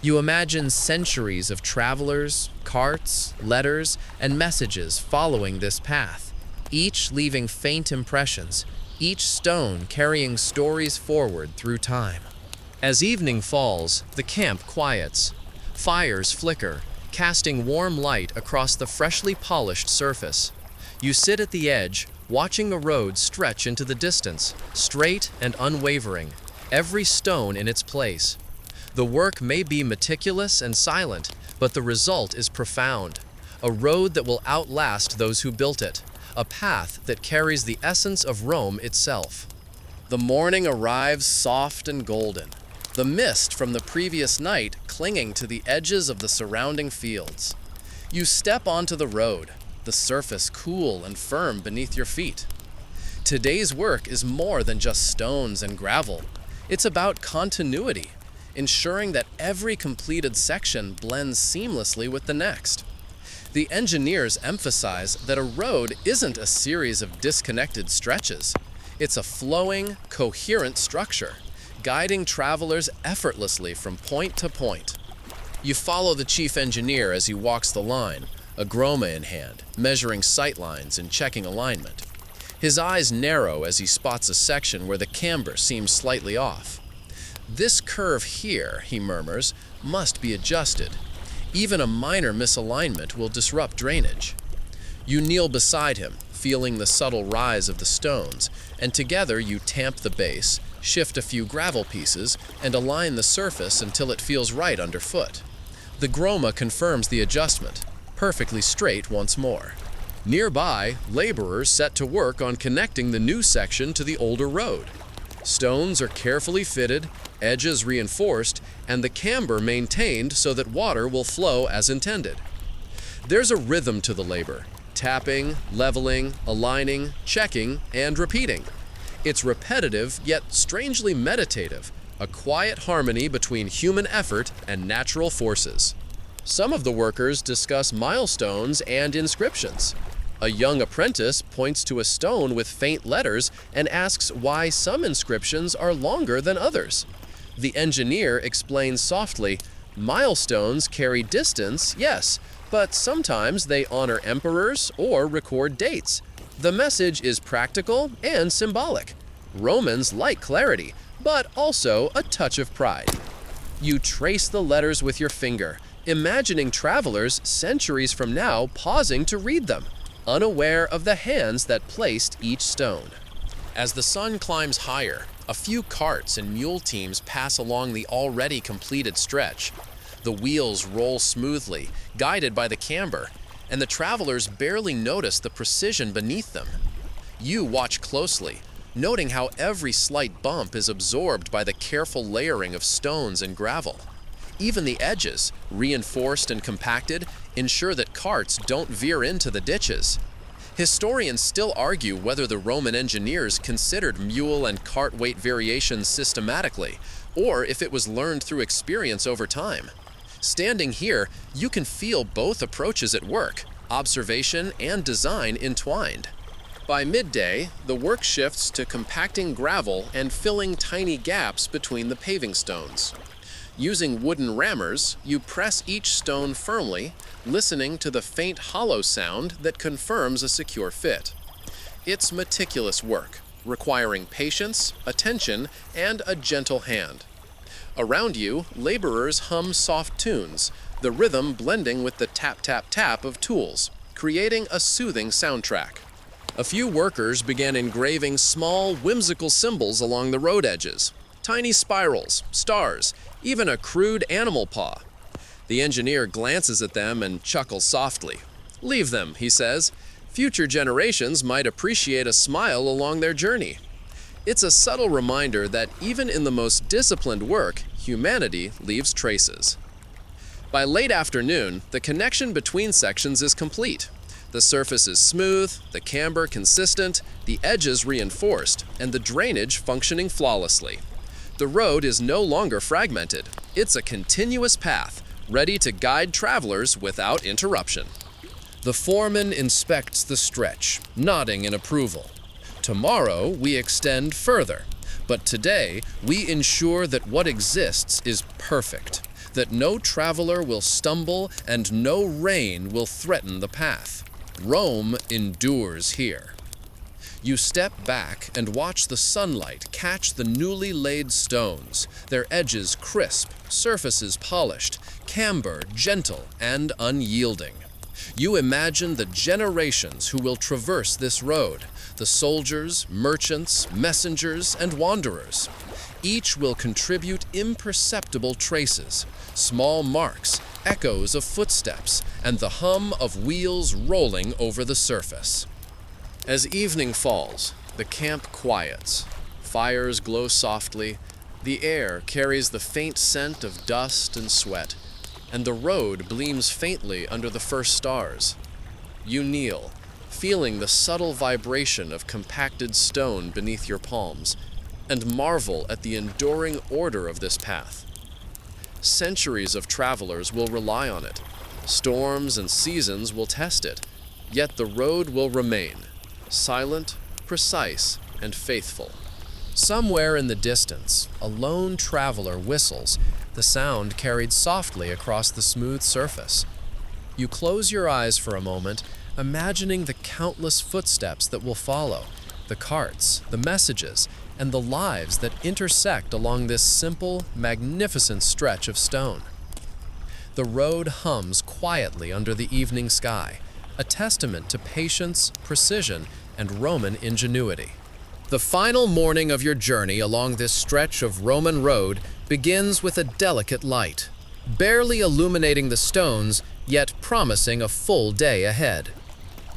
You imagine centuries of travelers, carts, letters, and messages following this path, each leaving faint impressions, each stone carrying stories forward through time. As evening falls, the camp quiets. Fires flicker, casting warm light across the freshly polished surface. You sit at the edge, watching the road stretch into the distance, straight and unwavering, every stone in its place. The work may be meticulous and silent, but the result is profound. A road that will outlast those who built it, a path that carries the essence of Rome itself. The morning arrives soft and golden, the mist from the previous night clinging to the edges of the surrounding fields. You step onto the road, the surface cool and firm beneath your feet. Today's work is more than just stones and gravel. It's about continuity, ensuring that every completed section blends seamlessly with the next. The engineers emphasize that a road isn't a series of disconnected stretches. It's a flowing, coherent structure, guiding travelers effortlessly from point to point. You follow the chief engineer as he walks the line, a groma in hand, measuring sight lines and checking alignment. His eyes narrow as he spots a section where the camber seems slightly off. "This curve here," he murmurs, "must be adjusted. Even a minor misalignment will disrupt drainage." You kneel beside him, feeling the subtle rise of the stones, and together you tamp the base, shift a few gravel pieces, and align the surface until it feels right underfoot. The groma confirms the adjustment, perfectly straight once more. Nearby, laborers set to work on connecting the new section to the older road. Stones are carefully fitted, edges reinforced, and the camber maintained so that water will flow as intended. There's a rhythm to the labor: tapping, leveling, aligning, checking, and repeating. It's repetitive, yet strangely meditative, a quiet harmony between human effort and natural forces. Some of the workers discuss milestones and inscriptions. A young apprentice points to a stone with faint letters and asks why some inscriptions are longer than others. The engineer explains softly, "Milestones carry distance, yes, but sometimes they honor emperors or record dates. The message is practical and symbolic. Romans like clarity, but also a touch of pride." You trace the letters with your finger, imagining travelers centuries from now pausing to read them, unaware of the hands that placed each stone. As the sun climbs higher, a few carts and mule teams pass along the already completed stretch. The wheels roll smoothly, guided by the camber, and the travelers barely notice the precision beneath them. You watch closely, noting how every slight bump is absorbed by the careful layering of stones and gravel. Even the edges, reinforced and compacted, ensure that carts don't veer into the ditches. Historians still argue whether the Roman engineers considered mule and cart weight variations systematically, or if it was learned through experience over time. Standing here, you can feel both approaches at work, observation and design entwined. By midday, the work shifts to compacting gravel and filling tiny gaps between the paving stones. Using wooden rammers, you press each stone firmly, listening to the faint hollow sound that confirms a secure fit. It's meticulous work, requiring patience, attention, and a gentle hand. Around you, laborers hum soft tunes, the rhythm blending with the tap-tap-tap of tools, creating a soothing soundtrack. A few workers began engraving small, whimsical symbols along the road edges. Tiny spirals, stars, even a crude animal paw. The engineer glances at them and chuckles softly. "Leave them," he says. "Future generations might appreciate a smile along their journey." It's a subtle reminder that even in the most disciplined work, humanity leaves traces. By late afternoon, the connection between sections is complete. The surface is smooth, the camber consistent, the edges reinforced, and the drainage functioning flawlessly. The road is no longer fragmented. It's a continuous path, ready to guide travelers without interruption. The foreman inspects the stretch, nodding in approval. Tomorrow, we extend further. But today, we ensure that what exists is perfect, that no traveler will stumble and no rain will threaten the path. Rome endures here. You step back and watch the sunlight catch the newly laid stones, their edges crisp, surfaces polished, camber gentle and unyielding. You imagine the generations who will traverse this road, the soldiers, merchants, messengers, and wanderers. Each will contribute imperceptible traces, small marks, echoes of footsteps, and the hum of wheels rolling over the surface. As evening falls, the camp quiets. Fires glow softly, the air carries the faint scent of dust and sweat, and the road gleams faintly under the first stars. You kneel, feeling the subtle vibration of compacted stone beneath your palms, and marvel at the enduring order of this path. Centuries of travelers will rely on it. Storms and seasons will test it, yet the road will remain, silent, precise, and faithful. Somewhere in the distance, a lone traveler whistles, the sound carried softly across the smooth surface. You close your eyes for a moment, imagining the countless footsteps that will follow, the carts, the messages, and the lives that intersect along this simple, magnificent stretch of stone. The road hums quietly under the evening sky, a testament to patience, precision, and Roman ingenuity. The final morning of your journey along this stretch of Roman road begins with a delicate light, barely illuminating the stones, yet promising a full day ahead.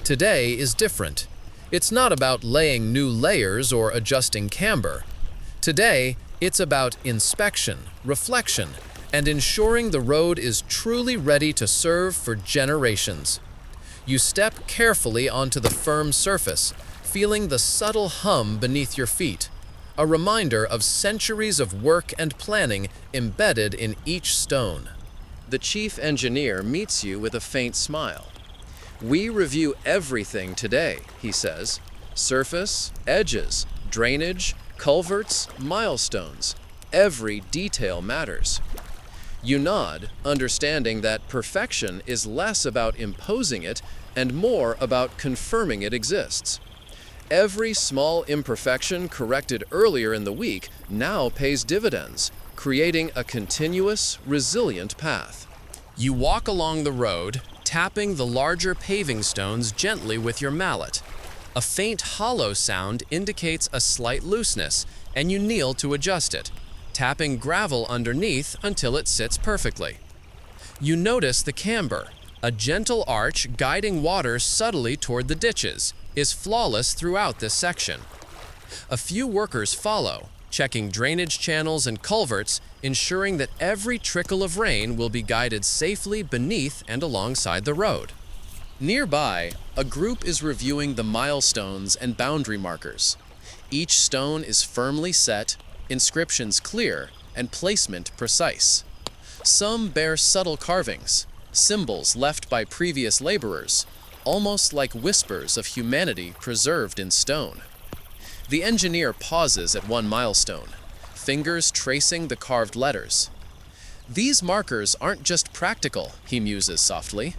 Today is different. It's not about laying new layers or adjusting camber. Today, it's about inspection, reflection, and ensuring the road is truly ready to serve for generations. You step carefully onto the firm surface, feeling the subtle hum beneath your feet, a reminder of centuries of work and planning embedded in each stone. The chief engineer meets you with a faint smile. "We review everything today," he says. "Surface, edges, drainage, culverts, milestones. Every detail matters." You nod, understanding that perfection is less about imposing it and more about confirming it exists. Every small imperfection corrected earlier in the week now pays dividends, creating a continuous, resilient path. You walk along the road, tapping the larger paving stones gently with your mallet. A faint hollow sound indicates a slight looseness, and you kneel to adjust it, tapping gravel underneath until it sits perfectly. You notice the camber, a gentle arch guiding water subtly toward the ditches, is flawless throughout this section. A few workers follow, checking drainage channels and culverts, ensuring that every trickle of rain will be guided safely beneath and alongside the road. Nearby, a group is reviewing the milestones and boundary markers. Each stone is firmly set, inscriptions clear, and placement precise. Some bear subtle carvings, symbols left by previous laborers, almost like whispers of humanity preserved in stone. The engineer pauses at one milestone, fingers tracing the carved letters. "These markers aren't just practical," he muses softly.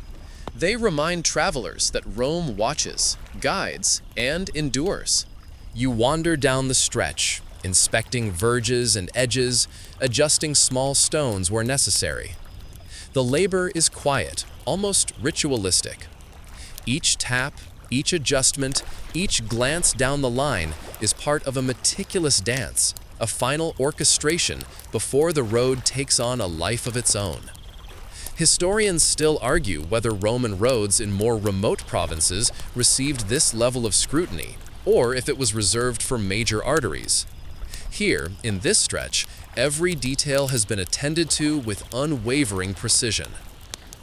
"They remind travelers that Rome watches, guides, and endures." You wander down the stretch, inspecting verges and edges, adjusting small stones where necessary. The labor is quiet, almost ritualistic. Each tap, each adjustment, each glance down the line is part of a meticulous dance, a final orchestration before the road takes on a life of its own. Historians still argue whether Roman roads in more remote provinces received this level of scrutiny, or if it was reserved for major arteries. Here, in this stretch, every detail has been attended to with unwavering precision.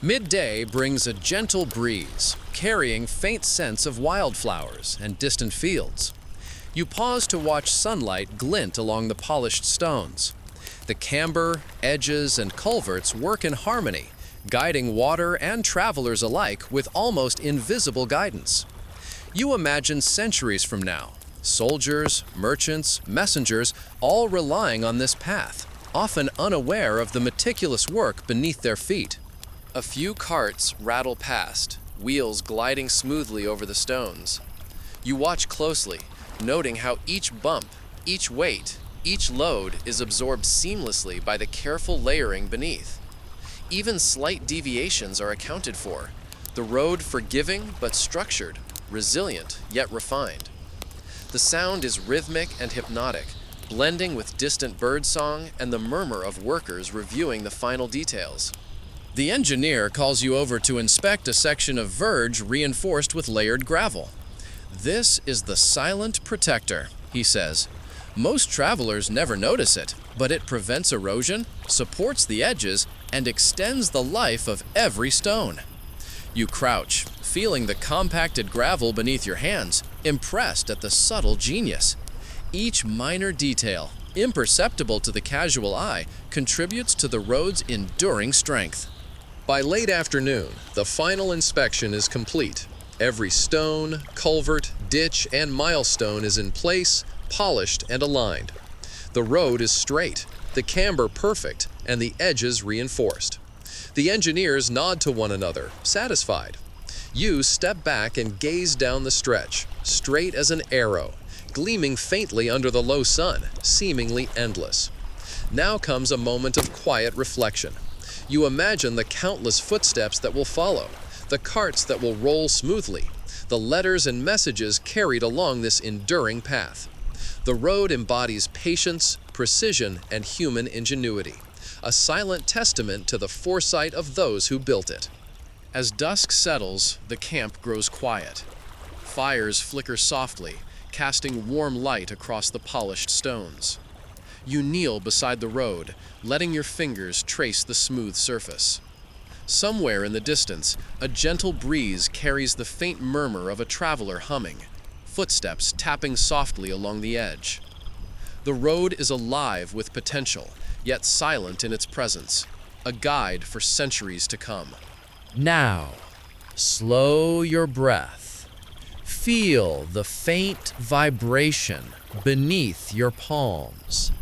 Midday brings a gentle breeze, carrying faint scents of wildflowers and distant fields. You pause to watch sunlight glint along the polished stones. The camber, edges, and culverts work in harmony, guiding water and travelers alike with almost invisible guidance. You imagine centuries from now, soldiers, merchants, messengers, all relying on this path, often unaware of the meticulous work beneath their feet. A few carts rattle past, wheels gliding smoothly over the stones. You watch closely, noting how each bump, each weight, each load is absorbed seamlessly by the careful layering beneath. Even slight deviations are accounted for, the road forgiving but structured, resilient yet refined. The sound is rhythmic and hypnotic, blending with distant birdsong and the murmur of workers reviewing the final details. The engineer calls you over to inspect a section of verge reinforced with layered gravel. "This is the silent protector," he says. "Most travelers never notice it, but it prevents erosion, supports the edges, and extends the life of every stone." You crouch, feeling the compacted gravel beneath your hands, impressed at the subtle genius. Each minor detail, imperceptible to the casual eye, contributes to the road's enduring strength. By late afternoon, the final inspection is complete. Every stone, culvert, ditch, and milestone is in place, polished, and aligned. The road is straight, the camber perfect, and the edges reinforced. The engineers nod to one another, satisfied. You step back and gaze down the stretch, straight as an arrow, gleaming faintly under the low sun, seemingly endless. Now comes a moment of quiet reflection. You imagine the countless footsteps that will follow, the carts that will roll smoothly, the letters and messages carried along this enduring path. The road embodies patience, precision, and human ingenuity, a silent testament to the foresight of those who built it. As dusk settles, the camp grows quiet. Fires flicker softly, casting warm light across the polished stones. You kneel beside the road, letting your fingers trace the smooth surface. Somewhere in the distance, a gentle breeze carries the faint murmur of a traveler humming, footsteps tapping softly along the edge. The road is alive with potential, yet silent in its presence, a guide for centuries to come. Now, slow your breath. Feel the faint vibration beneath your palms,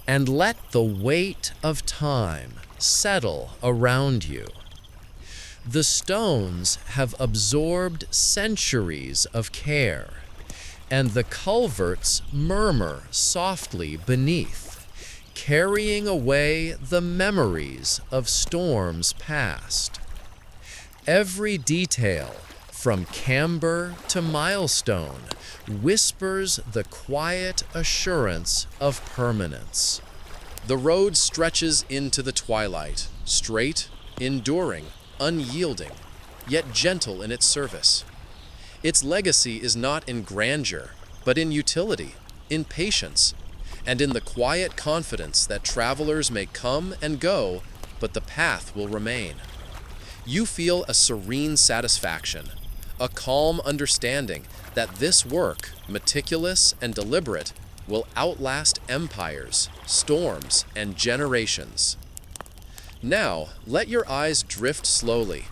and let the weight of time settle around you. The stones have absorbed centuries of care, and the culverts murmur softly beneath, carrying away the memories of storms past. Every detail, from camber to milestone, whispers the quiet assurance of permanence. The road stretches into the twilight, straight, enduring, unyielding, yet gentle in its service. Its legacy is not in grandeur, but in utility, in patience, and in the quiet confidence that travelers may come and go, but the path will remain. You feel a serene satisfaction, a calm understanding that this work, meticulous and deliberate, will outlast empires, storms, and generations. Now, let your eyes drift slowly,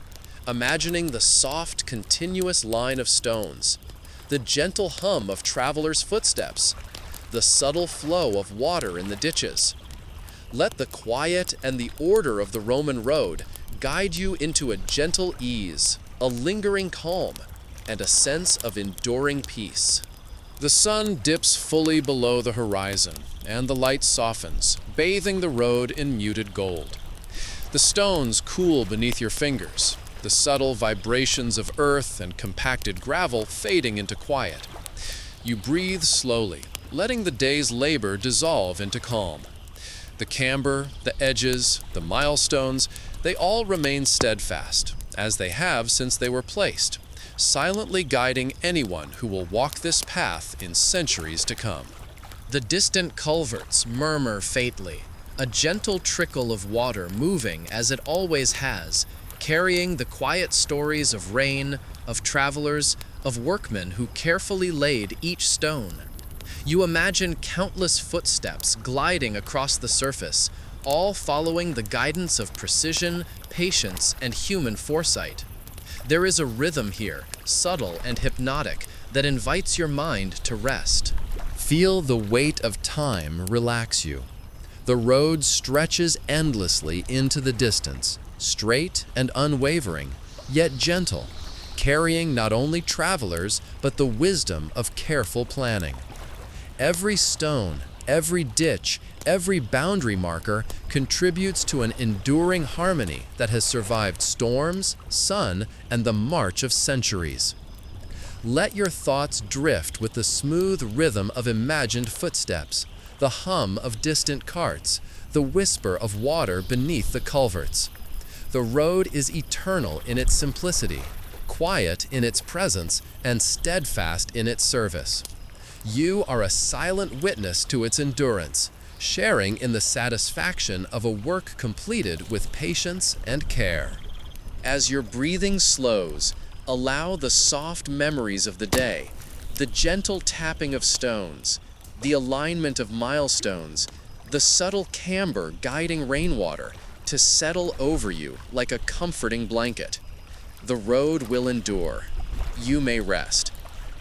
imagining the soft, continuous line of stones, the gentle hum of travelers' footsteps, the subtle flow of water in the ditches. Let the quiet and the order of the Roman road guide you into a gentle ease, a lingering calm, and a sense of enduring peace. The sun dips fully below the horizon, and the light softens, bathing the road in muted gold. The stones cool beneath your fingers, the subtle vibrations of earth and compacted gravel fading into quiet. You breathe slowly, letting the day's labor dissolve into calm. The camber, the edges, the milestones, they all remain steadfast, as they have since they were placed, silently guiding anyone who will walk this path in centuries to come. The distant culverts murmur faintly, a gentle trickle of water moving as it always has, carrying the quiet stories of rain, of travelers, of workmen who carefully laid each stone. You imagine countless footsteps gliding across the surface, all following the guidance of precision, patience, and human foresight. There is a rhythm here, subtle and hypnotic, that invites your mind to rest. Feel the weight of time relax you. The road stretches endlessly into the distance, straight and unwavering, yet gentle, carrying not only travelers, but the wisdom of careful planning. Every stone, every ditch, every boundary marker contributes to an enduring harmony that has survived storms, sun, and the march of centuries. Let your thoughts drift with the smooth rhythm of imagined footsteps, the hum of distant carts, the whisper of water beneath the culverts. The road is eternal in its simplicity, quiet in its presence, and steadfast in its service. You are a silent witness to its endurance, sharing in the satisfaction of a work completed with patience and care. As your breathing slows, allow the soft memories of the day, the gentle tapping of stones, the alignment of milestones, the subtle camber guiding rainwater, to settle over you like a comforting blanket. The road will endure. You may rest.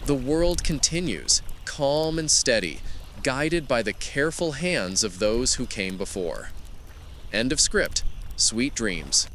The world continues, calm and steady, guided by the careful hands of those who came before. End of script. Sweet dreams.